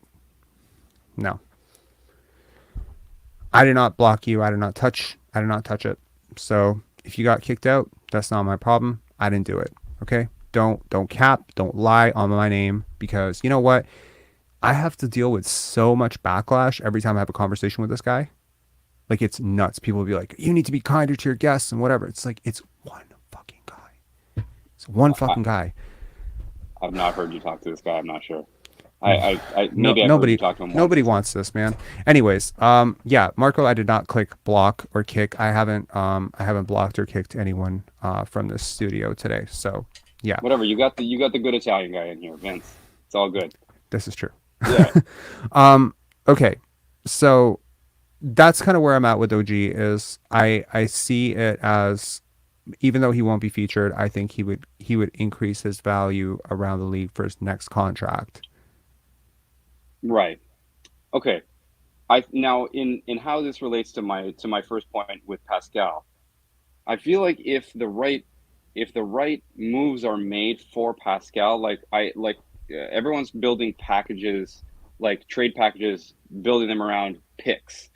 Speaker 1: No. I did not block you. I did not touch it. So if you got kicked out, that's not my problem. I didn't do it. Okay? Don't cap. Don't lie on my name, because you know what? I have to deal with so much backlash every time I have a conversation with this guy. Like, it's nuts. People will be like, you need to be kinder to your guests and whatever. It's like, it's one fucking guy. It's one fucking guy.
Speaker 10: I've not heard you talk to this guy. I'm not sure. Nobody
Speaker 1: nobody wants this, man. Anyways, yeah, Marco, I did not click block or kick. I haven't blocked or kicked anyone from this studio today. So yeah.
Speaker 10: Whatever. You got the good Italian guy in here, Vince. It's all good.
Speaker 1: This is true.
Speaker 10: Yeah.
Speaker 1: Okay. So that's kind of where I'm at with OG. Is I see it as, even though he won't be featured, I think he would increase his value around the league for his next contract.
Speaker 10: Right. Okay. Now in how this relates to my first point with Pascal, I feel like if the right moves are made for Pascal, everyone's building packages, like trade packages, building them around picks.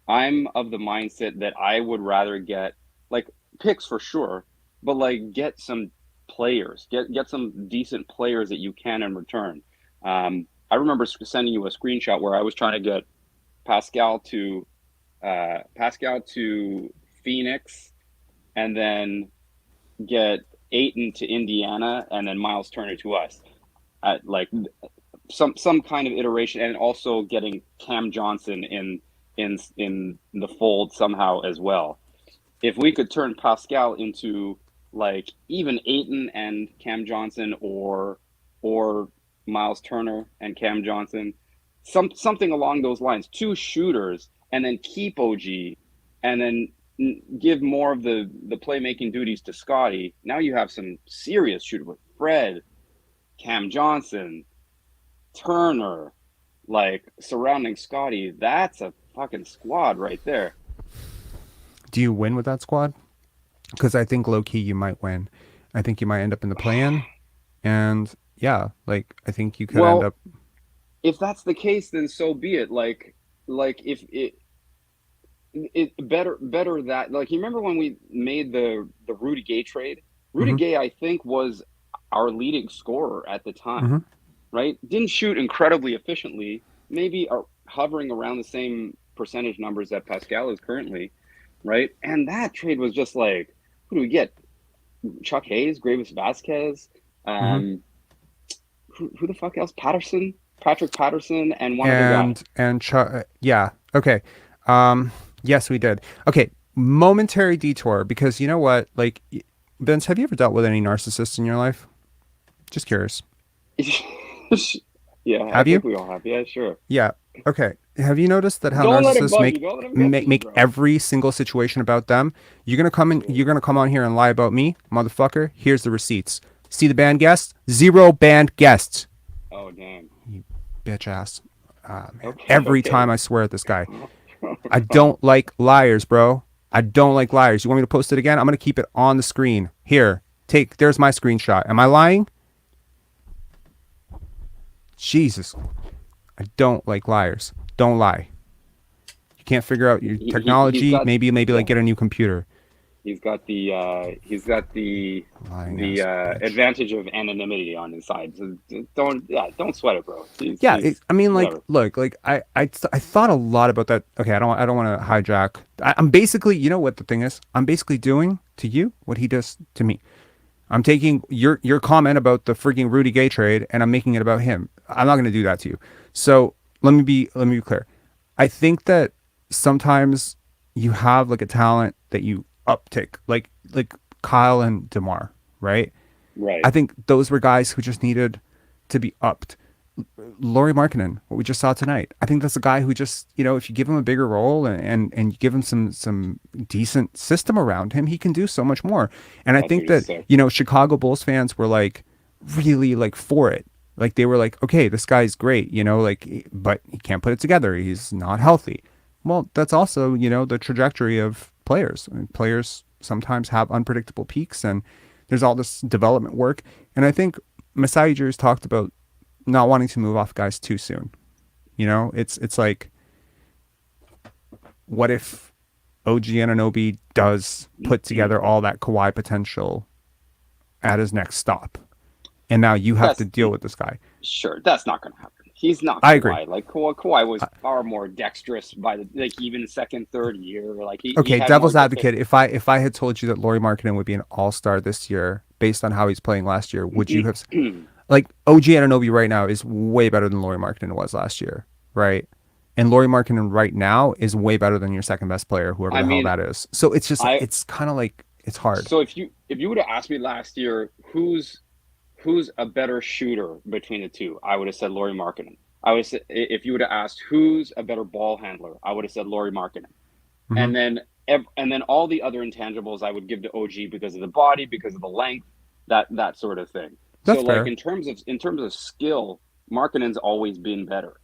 Speaker 10: I'm of the mindset that I would rather get like picks for sure, but like get some players, get some decent players that you can in return. I remember sending you a screenshot where I was trying to get Pascal to Phoenix, and then get Ayton to Indiana, and then Miles Turner to us, at like some kind of iteration, and also getting Cam Johnson in the fold somehow as well. If we could turn Pascal into like even Ayton and Cam Johnson, or Miles Turner and Cam Johnson, something along those lines, 2 shooters, and then keep OG, and then give more of the playmaking duties to Scottie. Now you have some serious shooters with Fred, Cam Johnson, Turner, like surrounding Scottie. That's a fucking squad right there.
Speaker 1: Do you win with that squad? Because I think low key you might win. I think you might end up in the play-in, and yeah, like I think you could end
Speaker 10: Well,
Speaker 1: up.
Speaker 10: if that's the case, then so be it. Like if it better that, like, you remember when we made the Rudy Gay trade? Rudy
Speaker 1: Hmm.
Speaker 10: Gay, I think, was our leading scorer at the time,
Speaker 1: Hmm.
Speaker 10: right? Didn't shoot incredibly efficiently, maybe are hovering around the same percentage numbers that Pascal is currently, right? And that trade was just like, who do we get? Chuck Hayes, Gravis Vasquez,
Speaker 1: Hmm.
Speaker 10: um, who the fuck else? Patrick Patterson, and one other guy.
Speaker 1: Yeah, okay. Yes, we did. Okay, momentary detour because you know what? Like, Vince, have you ever dealt with any narcissists in your life? Just curious.
Speaker 10: Yeah, I
Speaker 1: Have you?
Speaker 10: think we all have. Yeah, sure.
Speaker 1: Yeah. Okay. Have you noticed that how
Speaker 10: Don't let it
Speaker 1: narcissists
Speaker 10: bug you. Don't let him get to you,
Speaker 1: make
Speaker 10: bro.
Speaker 1: every single situation about them? You're gonna come in. You're gonna come on here and lie about me, motherfucker. Here's the receipts. See the band guests? 0 band guests.
Speaker 10: Oh, damn.
Speaker 1: You bitch ass. Man.
Speaker 10: Okay,
Speaker 1: Every
Speaker 10: okay.
Speaker 1: time I swear at this guy. I
Speaker 10: Bro.
Speaker 1: don't like liars, bro. I don't like liars. You want me to post it again? I'm gonna keep it on the screen. Here, there's my screenshot. Am I lying? Jesus. I don't like liars. Don't lie. You can't figure out your
Speaker 10: He's
Speaker 1: technology.
Speaker 10: got,
Speaker 1: Maybe
Speaker 10: yeah.
Speaker 1: like get a new computer.
Speaker 10: He's got the
Speaker 1: Lying ass bitch.
Speaker 10: advantage of anonymity on his side. So don't sweat it, bro.
Speaker 1: Yeah,
Speaker 10: He's
Speaker 1: I mean, like,
Speaker 10: whatever.
Speaker 1: look, like, I thought a lot about that. Okay, I don't want to hijack. I'm basically, you know what the thing is? I'm basically doing to you what he does to me. I'm taking your comment about the freaking Rudy Gay trade and I'm making it about him. I'm not going to do that to you. So let me be clear. I think that sometimes you have like a talent that you uptick, like Kyle and DeMar, right?
Speaker 10: Right.
Speaker 1: I think those were guys who just needed to be upped. Laurie Markkinen, what we just saw tonight. I think that's a guy who just, if you give him a bigger role and you give him some decent system around him, he can do so much more. And I
Speaker 10: That's
Speaker 1: think
Speaker 10: what he
Speaker 1: that,
Speaker 10: said.
Speaker 1: Chicago Bulls fans were like really like for it. Like they were like, okay, this guy's great, like, but he can't put it together. He's not healthy. Well, that's also, the trajectory of players. I mean, players sometimes have unpredictable peaks and there's all this development work. And I think Masai Ujiri's talked about not wanting to move off guys too soon. It's like, what if OG Anunoby does put together all that Kawhi potential at his next stop, and now you have to
Speaker 10: That's
Speaker 1: deal with this guy?
Speaker 10: Sure. That's not going to happen. He's not
Speaker 1: I agree.
Speaker 10: Kawhi. Like Kawhi was far more dexterous by the even second, third year. Like he
Speaker 1: Okay,
Speaker 10: had more
Speaker 1: devil's advocate. If I had told you that Laurie Markkinen would be an all-star this year based on how he's playing last year, would you have? Like OG Anunoby right now is way better than Laurie Markkinen was last year, right? And Laurie Markkinen right now is way better than your second best player, whoever
Speaker 10: I
Speaker 1: the hell
Speaker 10: mean,
Speaker 1: that is. So it's just
Speaker 10: I
Speaker 1: it's kind of like it's hard.
Speaker 10: so if you would have asked me last year who's a better shooter between the two, I would have said Laurie Markkinen. I would have said, if you would have asked who's a better ball handler, I would have said Laurie Markkinen.
Speaker 1: Mm-hmm.
Speaker 10: And then all the other intangibles I would give to OG because of the body, because of the length, that sort of thing.
Speaker 1: That's
Speaker 10: So
Speaker 1: fair.
Speaker 10: like in terms of skill, Markkinen's always been better.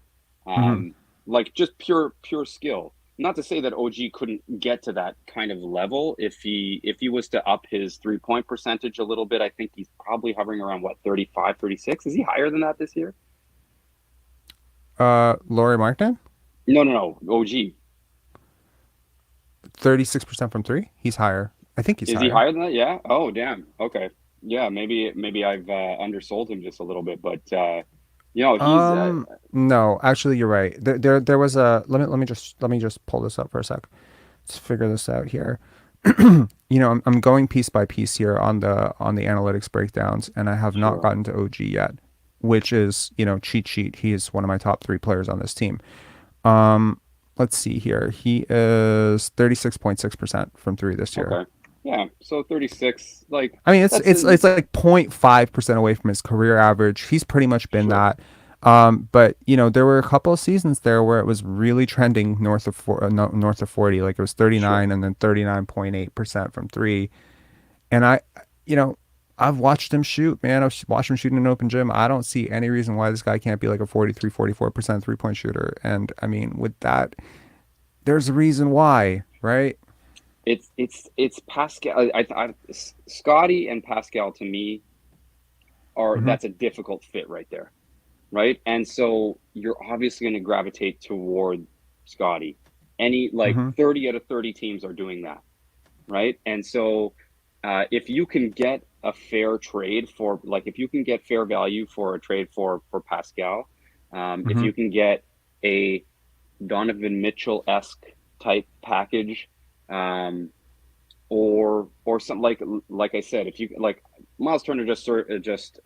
Speaker 1: Mm-hmm.
Speaker 10: Like just pure skill. Not to say that OG couldn't get to that kind of level if he was to up his 3-point percentage a little bit. I think he's probably hovering around 35, 36. Is he higher than that this year?
Speaker 1: Laurie Markkinen?
Speaker 10: No. OG.
Speaker 1: 36% from three? He's higher. I think he's
Speaker 10: Is
Speaker 1: higher.
Speaker 10: he higher than that? Yeah. Oh, damn. Okay. Yeah, maybe I've undersold him just a little bit, but he's
Speaker 1: No, actually you're right. There was a let me just pull this up for a sec. Let's figure this out here. I'm going piece by piece here on the analytics breakdowns, and I have not gotten to OG yet, which is, cheat sheet. He is one of my top 3 players on this team. Let's see here. He is 36.6% from 3 this year.
Speaker 10: Okay. Yeah, so 36. Like,
Speaker 1: I mean, it's like 0.5% away from his career average. He's pretty much been that. But there were a couple of seasons there where it was really trending north of 40. Like it was 39 and then 39.8% from 3. And I've watched him shoot, man. I've watched him shoot in an open gym. I don't see any reason why this guy can't be like a 43, 44% 3-point shooter. And I mean, with that, there's a reason why, right?
Speaker 10: It's Pascal. Scottie and Pascal to me that's a difficult fit right there, right? And so you're obviously going to gravitate toward Scottie. 30 out of 30 teams are doing that, right? And so if you can get a fair trade for, like, if you can get fair value for a trade for Pascal, if you can get a Donovan Mitchell-esque type package, or something like I said, if you like, Miles Turner just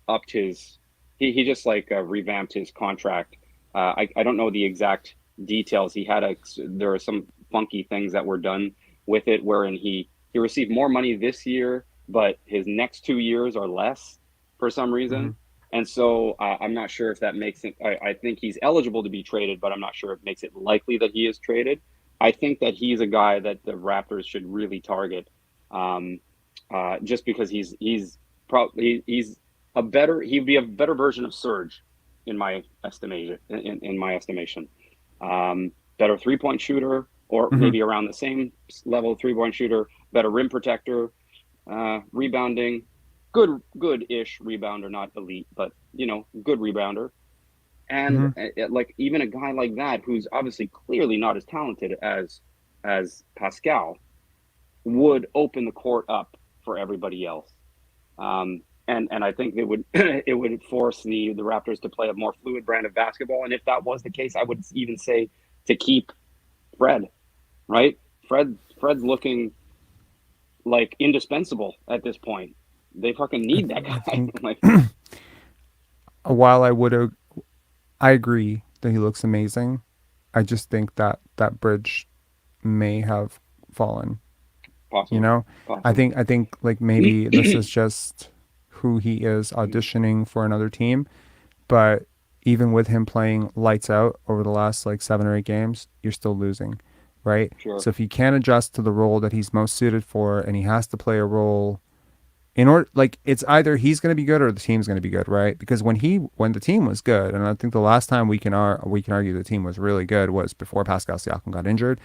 Speaker 10: upped his, he just revamped his contract. I don't know the exact details. There are some funky things that were done with it, wherein he received more money this year, but his next 2 years are less for some reason. And so I'm not sure if that makes it. I think he's eligible to be traded, but I'm not sure if it makes it likely that he is traded. I think that he's a guy that the Raptors should really target, just because he'd be a better version of Serge, in my estimation. Better 3-point shooter, or maybe around the same level 3-point shooter. Better rim protector, rebounding, good-ish rebounder, not elite, but good rebounder. And like, even a guy like that, who's obviously clearly not as talented as Pascal, would open the court up for everybody else. And I think it would force the Raptors to play a more fluid brand of basketball. And if that was the case, I would even say to keep Fred, right? Fred's looking like indispensable at this point. They fucking need that guy.
Speaker 1: While I agree that he looks amazing, I just think that bridge may have fallen.
Speaker 10: Possible.
Speaker 1: I think like maybe this is just who he is auditioning for another team, but even with him playing lights out over the last 7 or 8 games, you're still losing, right?
Speaker 10: Sure.
Speaker 1: So if he can't adjust to the role that he's most suited for, and he has to play a role in order, it's either he's going to be good or the team's going to be good, right? Because when the team was good, and I think the last time we can argue the team was really good was before Pascal Siakam got injured.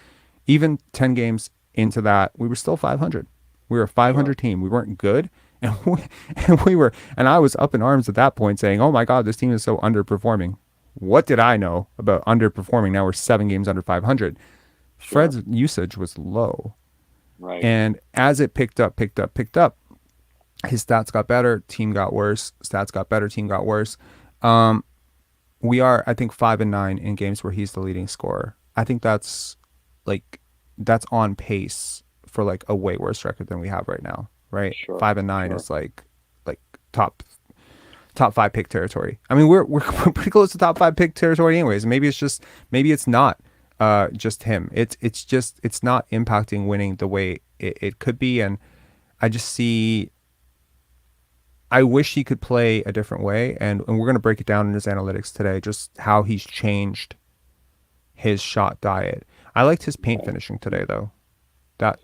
Speaker 1: Even 10 games into that, we were still 500. We were a 500 team. We weren't good, and I was up in arms at that point, saying, "Oh my God, this team is so underperforming." What did I know about underperforming? Now we're 7 games under 500. Fred's usage was low,
Speaker 10: right?
Speaker 1: And as it picked up. His stats got better, team got worse. Stats got better, team got worse. We are, I think, 5-9 in games where he's the leading scorer. I think that's on pace for a way worse record than we have right now, right?
Speaker 10: Sure,
Speaker 1: 5-9 is like top 5 pick territory. I mean, we're pretty close to top 5 pick territory, anyways. Maybe it's not just him. It's not impacting winning the way it could be, and I just see. I wish he could play a different way, and we're going to break it down in his analytics today, just how he's changed his shot diet. I liked his paint finishing today, though. That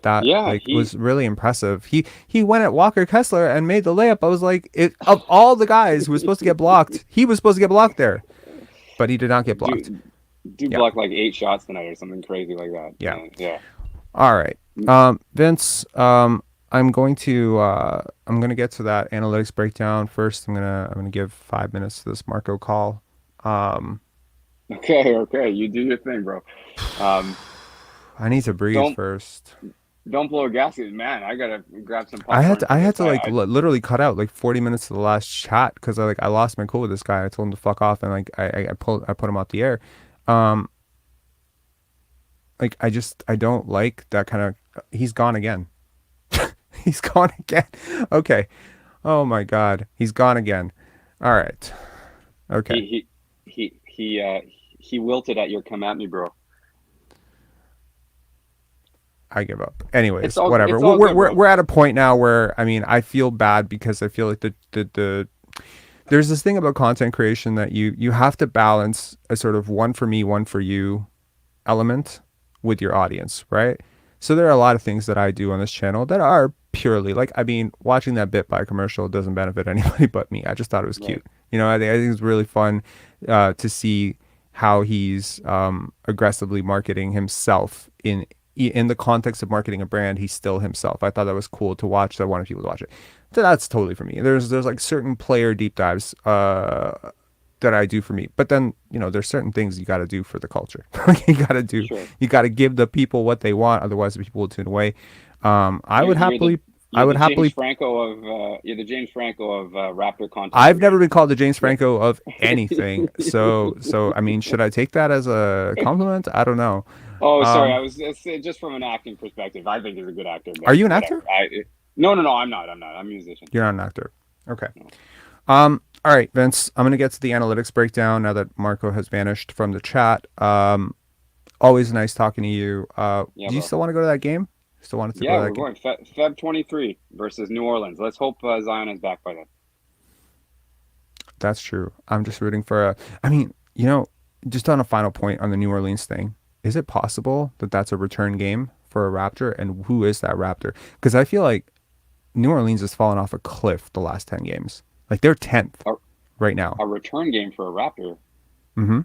Speaker 1: was really impressive. He went at Walker Kessler and made the layup. I was like, of all the guys who was supposed to get blocked, he was supposed to get blocked there, but he did not get blocked.
Speaker 10: Blocked 8 shots tonight or something crazy like that.
Speaker 1: Yeah. All right, Vince. I'm going to get to that analytics breakdown first. I'm gonna give 5 minutes to this Marco call.
Speaker 10: Okay, you do your thing, bro.
Speaker 1: I need to breathe first.
Speaker 10: Don't blow a gasket, man. I gotta grab some popcorn.
Speaker 1: I had to literally cut out 40 minutes of the last chat because I lost my cool with this guy. I told him to fuck off, and I put him out the air. I don't like that kind of. He's gone again. He's gone again. Okay. Oh my God. He's gone again. All right. Okay.
Speaker 10: He wilted at your come at me, bro.
Speaker 1: I give up. Anyways,
Speaker 10: all,
Speaker 1: whatever. We're at a point now where, I mean, I feel bad because I feel like the there's this thing about content creation that you have to balance a sort of one for me, one for you element with your audience, right? So there are a lot of things that I do on this channel that are purely watching that BitBuy commercial doesn't benefit anybody but me. I just thought it was cute. I think it's really fun to see how he's aggressively marketing himself in in the context of marketing a brand, he's still himself. I thought that was cool to watch. So I wanted people to watch it. So that's totally for me. There's like certain player deep dives that I do for me. But then, there's certain things you got to do for the culture. You got to give the people what they want. Otherwise, the people will tune away. I would happily.
Speaker 10: You're the James Franco of Raptor content.
Speaker 1: I've never been called the James Franco of anything. So I mean, should I take that as a compliment? I don't know.
Speaker 10: Oh, sorry. I was just from an acting perspective. I think he's a good actor.
Speaker 1: Are you an actor?
Speaker 10: No, I'm not. I'm a musician.
Speaker 1: You're not an actor. Okay. No. All right, Vince, I'm going to get to the analytics breakdown now that Marco has vanished from the chat. Always nice talking to you. Do you still want to go to that game? Still wanted to go to that
Speaker 10: game? We're going Feb 23 versus New Orleans. Let's hope Zion is back by then.
Speaker 1: That's true. I'm just rooting for just on a final point on the New Orleans thing, is it possible that that's a return game for a Raptor? And who is that Raptor? Because I feel like New Orleans has fallen off a cliff the last 10 games. Like they're 10th right now.
Speaker 10: A return game for a Raptor.
Speaker 1: Mm-hmm.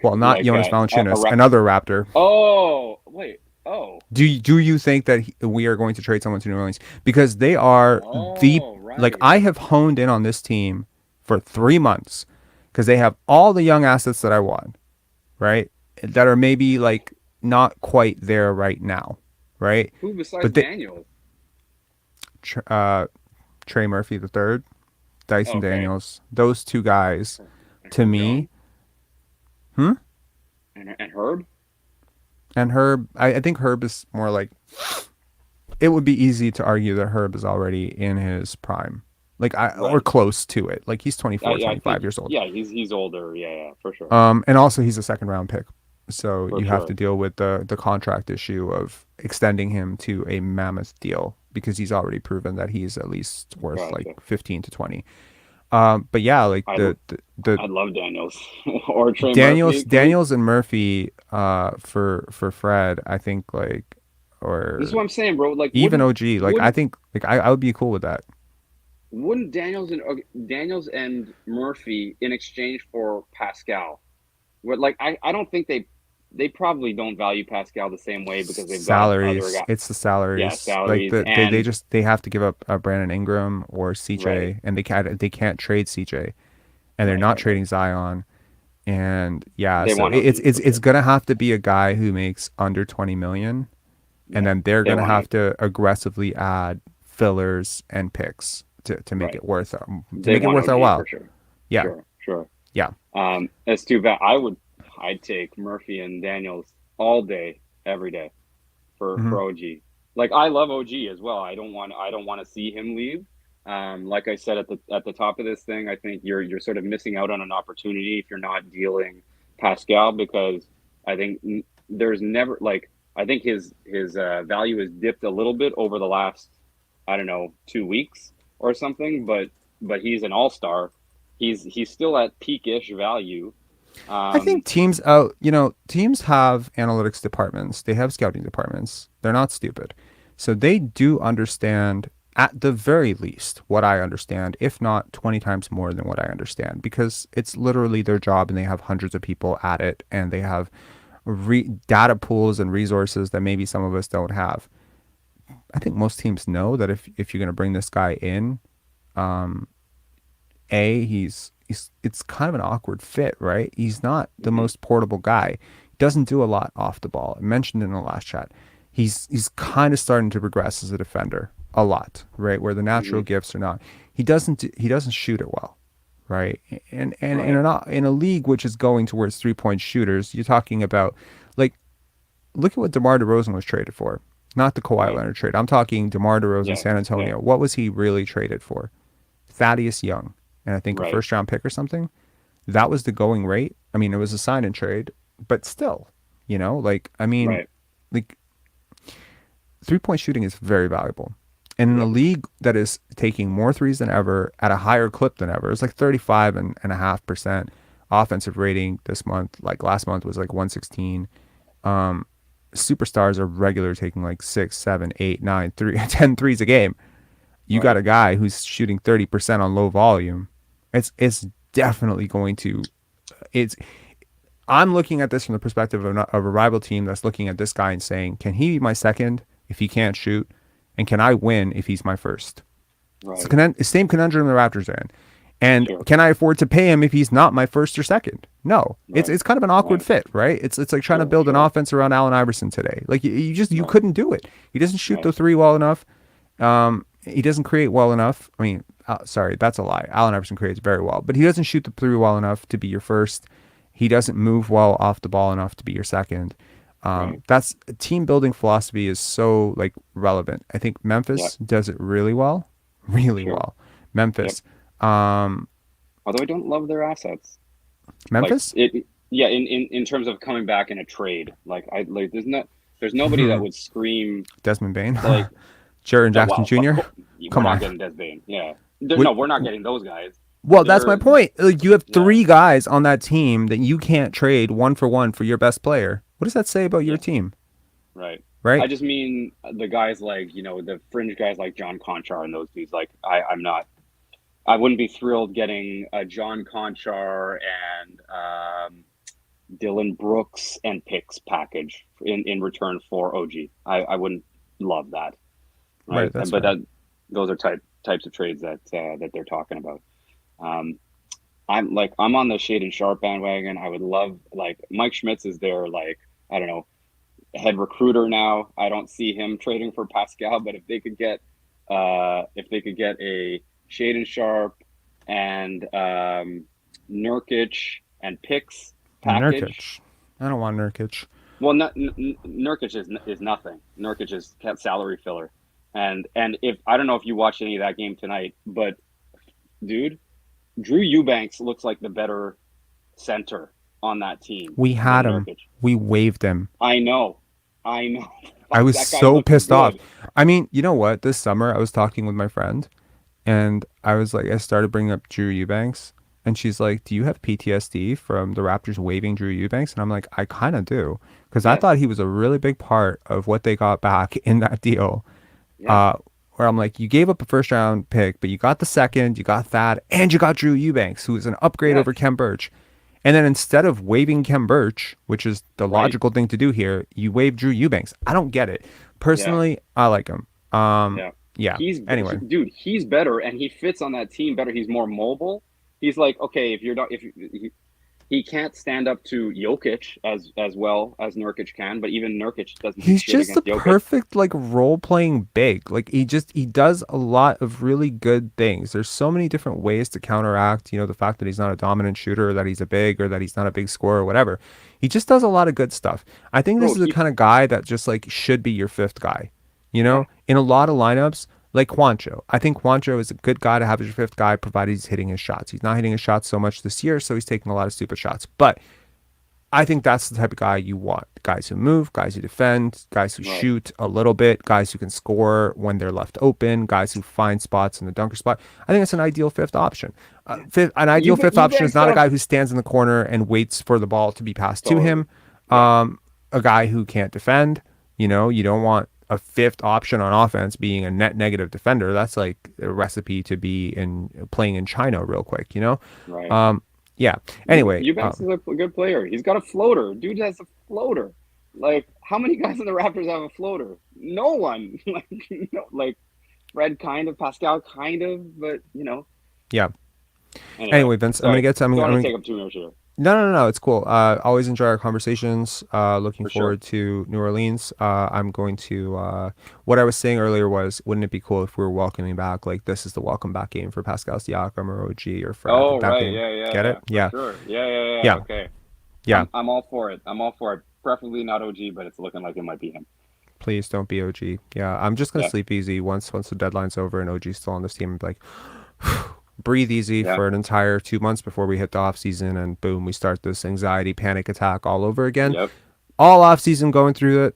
Speaker 10: Well,
Speaker 1: not Jonas Valanciunas, another Raptor.
Speaker 10: Oh, wait. Oh.
Speaker 1: Do you think that we are going to trade someone to New Orleans? Because they are I have honed in on this team for 3 months because they have all the young assets that I want, right? That are maybe like not quite there right now, right?
Speaker 10: Who besides Daniels?
Speaker 1: Trey Murphy III, Dyson Daniels, those two guys, to me.
Speaker 10: And Herb?
Speaker 1: And Herb, I think Herb is more like, it would be easy to argue that Herb is already in his prime. Or close to it. Like he's 24, 25 years old.
Speaker 10: Yeah, he's older. Yeah, for sure.
Speaker 1: And also he's a second round pick. So you have to deal with the contract issue of extending him to a mammoth deal because he's already proven that he's at least worth 15 to 20. But yeah, I
Speaker 10: love Daniels or Trey
Speaker 1: Daniels and Murphy for Fred, I think this
Speaker 10: is what I'm saying, bro. Like
Speaker 1: even OG, I think I would be cool with that.
Speaker 10: Wouldn't Daniels and Murphy in exchange for Pascal? I don't think they probably don't value Pascal the same way because they've
Speaker 1: salaries.
Speaker 10: Got other guys.
Speaker 1: It's the salaries.
Speaker 10: Yeah, salaries.
Speaker 1: They have to give up Brandon Ingram or CJ, and they can't trade CJ, and they're not trading Zion, and it's gonna have to be a guy who makes under 20 million, and then they're gonna have to aggressively add fillers and picks to make it worth our while.
Speaker 10: For sure.
Speaker 1: Yeah.
Speaker 10: Sure.
Speaker 1: Yeah.
Speaker 10: It's too bad. I'd take Murphy and Daniels all day, every day for OG. I love OG as well. I don't want to see him leave. Like I said at the top of this thing, I think you're sort of missing out on an opportunity if you're not dealing Pascal, because I think there's never I think his value has dipped a little bit over the last 2 weeks or something, but he's an all-star. He's still at peak-ish value.
Speaker 1: I think teams have analytics departments. They have scouting departments. They're not stupid. So they do understand, at the very least, what I understand, if not 20 times more than what I understand, because it's literally their job and they have hundreds of people at it and they have data pools and resources that maybe some of us don't have. I think most teams know that if you're going to bring this guy in, it's kind of an awkward fit, right? He's not the most portable guy. He doesn't do a lot off the ball. I mentioned in the last chat, he's kind of starting to regress as a defender a lot, right? Where the natural gifts are not. He doesn't shoot it well, right? And in a league which is going towards 3-point shooters, you're talking about look at what DeMar DeRozan was traded for. Not the Kawhi Leonard trade. I'm talking DeMar DeRozan, San Antonio. Yeah. What was he really traded for? Thaddeus Young, and I think a first-round pick or something. That was the going rate. I mean, it was a sign and trade, but still, 3-point shooting is very valuable. And in a league that is taking more threes than ever at a higher clip than ever, it's 35.5% offensive rating this month. Last month was 116. Superstars are regular taking 6, 7, 8, 9, 10 threes a game. You got a guy who's shooting 30% on low volume. It's definitely going to. I'm looking at this from the perspective of a rival team that's looking at this guy and saying, can he be my second if he can't shoot? And can I win if he's my first?
Speaker 10: Right.
Speaker 1: It's the same conundrum the Raptors are in. And
Speaker 10: Sure.
Speaker 1: can I afford to pay him if he's not my first or second? No.
Speaker 10: Right.
Speaker 1: It's kind of an awkward fit, right? It's like trying to build an offense around Allen Iverson today. Like you couldn't do it. He doesn't shoot the three well enough. He doesn't create well enough. I mean, sorry, that's a lie. Allen Iverson creates very well, but he doesn't shoot the three well enough to be your first. He doesn't move well off the ball enough to be your second. That's team building philosophy is so like relevant. I think Memphis does it really well, well. Memphis.
Speaker 10: Although I don't love their assets.
Speaker 1: Memphis?
Speaker 10: Like in terms of coming back in a trade. There's nobody that would scream
Speaker 1: Desmond Bain.
Speaker 10: Like
Speaker 1: Jaren Jackson Jr.
Speaker 10: Come on. Not getting Des Bain. Yeah. No, we're not getting those guys.
Speaker 1: Well, that's my point. Like, you have three guys on that team that you can't trade one for your best player. What does that say about your team?
Speaker 10: Right.
Speaker 1: Right.
Speaker 10: I just mean the guys like, the fringe guys like John Conchar and those dudes. Like, I wouldn't be thrilled getting a John Conchar and Dylan Brooks and picks package in return for OG. I wouldn't love that. Right. Those are types of trades that they're talking about. I'm on the Shaedon Sharpe bandwagon. I would love, like, Mike Schmitz is their, like, I don't know, head recruiter now. I don't see him trading for Pascal, but if they could get a Shaedon Sharpe and Nurkic and picks package.
Speaker 1: Nurkic. I don't want Nurkic.
Speaker 10: Well, Nurkic is nothing. Nurkic is salary filler, and if I don't know if you watched any of that game tonight, but dude, Drew Eubanks looks like the better center on that team.
Speaker 1: We had him. Nurkic. We waived him.
Speaker 10: I know.
Speaker 1: I was so pissed off. I mean, you know what? This summer I was talking with my friend, and I started bringing up Drew Eubanks, and she's like, "Do you have PTSD from the Raptors waiving Drew Eubanks?" And I'm like, "I kind of do, because I thought he was a really big part of what they got back in that deal." Yeah. Where I'm like, you gave up a first round pick, but you got the second, you got Thad, and you got Drew Eubanks, who is an upgrade over Khem Birch. And then instead of waiving Khem Birch, which is the logical thing to do here, you waive Drew Eubanks. I don't get it. Personally, I like him. Anyway,
Speaker 10: dude, he's better, and he fits on that team better. He's more mobile. He's like, okay, he can't stand up to Jokic as well as Nurkic can, but even Nurkic doesn't.
Speaker 1: He's just the perfect role playing big. Like he does a lot of really good things. There's so many different ways to counteract, the fact that he's not a dominant shooter, or that he's a big, or that he's not a big scorer, or whatever. He just does a lot of good stuff. I think this is the kind of guy that just should be your fifth guy. In a lot of lineups. Like Juancho. I think Juancho is a good guy to have as your fifth guy, provided he's hitting his shots. He's not hitting his shots so much this year, so he's taking a lot of stupid shots. But I think that's the type of guy you want. Guys who move, guys who defend, guys who shoot a little bit, guys who can score when they're left open, guys who find spots in the dunker spot. I think it's an ideal fifth option. An ideal fifth option is not a guy who stands in the corner and waits for the ball to be passed to him. A guy who can't defend. You don't want a fifth option on offense being a net negative defender. That's like a recipe to be playing in China real quick,
Speaker 10: Right.
Speaker 1: Anyway,
Speaker 10: Eubanks is a good player. He's got a floater. Dude has a floater. Like, how many guys in the Raptors have a floater? No one. Fred kind of, Pascal kind of, but
Speaker 1: Yeah. Anyway, Vince, I'm gonna
Speaker 10: take up too much here.
Speaker 1: No, it's cool. Always enjoy our conversations. Looking forward to New Orleans. I'm going to, what I was saying earlier was, wouldn't it be cool if we were welcoming back, this is the welcome back game for Pascal Siakam or OG or Fred.
Speaker 10: Oh, right. Yeah.
Speaker 1: Get it? Yeah.
Speaker 10: Sure. Yeah. Okay.
Speaker 1: Yeah.
Speaker 10: I'm all for it. Preferably not OG, but it's looking like it might be him.
Speaker 1: Please don't be OG. Yeah. I'm just going to sleep easy once the deadline's over and OG's still on this team. Like, breathe easy for an entire 2 months before we hit the off season, and boom, we start this anxiety panic attack all over again. All off season going through it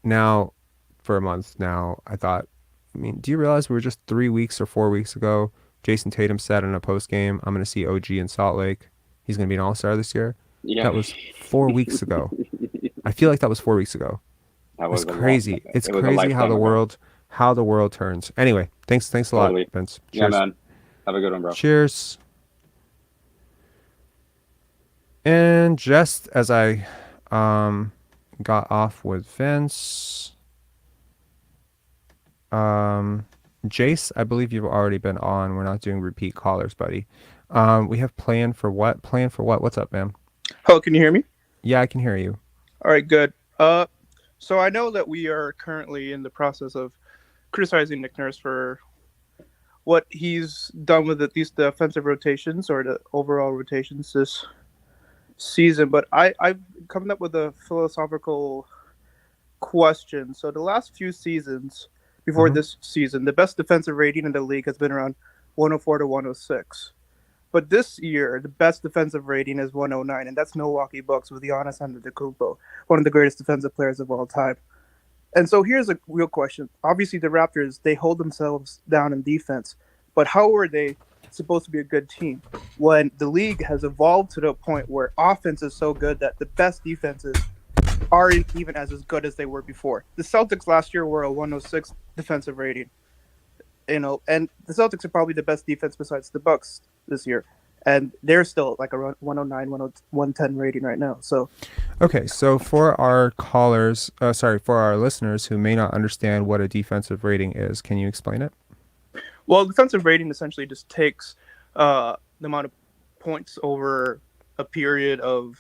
Speaker 1: now for a month now. Do you realize we were just 3 weeks or 4 weeks ago, Jason Tatum said in a post game, I'm going to see OG in Salt Lake. He's going to be an all-star this year. That was 4 weeks ago. I feel like that was 4 weeks ago. It's crazy. It's crazy how the world turns. Anyway, thanks a lot, Vince. Cheers.
Speaker 10: Yeah, man. Have a good one, bro.
Speaker 1: Cheers. And just as I got off with Vince, Jace, I believe you've already been on. We're not doing repeat callers, buddy. We have plan for what? Plan for what? What's up, man?
Speaker 11: Oh, can you hear me?
Speaker 1: Yeah, I can hear you.
Speaker 11: All right, good. So I know that we are currently in the process of criticizing Nick Nurse for what he's done with at least the offensive rotations or the overall rotations this season, but I've come up with a philosophical question. So the last few seasons before this season, the best defensive rating in the league has been around 104 to 106. But this year, the best defensive rating is 109, and that's Milwaukee Bucks with Giannis Antetokounmpo, one of the greatest defensive players of all time. And so here's a real question. Obviously, the Raptors, they hold themselves down in defense, but how are they supposed to be a good team when the league has evolved to the point where offense is so good that the best defenses aren't even as good as they were before? The Celtics last year were a 106 defensive rating, and the Celtics are probably the best defense besides the Bucks this year, and they're still like around 109, 110 rating right now. So,
Speaker 1: okay, so for our callers, for our listeners who may not understand what a defensive rating is, can you explain it?
Speaker 11: Well, defensive rating essentially just takes the amount of points over a period of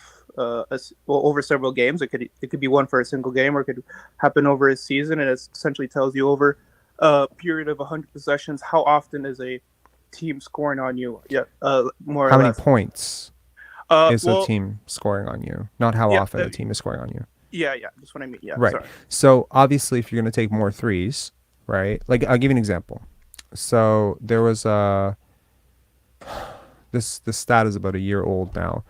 Speaker 11: over several games. It could be one for a single game, or it could happen over a season, and it essentially tells you over a period of 100 possessions how often is a team scoring on you. More or less.
Speaker 1: How many points is a team scoring on you, not how often a team is scoring on you.
Speaker 11: Yeah, that's what I mean. Yeah,
Speaker 1: right.
Speaker 11: Sorry.
Speaker 1: So obviously, if you're going to take more threes, right? Like I'll give you an example. So there was this stat is about a year old now,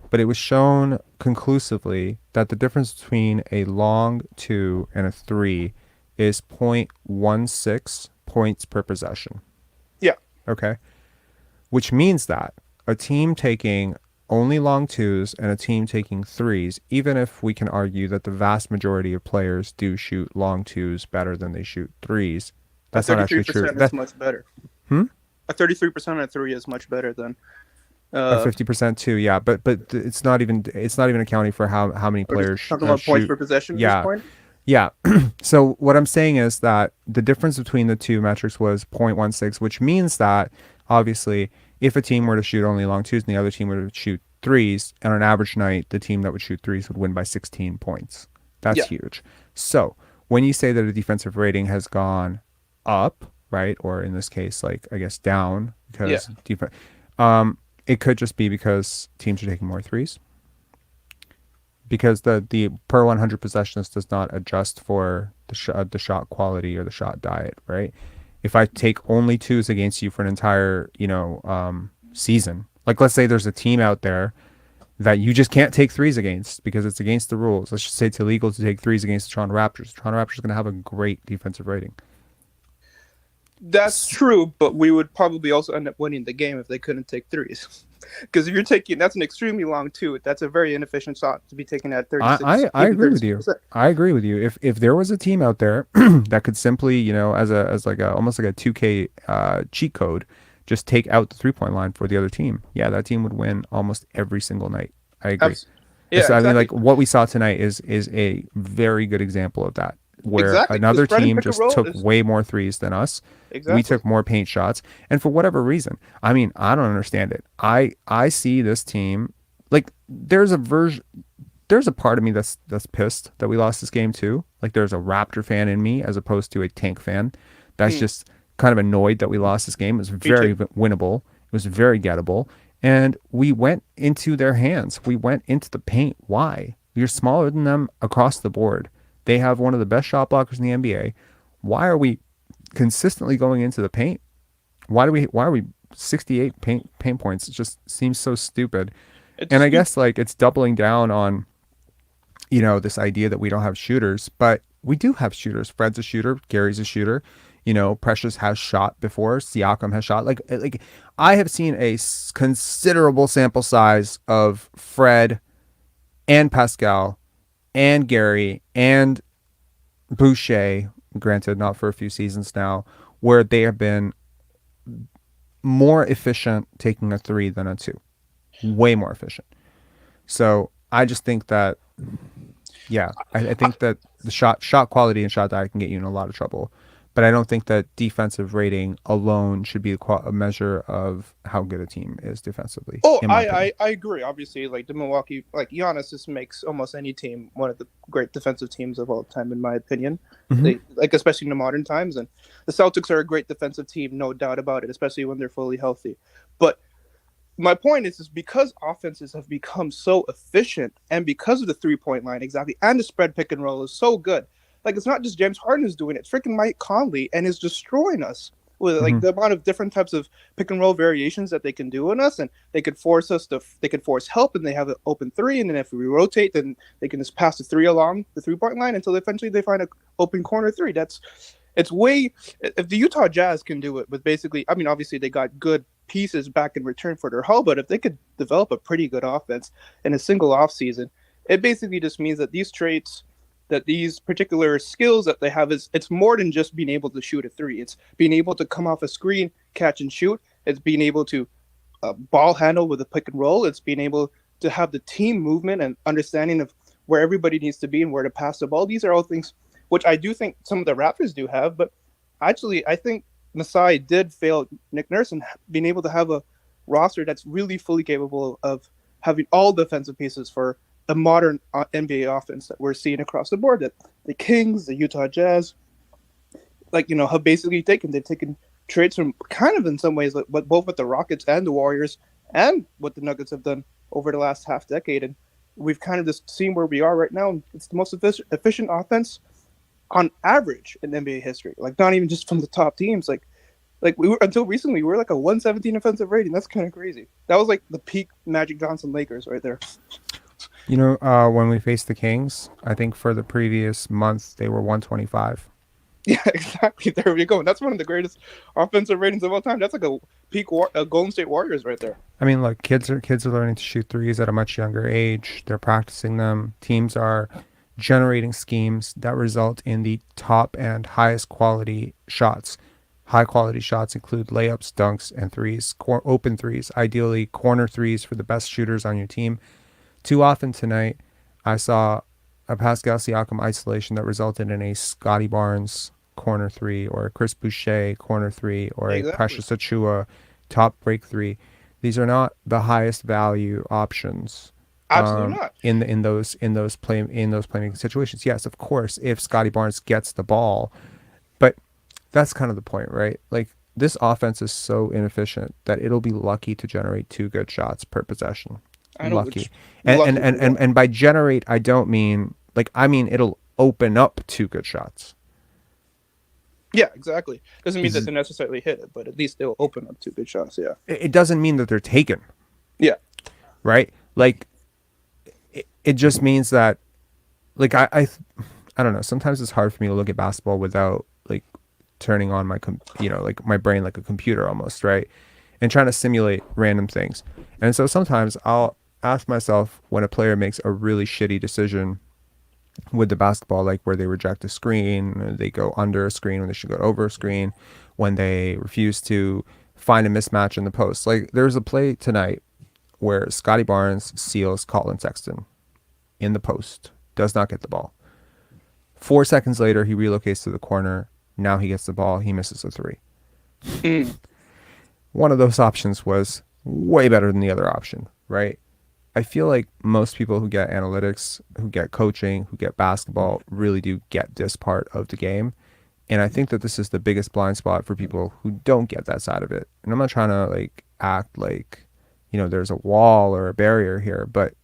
Speaker 1: but it was shown conclusively that the difference between a long 2 and a 3 is 0.16 points per possession.
Speaker 11: Yeah.
Speaker 1: Okay. Which means that a team taking only long 2s and a team taking 3s, even if we can argue that the vast majority of players do shoot long 2s better than they shoot 3s, that's not actually true.
Speaker 11: That's much better. A 33% on a 3 is much better than
Speaker 1: a 50% too. Yeah, but it's not even accounting for how many players
Speaker 11: talking about points per possession.
Speaker 1: Yeah.
Speaker 11: At this point?
Speaker 1: Yeah. So what I'm saying is that the difference between the two metrics was 0.16, which means that obviously if a team were to shoot only long 2s and the other team were to shoot 3s, on an average night, the team that would shoot 3s would win by 16 points. That's huge. So when you say that a defensive rating has gone up, right, or in this case, like I guess down because it could just be because teams are taking more 3s. Because the per 100 possessions does not adjust for the shot quality or the shot diet, right? If I take only 2s against you for an entire season, like let's say there's a team out there that you just can't take 3s against because it's against the rules. Let's just say it's illegal to take 3s against the Toronto Raptors. The Toronto Raptors are going to have a great defensive rating.
Speaker 11: That's true, but we would probably also end up winning the game if they couldn't take 3s. Because if you're taking, that's an extremely long 2. That's a very inefficient shot to be taken at 36.
Speaker 1: I agree with you. I agree with you. If there was a team out there that could simply, as like almost like a 2K cheat code, just take out the 3-point line for the other team, yeah, that team would win almost every single night. I agree.
Speaker 11: Yeah,
Speaker 1: so,
Speaker 11: exactly.
Speaker 1: I mean, like what we saw tonight is a very good example of that. Where another team just took way more 3s than us. Exactly. We took more paint shots. And for whatever reason, I mean, I don't understand it. I see this team, like there's a part of me that's pissed that we lost this game too. Like there's a Raptor fan in me as opposed to a Tank fan. That's just kind of annoyed that we lost this game. It was very winnable. It was very gettable. And we went into their hands. We went into the paint. Why? You're smaller than them across the board. They have one of the best shot blockers in the NBA. Why are we consistently going into the paint? Why are we 68 paint points? It just seems so stupid. And I guess like it's doubling down on, this idea that we don't have shooters, but we do have shooters. Fred's a shooter. Gary's a shooter. Precious has shot before. Siakam has shot. Like I have seen a considerable sample size of Fred and Pascal and Gary and Boucher, granted not for a few seasons now, where they have been more efficient taking a 3 than a 2. Way more efficient. So I just think that, yeah, I think that the shot quality and shot diet can get you in a lot of trouble. But I don't think that defensive rating alone should be a measure of how good a team is defensively.
Speaker 11: Oh,
Speaker 1: in my opinion.
Speaker 11: I agree. Obviously, like the Milwaukee, like Giannis just makes almost any team one of the great defensive teams of all time, in my opinion.
Speaker 1: Mhm.
Speaker 11: They like, especially in the modern times, and the Celtics are a great defensive team, no doubt about it, especially when they're fully healthy. But my point is because offenses have become so efficient, and because of the 3-point line, exactly, and the spread pick and roll is so good. Like, it's not just James Harden who's doing it; it's freaking Mike Conley, and is destroying us with like
Speaker 1: Mhm.
Speaker 11: the amount of different types of pick and roll variations that they can do on us, and they could force us to, they could force help, and they have an open three, and then if we rotate, then they can just pass the three along the 3-point line until eventually they find an open corner three. It's way, if the Utah Jazz can do it, but basically, I mean, obviously they got good pieces back in return for their haul, but if they could develop a pretty good offense in a single offseason, it basically just means that these traits, that these particular skills that they have, is it's more than just being able to shoot a three. It's being able to come off a screen, catch and shoot. It's being able to ball handle with a pick and roll. It's being able to have the team movement and understanding of where everybody needs to be and where to pass the ball. These are all things which I do think some of the Raptors do have, but actually I think Masai did fail Nick Nurse in being able to have a roster that's really fully capable of having all defensive pieces for a modern NBA offense that we're seeing across the board. That the Kings, the Utah Jazz, like, have basically they've taken trades from kind of in some ways, like, both with the Rockets and the Warriors and what the Nuggets have done over the last half decade, and we've kind of just seen where we are right now. It's the most efficient offense on average in NBA history. Like, not even just from the top teams. Like we were, until recently, we were like a 117 offensive rating. That's kind of crazy. That was like the peak Magic Johnson Lakers right there.
Speaker 1: When we faced the Kings, I think for the previous month they were 125.
Speaker 11: Yeah, exactly. There we go. And that's one of the greatest offensive ratings of all time. That's like a peak Golden State Warriors right there.
Speaker 1: I mean, look, kids are learning to shoot threes at a much younger age. They're practicing them. Teams are generating schemes that result in the top and highest quality shots. High quality shots include layups, dunks, and threes, open threes, ideally corner threes for the best shooters on your team. Too often tonight, I saw a Pascal Siakam isolation that resulted in a Scottie Barnes corner three, or a Chris Boucher corner three, or a Precious Achiuwa top break three. These are not the highest value options.
Speaker 11: Absolutely not.
Speaker 1: In those playmaking situations. Yes, of course, if Scottie Barnes gets the ball, but that's kind of the point, right? Like, this offense is so inefficient that it'll be lucky to generate 2 good shots per possession. Lucky. And by generate, I don't mean, like, I mean it'll open up 2 good shots.
Speaker 11: Yeah, exactly. Doesn't mean that they necessarily hit it, but at least they'll open up 2 good shots. Yeah.
Speaker 1: It doesn't mean that they're taken.
Speaker 11: Yeah.
Speaker 1: Right? Like, it just means that, like, I don't know. Sometimes it's hard for me to look at basketball without, like, turning on my like my brain like a computer almost, right? And trying to simulate random things. And so sometimes I'll ask myself, when a player makes a really shitty decision with the basketball, like where they reject a screen, they go under a screen when they should go over a screen, when they refuse to find a mismatch in the post. Like, there's a play tonight where Scottie Barnes seals Colin Sexton in the post, does not get the ball. 4 seconds later, he relocates to the corner. Now he gets the ball. He misses a 3. One of those options was way better than the other option, right? I feel like most people who get analytics, who get coaching, who get basketball, really do get this part of the game. And I think that this is the biggest blind spot for people who don't get that side of it. And I'm not trying to, like, act like, there's a wall or a barrier here, but,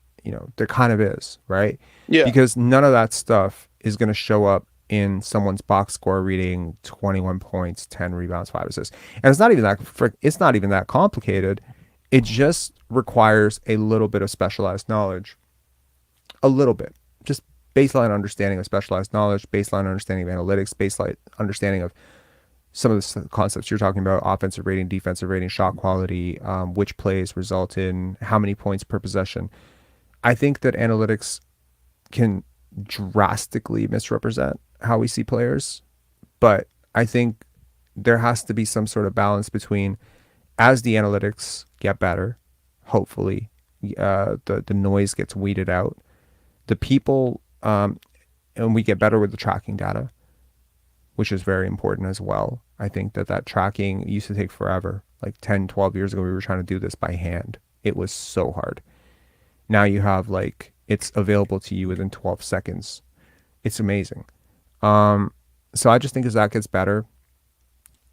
Speaker 1: there kind of is, right?
Speaker 11: Yeah.
Speaker 1: Because none of that stuff is going to show up in someone's box score reading 21 points, 10 rebounds, 5 assists. And it's not even that complicated. It just requires a little bit of specialized knowledge. A little bit. Just baseline understanding of specialized knowledge, baseline understanding of analytics, baseline understanding of some of the concepts you're talking about: offensive rating, defensive rating, shot quality, which plays result in how many points per possession. I think that analytics can drastically misrepresent how we see players, but I think there has to be some sort of balance between, as the analytics get better, hopefully the noise gets weeded out. The people, and we get better with the tracking data, which is very important as well. I think that tracking used to take forever. Like 10, 12 years ago, we were trying to do this by hand. It was so hard. Now you have it's available to you within 12 seconds. It's amazing. So I just think as that gets better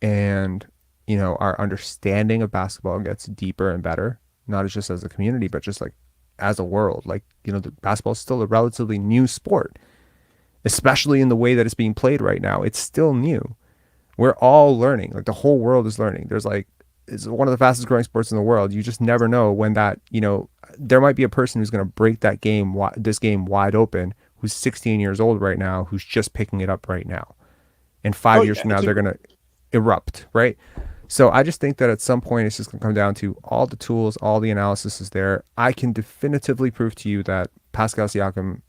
Speaker 1: and, our understanding of basketball gets deeper and better, not just as a community, but just as a world, the basketball is still a relatively new sport, especially in the way that it's being played right now. It's still new. We're all learning. The whole world is learning. It's one of the fastest growing sports in the world. You just never know when there might be a person who's going to break this game wide open, who's 16 years old right now, who's just picking it up right now. And 5 years from now, they're going to erupt, right? So I just think that at some point, it's just going to come down to all the tools, all the analysis is there. I can definitively prove to you that Pascal Siakam,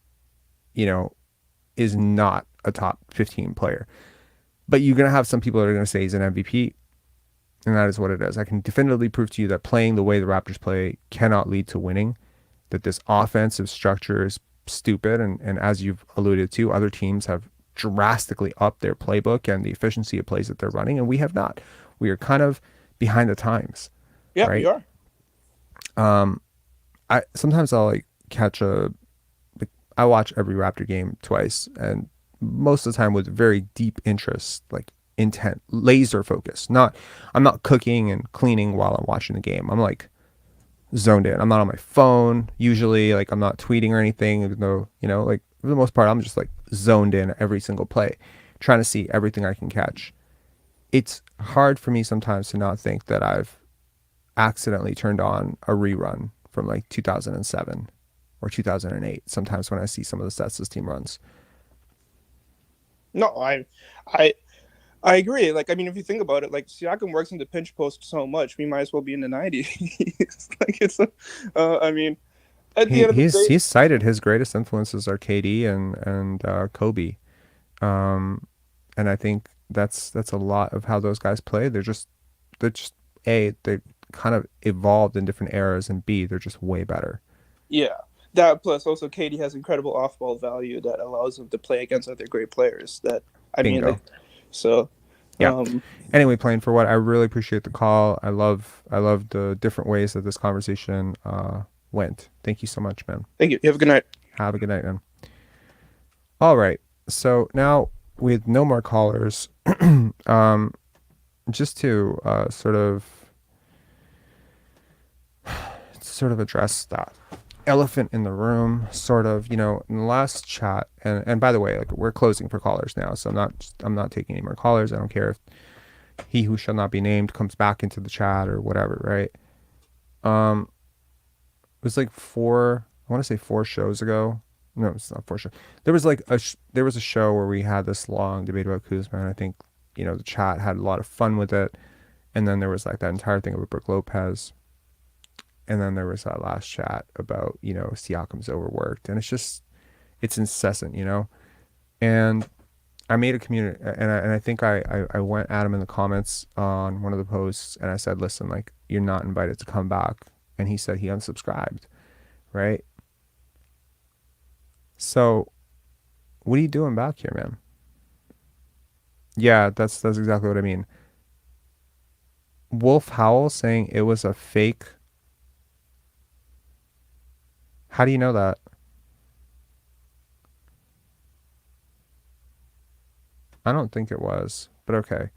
Speaker 1: is not a top 15 player. But you're going to have some people that are going to say he's an MVP, and that is what it is. I can definitively prove to you that playing the way the Raptors play cannot lead to winning, that this offensive structure is stupid, and as you've alluded to, other teams have drastically upped their playbook and the efficiency of plays that they're running, and we have not. We are kind of behind the times.
Speaker 11: Yeah,
Speaker 1: right?
Speaker 11: we are.
Speaker 1: Sometimes I'll I watch every Raptor game twice, and most of the time with very deep interest, intent, laser focus. I'm not cooking and cleaning while I'm watching the game. I'm zoned in. I'm not on my phone usually. I'm not tweeting or anything. Even though, for the most part, I'm just zoned in every single play, trying to see everything I can catch. It's hard for me sometimes to not think that I've accidentally turned on a rerun from 2007 or 2008. Sometimes when I see some of the sets this team runs.
Speaker 11: No, I agree. If you think about it, Siakam works in the pinch post so much, we might as well be in the 90s. At the end of the day,
Speaker 1: he's cited his greatest influences are KD and Kobe, and I think that's a lot of how those guys play. They're just they kind of evolved in different eras, and B, they're just way better.
Speaker 11: Yeah. That plus also KD has incredible off-ball value that allows him to play against other great players.
Speaker 1: Bingo.
Speaker 11: So
Speaker 1: yeah. Anyway, playing for what, I really appreciate the call. I love the different ways that this conversation went. Thank you so much, man.
Speaker 11: Thank you. You have a good night.
Speaker 1: Have a good night, man. All right. So now with no more callers, just to sort of address that elephant in the room, sort of, in the last chat, and by the way, we're closing for callers now, so I'm not taking any more callers. I don't care if he who shall not be named comes back into the chat or whatever, right? It was I want to say 4 shows ago. No, it's not 4 shows. There was there was a show where we had this long debate about Kuzma, and I think the chat had a lot of fun with it, and then there was that entire thing about Brook Lopez. And then there was that last chat about, Siakam's overworked. And it's incessant, And I made a community, and I think I went at him in the comments on one of the posts, and I said, listen, you're not invited to come back. And he said he unsubscribed, right? So what are you doing back here, man? Yeah, that's exactly what I mean. Wolf Howell saying it was a fake. How do you know that? I don't think it was, but okay.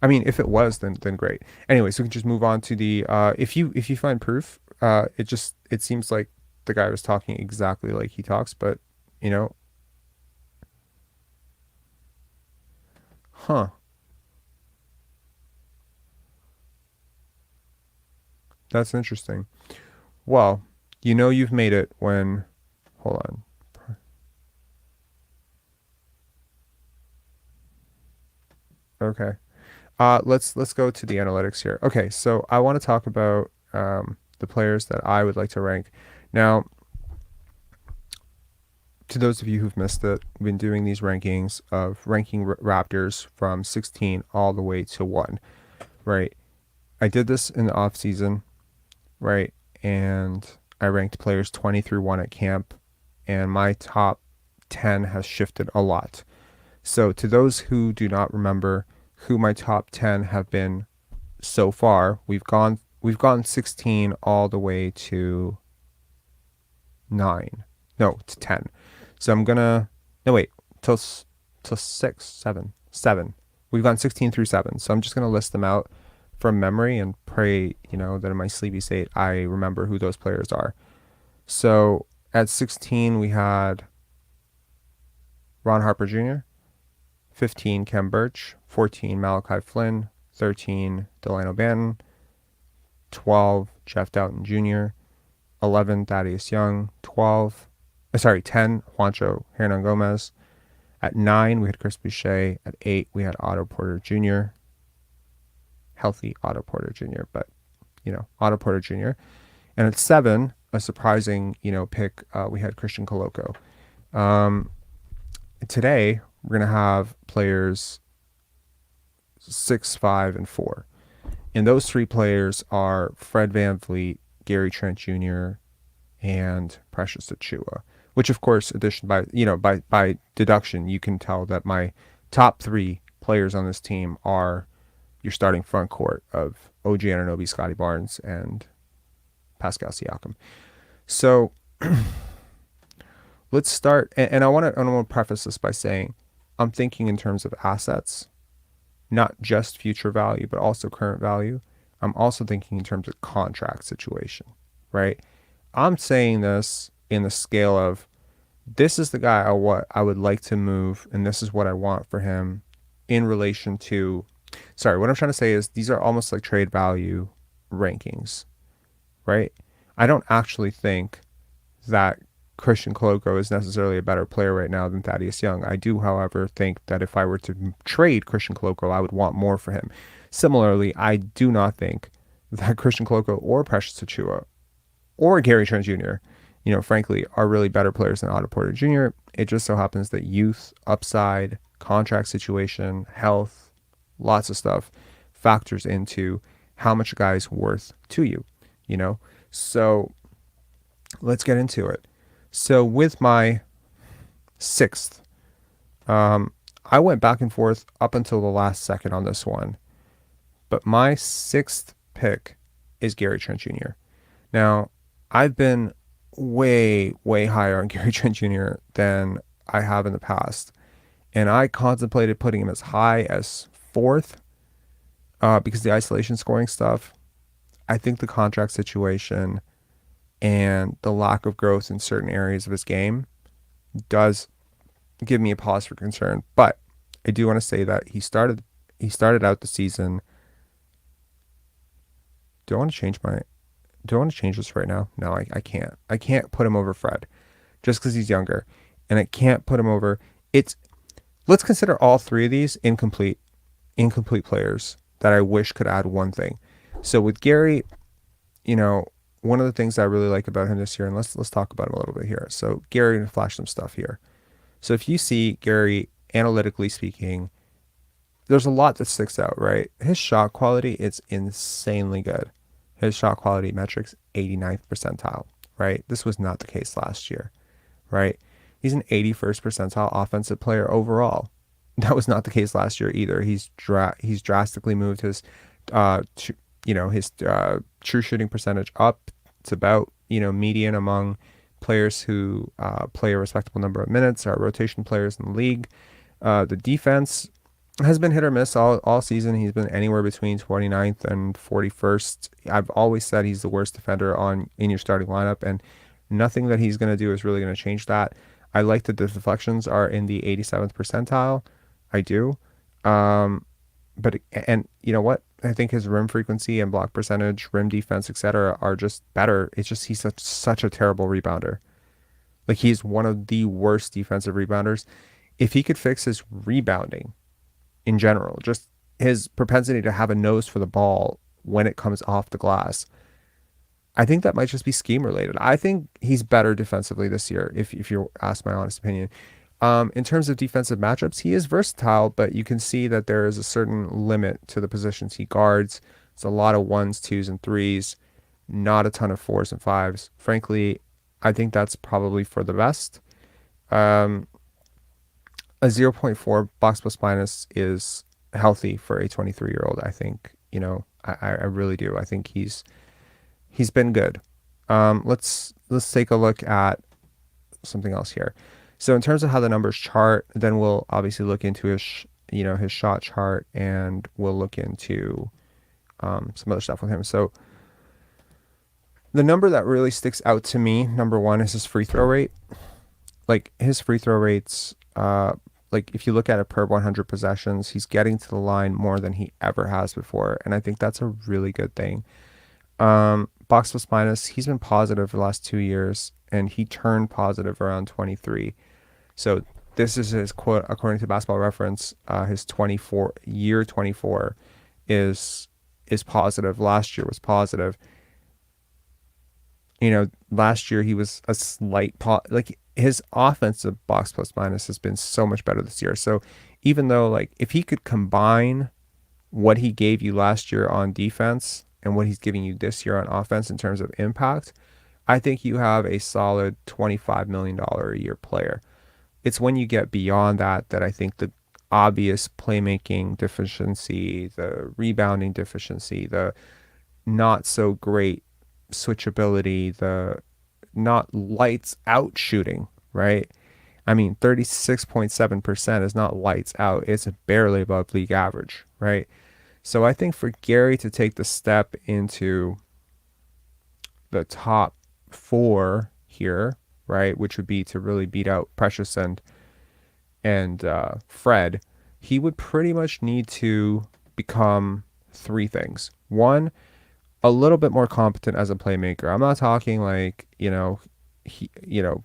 Speaker 1: I mean, if it was, then great. Anyway, so we can just move on to the if you find proof, it seems like the guy was talking exactly like he talks, but huh. That's interesting. Well, you've made it when... Hold on. Okay. Let's go to the analytics here. Okay, so I want to talk about the players that I would like to rank. Now, to those of you who've missed it, we've been doing these rankings of ranking Raptors from 16 all the way to 1. right? I did this in the off season, right? And I ranked players 20 through 1 at camp, and my top 10 has shifted a lot. So to those who do not remember who my top 10 have been so far, we've gone 16 all the way to 9. No, to 10. So I'm gonna no wait till 6, 7, 7. We've gone 16 through 7. So I'm just gonna list them out from memory and pray, that in my sleepy state I remember who those players are. So at 16 we had Ron Harper Jr., 15 Kem Birch, 14 Malachi Flynn, 13 Delano Banton, 12 Jeff Doughton Jr., 11 Thaddeus Young, 10 Juancho Hernan Gomez. At 9 we had Chris Boucher. At 8 we had Otto Porter Jr., healthy Otto Porter Jr., but Otto Porter Jr. And at 7, a surprising pick, we had Christian Koloko. Today we're gonna have players 6, 5, and 4, and those 3 players are Fred VanVleet, Gary Trent Jr., and Precious Achiuwa. Which, of course, by deduction, you can tell that my top 3 players on this team are your starting front court of OG Anunoby, Scottie Barnes, and Pascal Siakam. So let's start. And I want to preface this by saying I'm thinking in terms of assets, not just future value, but also current value. I'm also thinking in terms of contract situation, right? I'm saying this in the scale of this is the guy I would like to move, and this is what I want for him in relation to. Sorry, what I'm trying to say is these are almost like trade value rankings, right? I don't actually think that Christian Koloko is necessarily a better player right now than Thaddeus Young. I do, however, think that if I were to trade Christian Koloko, I would want more for him. Similarly, I do not think that Christian Koloko or Precious Achiuwa or Gary Trent Jr., frankly, are really better players than Otto Porter Jr. It just so happens that youth, upside, contract situation, health, lots of stuff factors into how much a guy's worth to you, So let's get into it. So with my 6th, I went back and forth up until the last second on this one. But my 6th pick is Gary Trent Jr. Now, I've been way, way higher on Gary Trent Jr. than I have in the past. And I contemplated putting him as high as 4th because the isolation scoring stuff. I think the contract situation and the lack of growth in certain areas of his game does give me a pause for concern. But I do want to say that he started out the season. Do I want to change this right now? No, I can't. I can't put him over Fred just because he's younger. And I can't put him over. Let's consider all 3 of these incomplete players that I wish could add one thing. So with Gary, one of the things I really like about him this year, and let's talk about him a little bit here. So Gary, to flash some stuff here. So if you see Gary, analytically speaking, there's a lot that sticks out, right? His shot quality is insanely good. His shot quality metrics, 89th percentile, right? This was not the case last year, right? He's an 81st percentile offensive player overall. That was not the case last year either. He's drastically moved his, true shooting percentage up. It's about, median among players who play a respectable number of minutes, are rotation players in the league. The defense has been hit or miss all season. He's been anywhere between 29th and 41st. I've always said he's the worst defender in your starting lineup, and nothing that he's going to do is really going to change that. I like that the deflections are in the 87th percentile. I do. But you know what? I think his rim frequency and block percentage, rim defense, etc., are just better. It's just he's such a terrible rebounder. Like, he's one of the worst defensive rebounders. If he could fix his rebounding in general, just his propensity to have a nose for the ball when it comes off the glass, I think that might just be scheme related. I think he's better defensively this year, if you ask my honest opinion. In terms of defensive matchups, he is versatile, but you can see that there is a certain limit to the positions he guards. It's a lot of 1s, 2s, and 3s, not a ton of 4s and 5s. Frankly, I think that's probably for the best. A 0.4 box plus minus is healthy for a 23-year-old. I think, I really do. I think he's been good. Let's take a look at something else here. So in terms of how the numbers chart, then we'll obviously look into his shot chart, and we'll look into some other stuff with him. So the number that really sticks out to me, number one, is his free throw rate. Like his free throw rates, like if you look at it per 100 possessions, he's getting to the line more than he ever has before, and I think that's a really good thing. Box plus minus, he's been positive for the last 2 years, and he turned positive around 23. So this is his quote, according to Basketball Reference, his 24 is positive. Last year was positive. Last year he was a slight like his offensive box plus minus has been so much better this year. So even though, like, if he could combine what he gave you last year on defense and what he's giving you this year on offense in terms of impact, I think you have a solid $25 million a year player. It's when you get beyond that I think the obvious playmaking deficiency, the rebounding deficiency, the not so great switchability, the not lights out shooting, right? I mean, 36.7% is not lights out. It's barely above league average, right? So I think for Gary to take the step into the top 4 here, right, which would be to really beat out Precious and Fred, he would pretty much need to become 3 things. 1, a little bit more competent as a playmaker. I'm not talking like,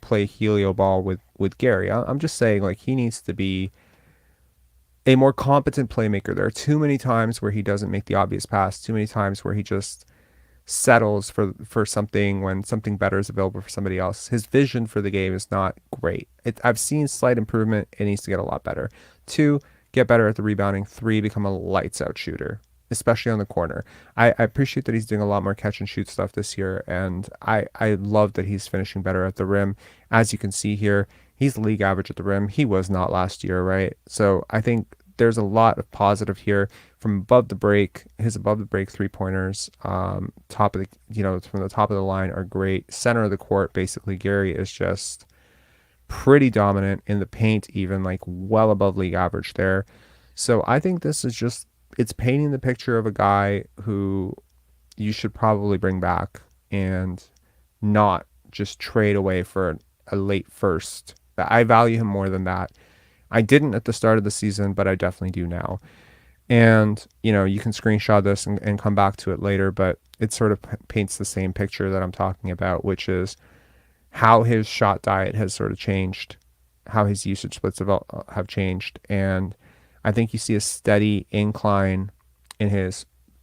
Speaker 1: play helio ball with Gary. I'm just saying, like, he needs to be a more competent playmaker. There are too many times where he doesn't make the obvious pass, too many times where he just settles for something when something better is available for somebody else. His vision for the game is not great. I've seen slight improvement. It needs to get a lot better. 2, get better at the rebounding. 3, become a lights out shooter, especially on the corner. I appreciate that he's doing a lot more catch and shoot stuff this year, and I love that he's finishing better at the rim. As you can see here, he's league average at the rim. He was not last year, right? So I think there's a lot of positive here from above the break. His above the break 3-pointers, top of the, from the top of the line are great. Center of the court, basically, Gary is just pretty dominant in the paint, even like well above league average there. So I think this is just, it's painting the picture of a guy who you should probably bring back and not just trade away for a late first. I value him more than that. I didn't at the start of the season, but I definitely do now. And, you can screenshot this and come back to it later, but it sort of paints the same picture that I'm talking about, which is how his shot diet has sort of changed, how his usage splits have changed. And I think you see a steady incline in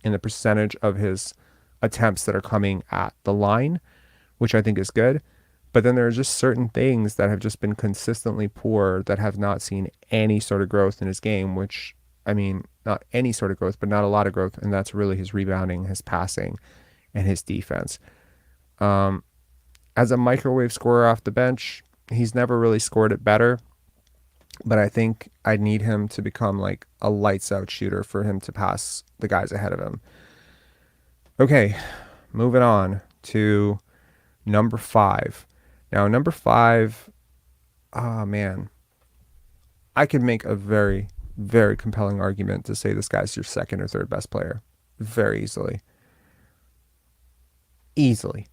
Speaker 1: the percentage of his attempts that are coming at the line, which I think is good. But then there are just certain things that have just been consistently poor that have not seen any sort of growth in his game, which, I mean, not any sort of growth, but not a lot of growth. And that's really his rebounding, his passing, and his defense. As a microwave scorer off the bench, he's never really scored it better. But I think I need him to become like a lights out shooter for him to pass the guys ahead of him. Okay, moving on to number 5. Now, number 5, man, I could make a very, very compelling argument to say this guy's your second or third best player very easily. Easily.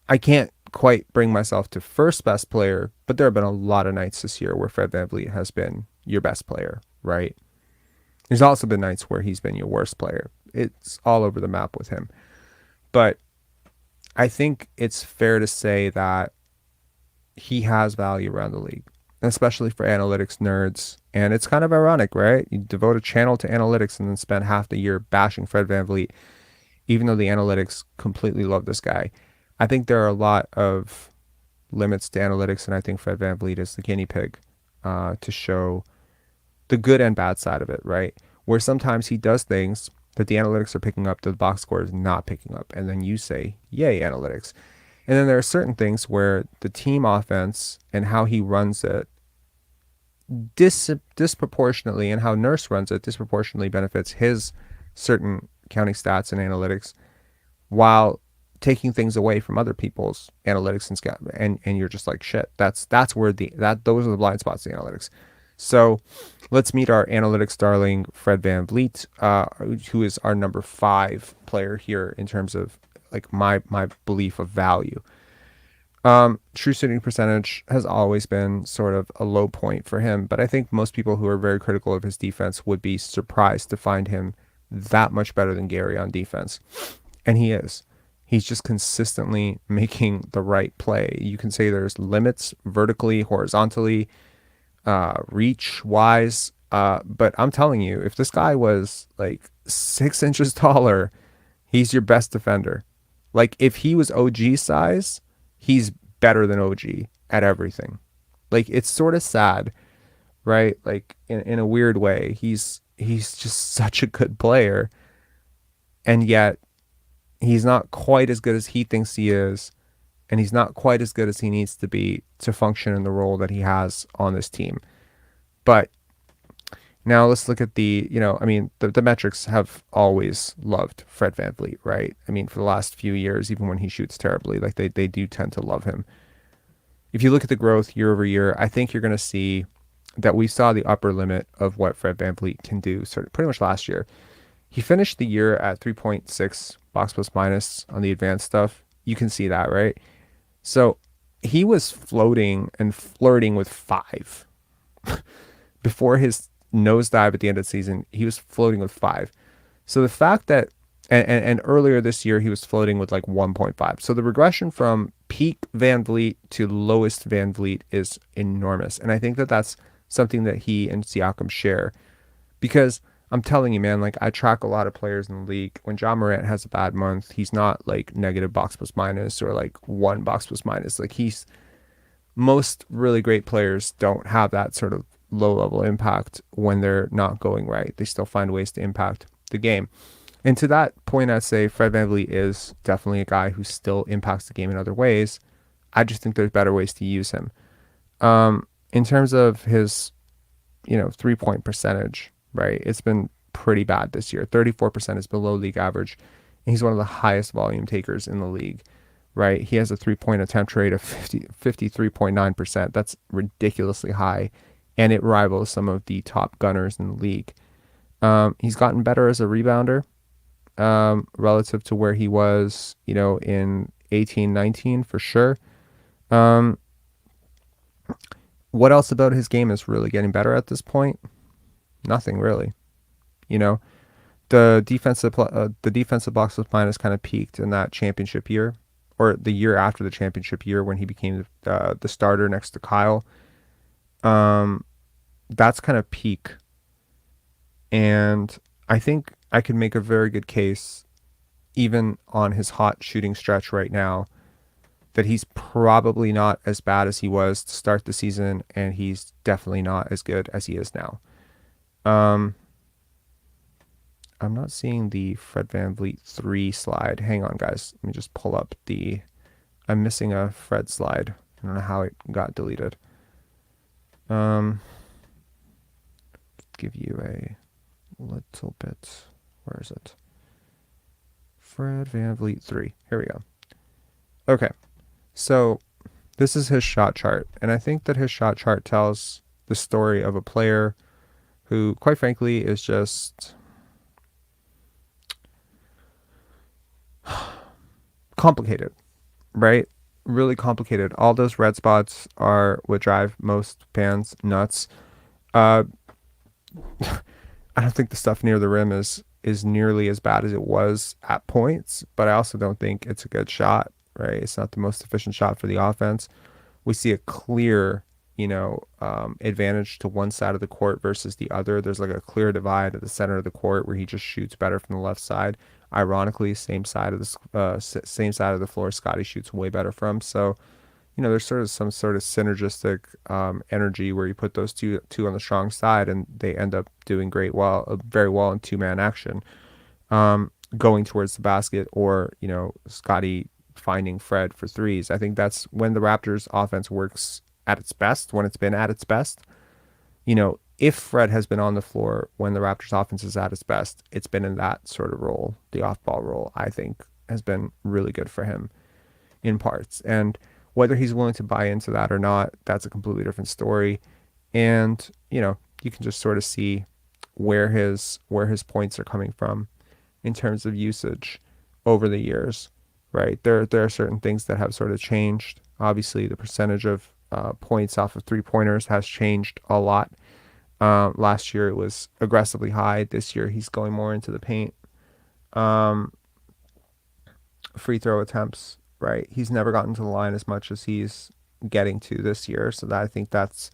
Speaker 1: I can't quite bring myself to first best player, but there have been a lot of nights this year where Fred VanVleet has been your best player, right? There's also been nights where he's been your worst player. It's all over the map with him. But I think it's fair to say that he has value around the league, especially for analytics nerds. And it's kind of ironic, right? You devote a channel to analytics and then spend half the year bashing Fred VanVleet, even though the analytics completely love this guy. I think there are a lot of limits to analytics, and I think Fred VanVleet is the guinea pig. to show the good and bad side of it, right? Where sometimes he does things that the analytics are picking up that the box score is not picking up. And then you say, yay, analytics. And then there are certain things where the team offense and how he runs it disproportionately, and how Nurse runs it disproportionately benefits his certain counting stats and analytics, while taking things away from other people's analytics and you're just like, shit, that's where those are the blind spots in the analytics. So let's meet our analytics darling, Fred VanVleet, who is our number 5 player here in terms of like my belief of value. True shooting percentage has always been sort of a low point for him, but I think most people who are very critical of his defense would be surprised to find him that much better than Gary on defense. And he is. He's just consistently making the right play. You can say there's limits vertically, horizontally, reach wise. But I'm telling you, if this guy was like 6 inches taller, he's your best defender. Like if he was OG size, he's better than OG at everything. Like it's sort of sad, right? Like in a weird way, he's just such a good player, and yet he's not quite as good as he thinks he is, and he's not quite as good as he needs to be to function in the role that he has on this team. But now let's look at the metrics have always loved Fred VanVleet, right? I mean, for the last few years, even when he shoots terribly, like they do tend to love him. If you look at the growth year over year, I think you're going to see that we saw the upper limit of what Fred VanVleet can do sort of pretty much last year. He finished the year at 3.6 box plus minus on the advanced stuff. You can see that, right? So he was floating and flirting with 5. Before his nosedive at the end of the season, he was floating with 5. So the fact that, and earlier this year, he was floating with like 1.5. So the regression from peak VanVleet to lowest VanVleet is enormous. And I think that that's something that he and Siakam share, because I'm telling you, man, like I track a lot of players in the league. When Ja Morant has a bad month, he's not like negative box plus minus or like 1 box plus minus. Like most really great players don't have that sort of low level impact when they're not going right. They still find ways to impact the game. And to that point, I'd say Fred VanVleet is definitely a guy who still impacts the game in other ways. I just think there's better ways to use him. In terms of his, 3-point percentage, right? It's been pretty bad this year. 34% is below league average. And he's one of the highest volume takers in the league, right? He has a 3-point attempt rate of 53.9%. That's ridiculously high. And it rivals some of the top gunners in the league. He's gotten better as a rebounder relative to where he was, in 18-19 for sure. What else about his game is really getting better at this point? Nothing really. The defensive box plus minus kind of peaked in that championship year, or the year after the championship year when he became the starter next to Kyle. That's kind of peak. And I think I could make a very good case, even on his hot shooting stretch right now, that he's probably not as bad as he was to start the season, and he's definitely not as good as he is now. I'm not seeing the Fred VanVleet 3 slide. Hang on, guys. Let me just pull up I'm missing a Fred slide. I don't know how it got deleted. Give you a little bit. Where is it? Fred VanVleet 3. Here we go. Okay. So this is his shot chart. And I think that his shot chart tells the story of a player who, quite frankly, is just complicated, right? Really complicated. All those red spots are what drive most fans nuts. I don't think the stuff near the rim is nearly as bad as it was at points, but I also don't think it's a good shot, right? It's not the most efficient shot for the offense. We see a clear, advantage to one side of the court versus the other. There's like a clear divide at the center of the court where he just shoots better from the left side. Ironically, same side of the floor, Scottie shoots way better from. So, there's sort of some sort of synergistic energy where you put those two on the strong side and they end up doing very well in two-man action, going towards the basket, or Scottie finding Fred for threes. I think that's when the Raptors offense works at its best, when it's been at its best. If Fred has been on the floor when the Raptors offense is at its best, it's been in that sort of role. The off-ball role, I think, has been really good for him in parts. And whether he's willing to buy into that or not, that's a completely different story. And, you can just sort of see where his points are coming from in terms of usage over the years, right? There are certain things that have sort of changed. Obviously, the percentage of points off of three-pointers has changed a lot. Last year it was aggressively high. This year he's going more into the paint. Free throw attempts, right? He's never gotten to the line as much as he's getting to this year. So I think that's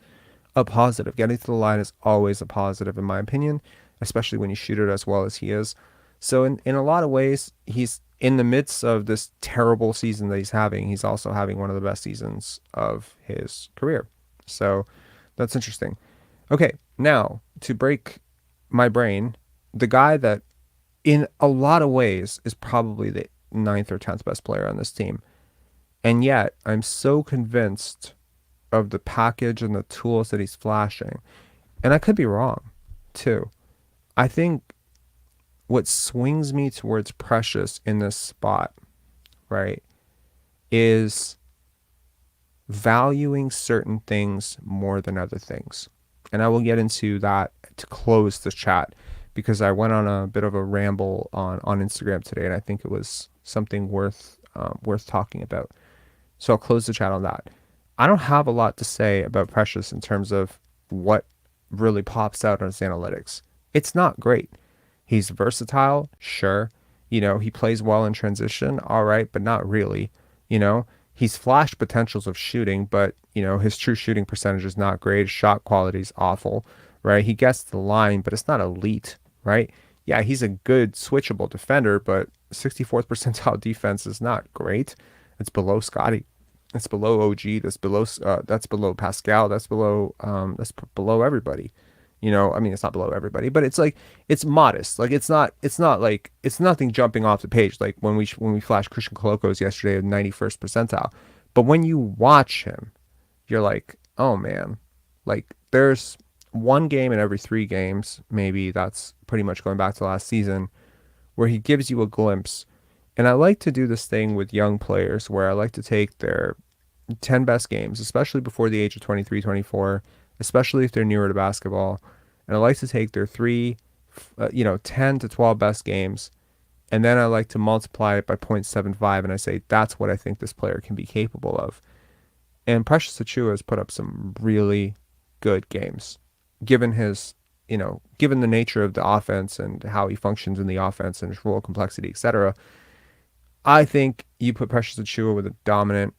Speaker 1: a positive. Getting to the line is always a positive in my opinion, especially when you shoot it as well as he is. So in a lot of ways, he's in the midst of this terrible season that he's having. He's also having one of the best seasons of his career. So that's interesting. Okay, now to break my brain, the guy that in a lot of ways is probably the 9th or 10th best player on this team. And yet I'm so convinced of the package and the tools that he's flashing. And I could be wrong too. I think what swings me towards Precious in this spot, right, is valuing certain things more than other things. And I will get into that to close the chat, because I went on a bit of a ramble on Instagram today, and I think it was something worth talking about. So I'll close the chat on that. I don't have a lot to say about Precious in terms of what really pops out on his analytics. It's not great. He's versatile, sure. He plays well in transition, all right, but not really. He's flashed potentials of shooting, but, his true shooting percentage is not great. His shot quality is awful, right? He gets to the line, but it's not elite, right? Yeah, he's a good switchable defender, but 64th percentile defense is not great. It's below Scottie. It's below OG. That's below Pascal. That's below everybody. It's not below everybody, but it's like, it's modest. Like it's not like, it's nothing jumping off the page. Like when we flashed Christian Koloko's yesterday at 91st percentile, but when you watch him, you're like, oh man, like there's one game in every 3 games, maybe, that's pretty much going back to last season, where he gives you a glimpse. And I like to do this thing with young players where I like to take their 10 best games, especially before the age of 23, 24, especially if they're newer to basketball. And I like to take their 10 to 12 best games, and then I like to multiply it by 0.75, and I say, that's what I think this player can be capable of. And Precious Achiuwa has put up some really good games, given given the nature of the offense and how he functions in the offense and his role complexity, etc. I think you put Precious Achiuwa with a dominant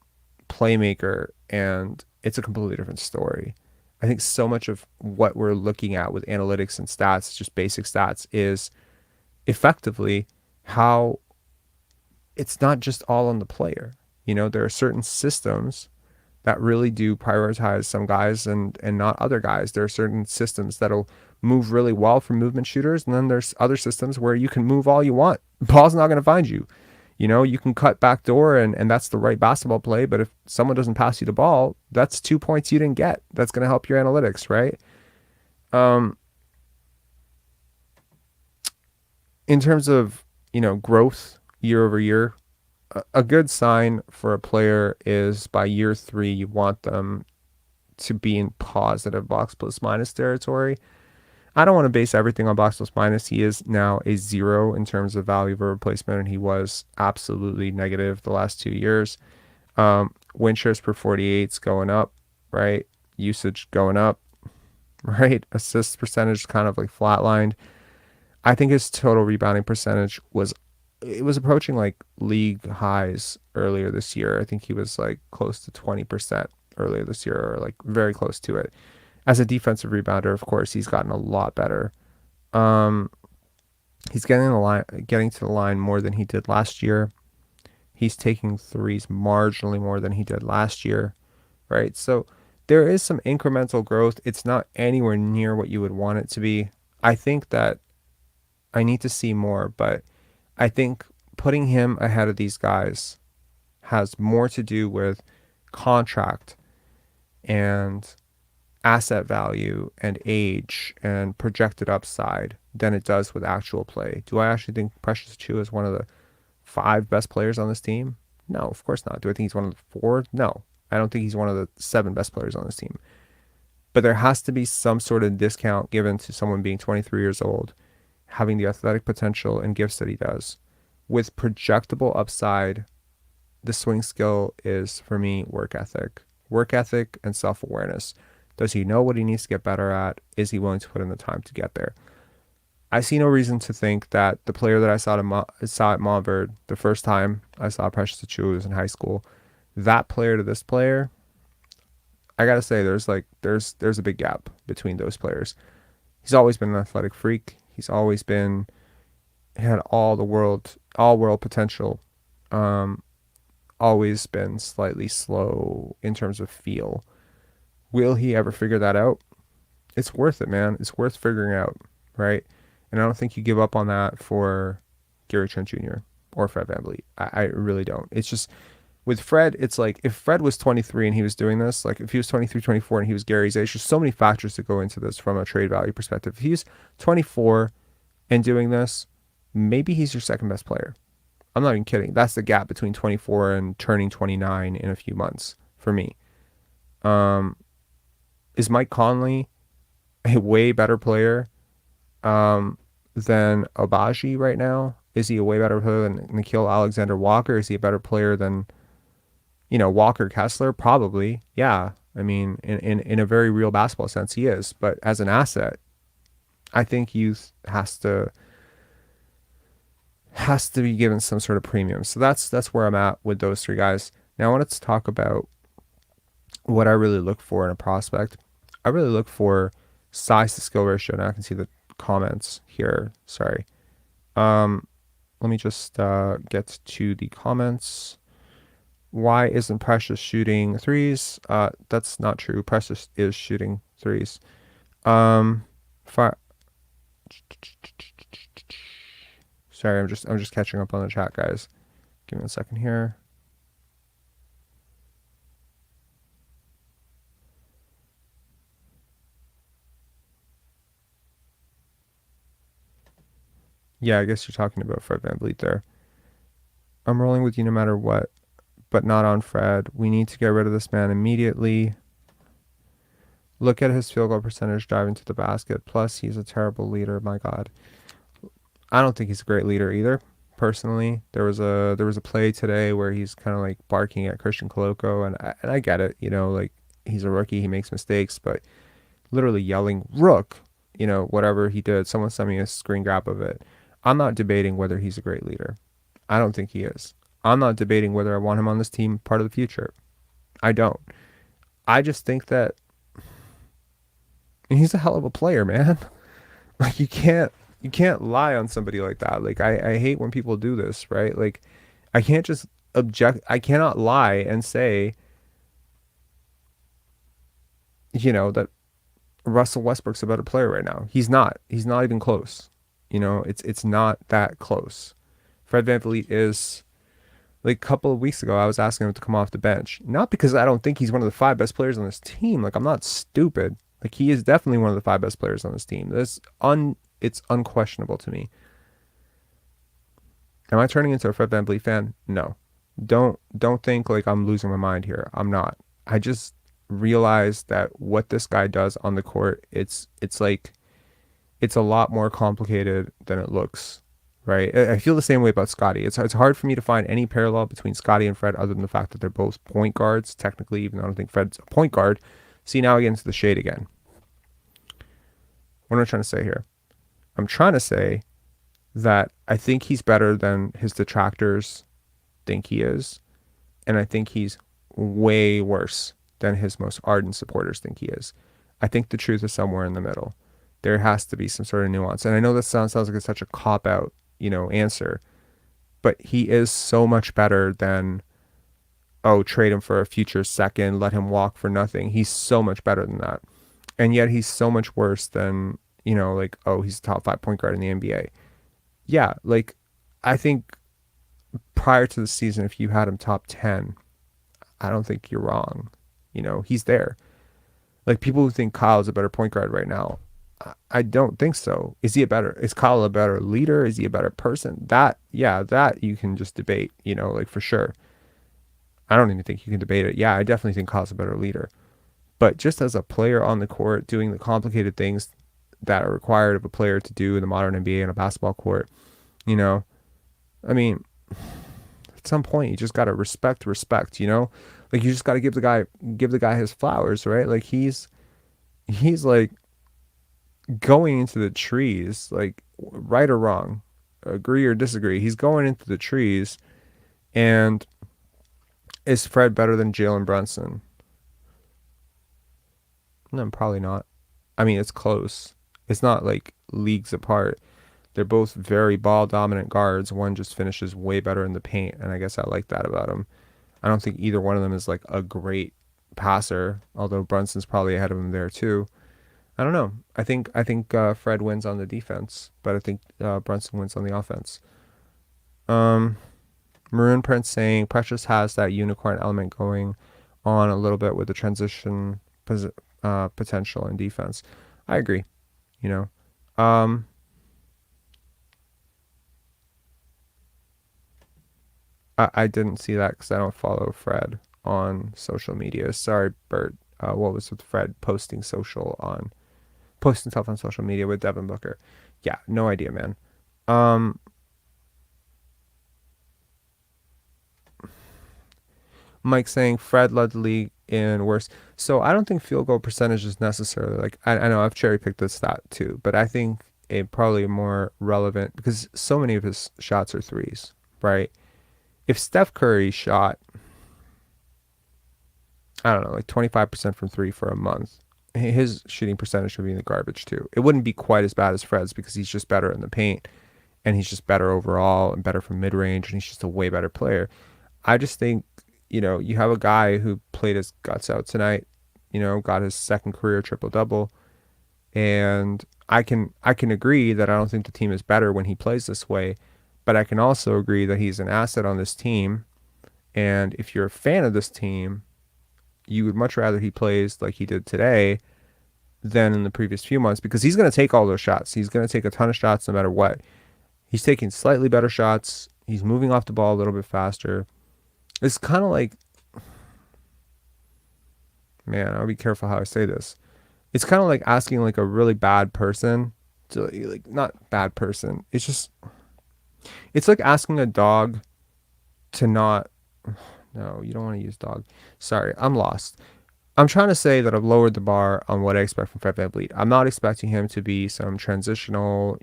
Speaker 1: playmaker, and it's a completely different story. I think so much of what we're looking at with analytics and stats, just basic stats, is effectively how it's not just all on the player. There are certain systems that really do prioritize some guys and not other guys. There are certain systems that'll move really well for movement shooters, and then there's other systems where you can move all you want. Ball's not going to find you. You can cut back door and that's the right basketball play, but if someone doesn't pass you the ball, that's 2 points you didn't get. That's going to help your analytics, right? In terms of, growth year over year, a good sign for a player is by year 3, you want them to be in positive box plus minus territory. I don't want to base everything on box plus minus. He is now a 0 in terms of value of a replacement, and he was absolutely negative the last 2 years. Win shares per 48's going up, right? Usage going up, right? Assist percentage kind of like flatlined. I think his total rebounding percentage was approaching like league highs earlier this year. I think he was like close to 20% earlier this year, or like very close to it. As a defensive rebounder, of course, he's gotten a lot better. He's getting to the line more than he did last year. He's taking threes marginally more than he did last year, right? So there is some incremental growth. It's not anywhere near what you would want it to be. I think that I need to see more, but I think putting him ahead of these guys has more to do with contract and asset value and age and projected upside than it does with actual play. Do I actually think Precious Achiuwa is one of the 5 best players on this team? No, of course not. Do I think he's one of the 4? No. I don't think he's one of the 7 best players on this team. But there has to be some sort of discount given to someone being 23 years old, having the athletic potential and gifts that he does. With projectable upside, the swing skill is, for me, work ethic. Work ethic and self-awareness. Does he know what he needs to get better at? Is he willing to put in the time to get there? I see no reason to think that the player that I saw at Montverde the first time I saw Precious Achiuwa was in high school, that player to this player, I gotta say there's a big gap between those players. He's always been an athletic freak. He's always been had all world potential. Always been slightly slow in terms of feel. Will he ever figure that out? It's worth it, man. It's worth figuring out, right? And I don't think you give up on that for Gary Trent Jr. or Fred VanVleet. I really don't. It's just with Fred, it's like if Fred was 23 and he was doing this, like if he was 23, 24 and he was Gary's age, there's so many factors that go into this from a trade value perspective. If he's 24 and doing this, maybe he's your second best player. I'm not even kidding. That's the gap between 24 and turning 29 in a few months for me. Is Mike Conley a way better player than Abaji right now? Is he a way better player than Nickeil Alexander-Walker? Is he a better player than, Walker Kessler? Probably, yeah. I mean, in a very real basketball sense, he is. But as an asset, I think youth has to be given some sort of premium. So that's where I'm at with those 3 guys. Now I wanted to talk about what I really look for in a prospect. I really look for size to skill ratio. Now I can see the comments here. Sorry. Let me just get to the comments. Why isn't Precious shooting threes? That's not true. Precious is shooting threes. Sorry, I'm just catching up on the chat, guys. Give me a second here. Yeah, I guess you're talking about Fred VanVleet there. I'm rolling with you no matter what, but not on Fred. We need to get rid of this man immediately. Look at his field goal percentage driving to the basket. Plus, he's a terrible leader. My God. I don't think he's a great leader either. Personally, there was a play today where he's kind of like barking at Christian Koloko, and I get it. Like he's a rookie, he makes mistakes, but literally yelling "Rook," whatever he did. Someone sent me a screen grab of it. I'm not debating whether he's a great leader. I don't think he is. I'm not debating whether I want him on this team part of the future. I don't. I just think that he's a hell of a player, man. Like you can't lie on somebody like that. Like I hate when people do this, right? Like I can't just I cannot lie and say, that Russell Westbrook's a better player right now. He's not even close. It's not that close. Fred VanVleet is, like a couple of weeks ago, I was asking him to come off the bench. Not because I don't think he's one of the 5 best players on this team. Like I'm not stupid. Like he is definitely one of the 5 best players on this team. It's unquestionable to me. Am I turning into a Fred VanVleet fan? No. Don't think like I'm losing my mind here. I'm not. I just realized that what this guy does on the court, it's a lot more complicated than it looks, right? I feel the same way about Scottie. It's hard for me to find any parallel between Scottie and Fred other than the fact that they're both point guards, technically, even though I don't think Fred's a point guard. See, now I get into the shade again. What am I trying to say here? I'm trying to say that I think he's better than his detractors think he is, and I think he's way worse than his most ardent supporters think he is. I think the truth is somewhere in the middle. There has to be some sort of nuance. And I know that sounds like it's such a cop-out, answer, but he is so much better than, oh, trade him for a future second, let him walk for nothing. He's so much better than that. And yet he's so much worse than, like, oh, he's a top 5 point guard in the NBA. Yeah, like, I think prior to the season, if you had him top 10, I don't think you're wrong. He's there. Like, people who think Kyle's a better point guard right now, I don't think so. Is Kyle a better leader? Is he a better person? That you can just debate, like, for sure. I don't even think you can debate it. Yeah, I definitely think Kyle's a better leader. But just as a player on the court, doing the complicated things that are required of a player to do in the modern NBA and a basketball court, I mean, at some point you just got to respect, like, you just got to give the guy his flowers, right? Like, he's like going into the trees, like, right or wrong, agree or disagree, he's going into the trees. And is Fred better than Jalen Brunson? No, probably not. I mean, it's close. It's not like leagues apart. They're both very ball dominant guards. One just finishes way better in the paint, and I guess I like that about him. I don't think either one of them is like a great passer, although Brunson's probably ahead of him there too. I don't know. I think Fred wins on the defense, but I think Brunson wins on the offense. Maroon Prince saying Precious has that unicorn element going on a little bit with the transition potential in defense. I agree. I didn't see that because I don't follow Fred on social media. Sorry, Bert. What was with Fred posting stuff on social media with Devin Booker? Yeah, no idea, man. Mike saying Fred led the league in worse. So I don't think field goal percentage is necessarily like, I know I've cherry picked this stat too, but I think it probably more relevant because so many of his shots are threes, right? If Steph Curry shot, I don't know, like 25% from three for a month, his shooting percentage would be in the garbage too. It wouldn't be quite as bad as Fred's because he's just better in the paint and he's just better overall and better from mid-range and he's just a way better player. I just think, you have a guy who played his guts out tonight, got his second career triple-double, and I can agree that I don't think the team is better when he plays this way, but I can also agree that he's an asset on this team, and if you're a fan of this team, you would much rather he plays like he did today than in the previous few months because he's going to take all those shots. He's going to take a ton of shots no matter what. He's taking slightly better shots. He's moving off the ball a little bit faster. It's kind of like, man, I'll be careful how I say this. It's kind of like asking like a really bad person to, like, not bad person. It's like asking a dog to not, no, you don't want to use dog. Sorry, I'm lost. I'm trying to say that I've lowered the bar on what I expect from Fred VanVleet. I'm not expecting him to be some transitional,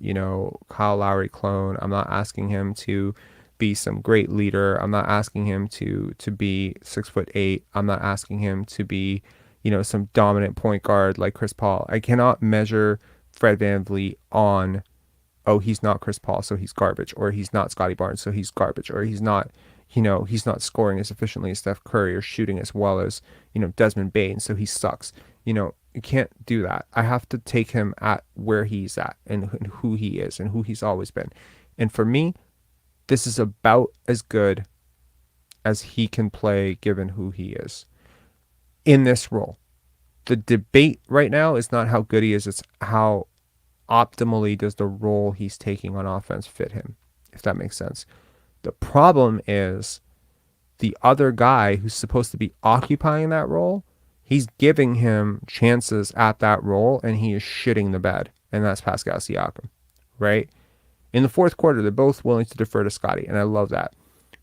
Speaker 1: Kyle Lowry clone. I'm not asking him to be some great leader. I'm not asking him to be 6'8". I'm not asking him to be, some dominant point guard like Chris Paul. I cannot measure Fred VanVleet on, oh, he's not Chris Paul, so he's garbage, or he's not Scottie Barnes, so he's garbage, or he's not, he's not scoring as efficiently as Steph Curry or shooting as well as, Desmond Bane, so he sucks. You can't do that. I have to take him at where he's at and who he is and who he's always been. And for me, this is about as good as he can play given who he is in this role. The debate right now is not how good he is, it's how optimally does the role he's taking on offense fit him, if that makes sense. The problem is the other guy who's supposed to be occupying that role, he's giving him chances at that role and he is shitting the bed, and that's Pascal Siakam, right? In the fourth quarter, they're both willing to defer to Scottie, and I love that.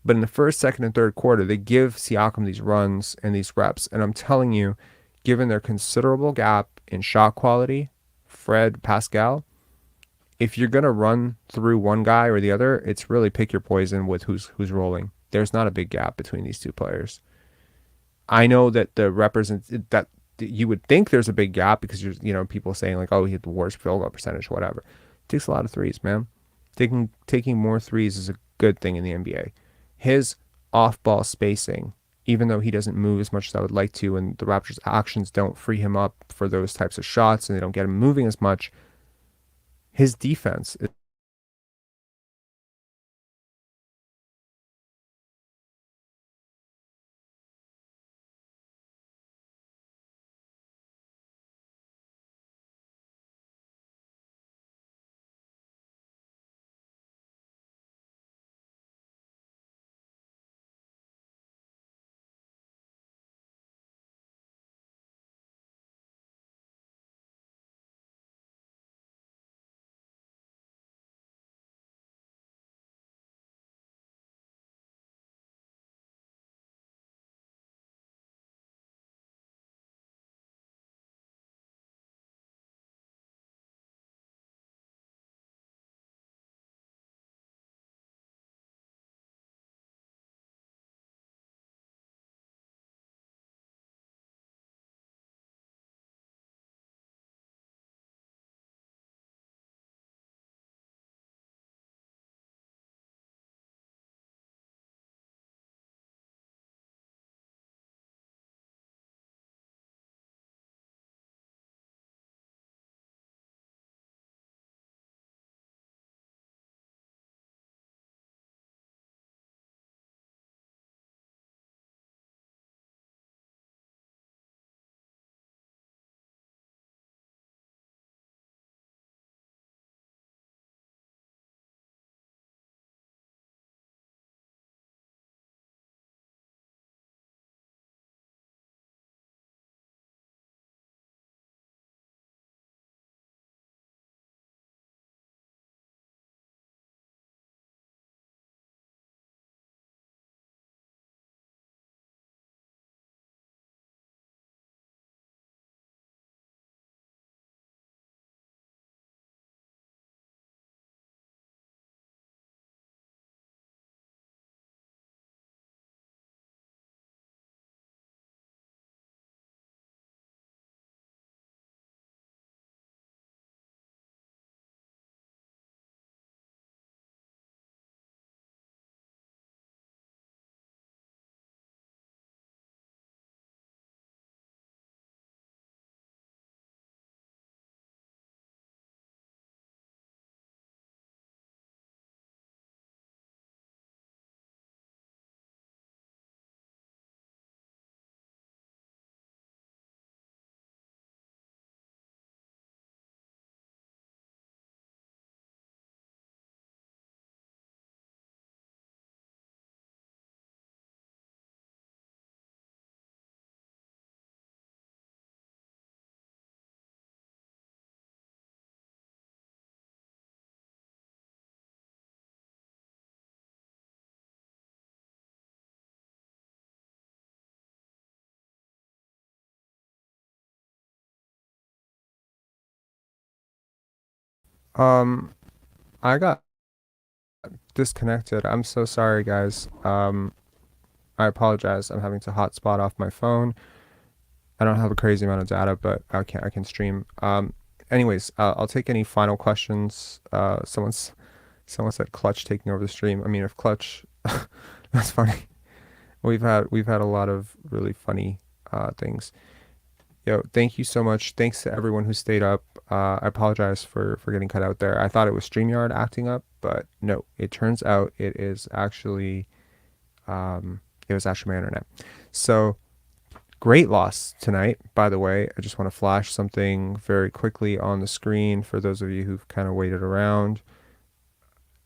Speaker 1: But in the first, second, and third quarter, they give Siakam these runs and these reps. And I'm telling you, given their considerable gap in shot quality, Fred, Pascal, if you're going to run through one guy or the other, it's really pick your poison with who's rolling. There's not a big gap between these two players. I know that that you would think there's a big gap because you're, people saying like, oh, he had the worst field goal percentage, whatever. It takes a lot of threes, man. Taking more threes is a good thing in the NBA. His off-ball spacing, even though he doesn't move as much as I would like to, and the Raptors' actions don't free him up for those types of shots, and they don't get him moving as much, his defense is um I got disconnected. I'm so sorry, guys. I apologize. I'm having to hotspot off my phone. I don't have a crazy amount of data, but I can stream. Anyways, I'll take any final questions. Someone said Clutch taking over the stream. I mean, if Clutch, that's funny. We've had a lot of really funny things. Yo, thank you so much. Thanks to everyone who stayed up. I apologize for getting cut out there. I thought it was StreamYard acting up, but no. It turns out it was actually my internet. So great loss tonight, by the way. I just want to flash something very quickly on the screen for those of you who've kind of waited around.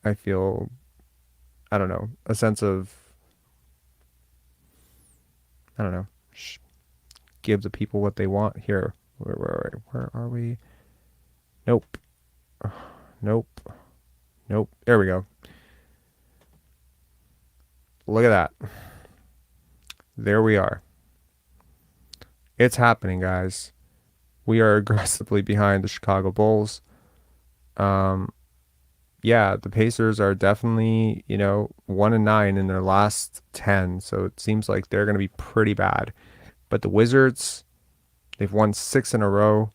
Speaker 1: I feel, I don't know, a sense of, I don't know, give the people what they want here. Where are we? Nope. Nope. Nope. There we go. Look at that. There we are. It's happening, guys. We are aggressively behind the Chicago Bulls. Yeah, the Pacers are definitely, 1-9 in their last 10, so it seems like they're going to be pretty bad. But the Wizards, they've won 6 in a row.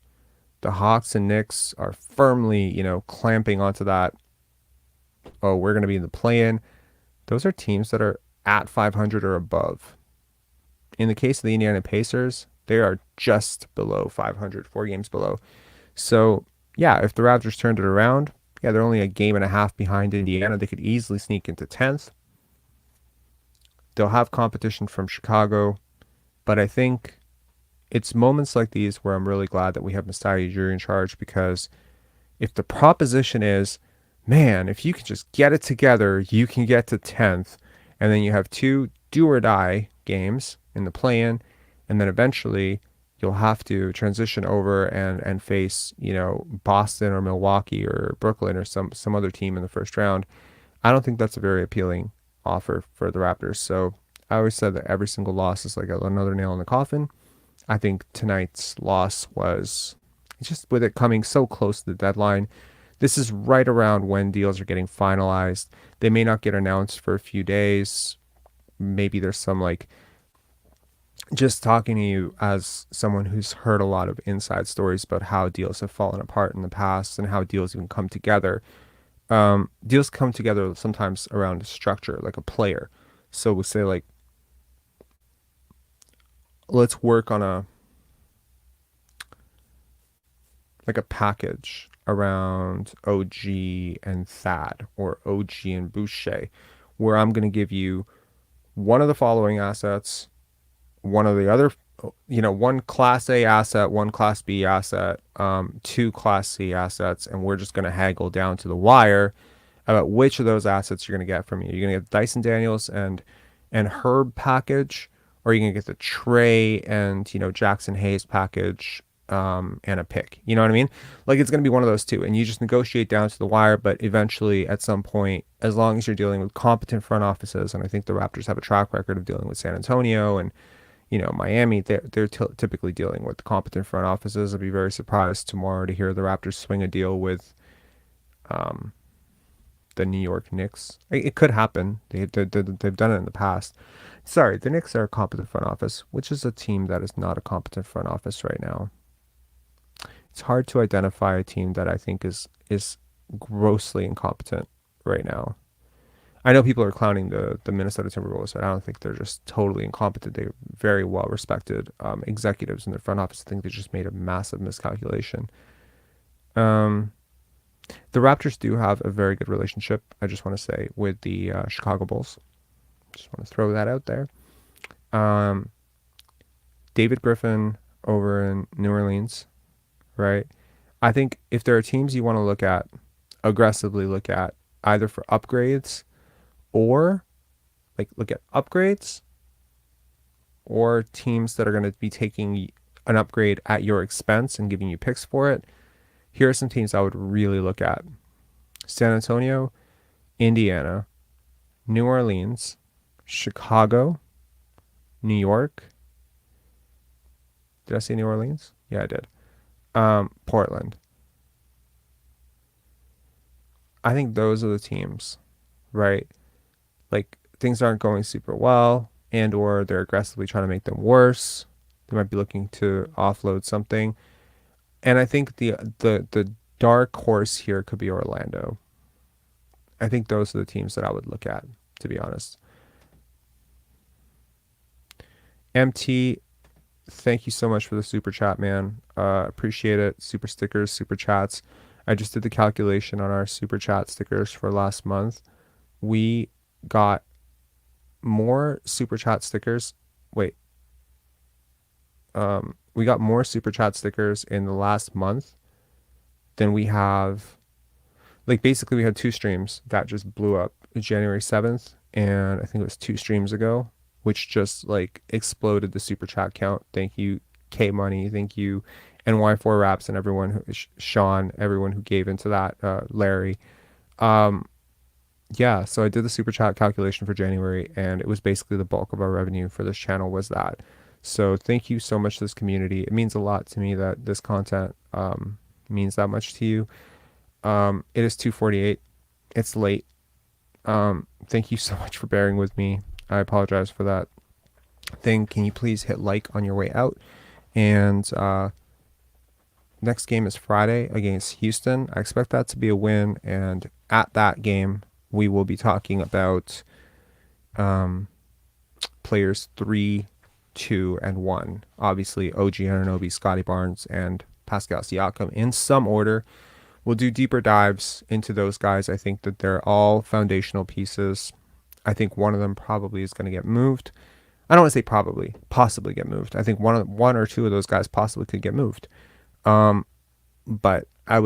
Speaker 1: The Hawks and Knicks are firmly, clamping onto that. Oh, we're going to be in the play-in. those are teams that are at 500 or above. In the case of the Indiana Pacers, they are just below 500, 4 games below. So, yeah, if the Raptors turned it around, yeah, they're only a game and a half behind Indiana. They could easily sneak into 10th. They'll have competition from Chicago, but I think it's moments like these where I'm really glad that we have Masai Ujiri in charge, because if the proposition is, man, if you can just get it together, you can get to 10th, and then you have 2 do or die games in the play-in, and then eventually you'll have to transition over and face, Boston or Milwaukee or Brooklyn or some other team in the first round. I don't think that's a very appealing offer for the Raptors. So I always said that every single loss is like another nail in the coffin. I think tonight's loss was just, with it coming so close to the deadline. This is right around when deals are getting finalized. They may not get announced for a few days. Maybe there's some, just talking to you as someone who's heard a lot of inside stories about how deals have fallen apart in the past and how deals even come together. Deals come together sometimes around a structure, like a player. So we say, let's work on a package around OG and Thad, or OG and Boucher, where I'm going to give you one of the following assets, one of the other, one Class A asset, one Class B asset, 2 Class C assets, and we're just going to haggle down to the wire about which of those assets you're going to get from me. You're going to get the Dyson Daniels and Herb package, or you're going to get the Trey and, Jackson Hayes package, and a pick. You know what I mean? It's going to be one of those two, and you just negotiate down to the wire. But eventually, at some point, as long as you're dealing with competent front offices, and I think the Raptors have a track record of dealing with San Antonio and, Miami, they're typically dealing with competent front offices. I'd be very surprised tomorrow to hear the Raptors swing a deal with the New York Knicks. It could happen. They've done it in the past. Sorry, the Knicks are a competent front office, which is a team that is not a competent front office right now. It's hard to identify a team that I think is grossly incompetent right now. I know people are clowning the Minnesota Timberwolves, but I don't think they're just totally incompetent. They're very well respected executives in their front office. I think they just made a massive miscalculation. The Raptors do have a very good relationship, I just want to say, with the Chicago Bulls. Just want to throw that out there. David Griffin over in New Orleans, right? I think if there are teams you want to aggressively look at, either for upgrades, or look at upgrades, or teams that are going to be taking an upgrade at your expense and giving you picks for it, here are some teams I would really look at: San Antonio, Indiana, New Orleans, Chicago, New York. Did I say New Orleans? Yeah, I did. Portland. I think those are the teams, right? Things aren't going super well, and or they're aggressively trying to make them worse. They might be looking to offload something. And I think the dark horse here could be Orlando. I think those are the teams that I would look at, to be honest. MT, thank you so much for the super chat, man. Appreciate it. Super stickers, super chats. I just did the calculation on our super chat stickers for last month. We got more super chat stickers. We got more super chat stickers in the last month than we have. Basically, we had 2 streams that just blew up: January 7th, and I think it was 2 streams ago, which just exploded the super chat count. Thank you, K Money. Thank you, NY4 Raps, and everyone, Sean, everyone who gave into that, Larry. Yeah, so I did the super chat calculation for January, and it was basically the bulk of our revenue for this channel was that. So thank you so much to this community. It means a lot to me that this content means that much to you. It is 2:48. It's late. Thank you so much for bearing with me. I apologize for that thing. Can you please hit like on your way out? And next game is Friday against Houston. I expect that to be a win, and at that game we will be talking about players 3, 2, and 1. Obviously, OG Anunoby, Scottie Barnes, and Pascal Siakam in some order. We'll do deeper dives into those guys. I think that they're all foundational pieces. I think one of them probably is going to get moved. I don't want to say probably, possibly get moved. I think one or two of those guys possibly could get moved. But I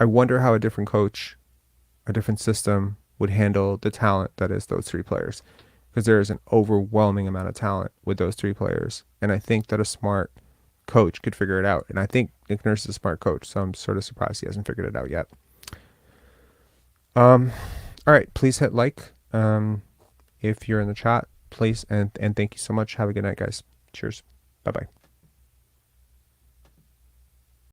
Speaker 1: wonder how a different coach, a different system would handle the talent that is those 3 players. Because there is an overwhelming amount of talent with those 3 players. And I think that a smart coach could figure it out. And I think Nick Nurse is a smart coach, so I'm sort of surprised he hasn't figured it out yet. All right, please hit like if you're in the chat, please. And thank you so much. Have a good night, guys. Cheers. Bye-bye.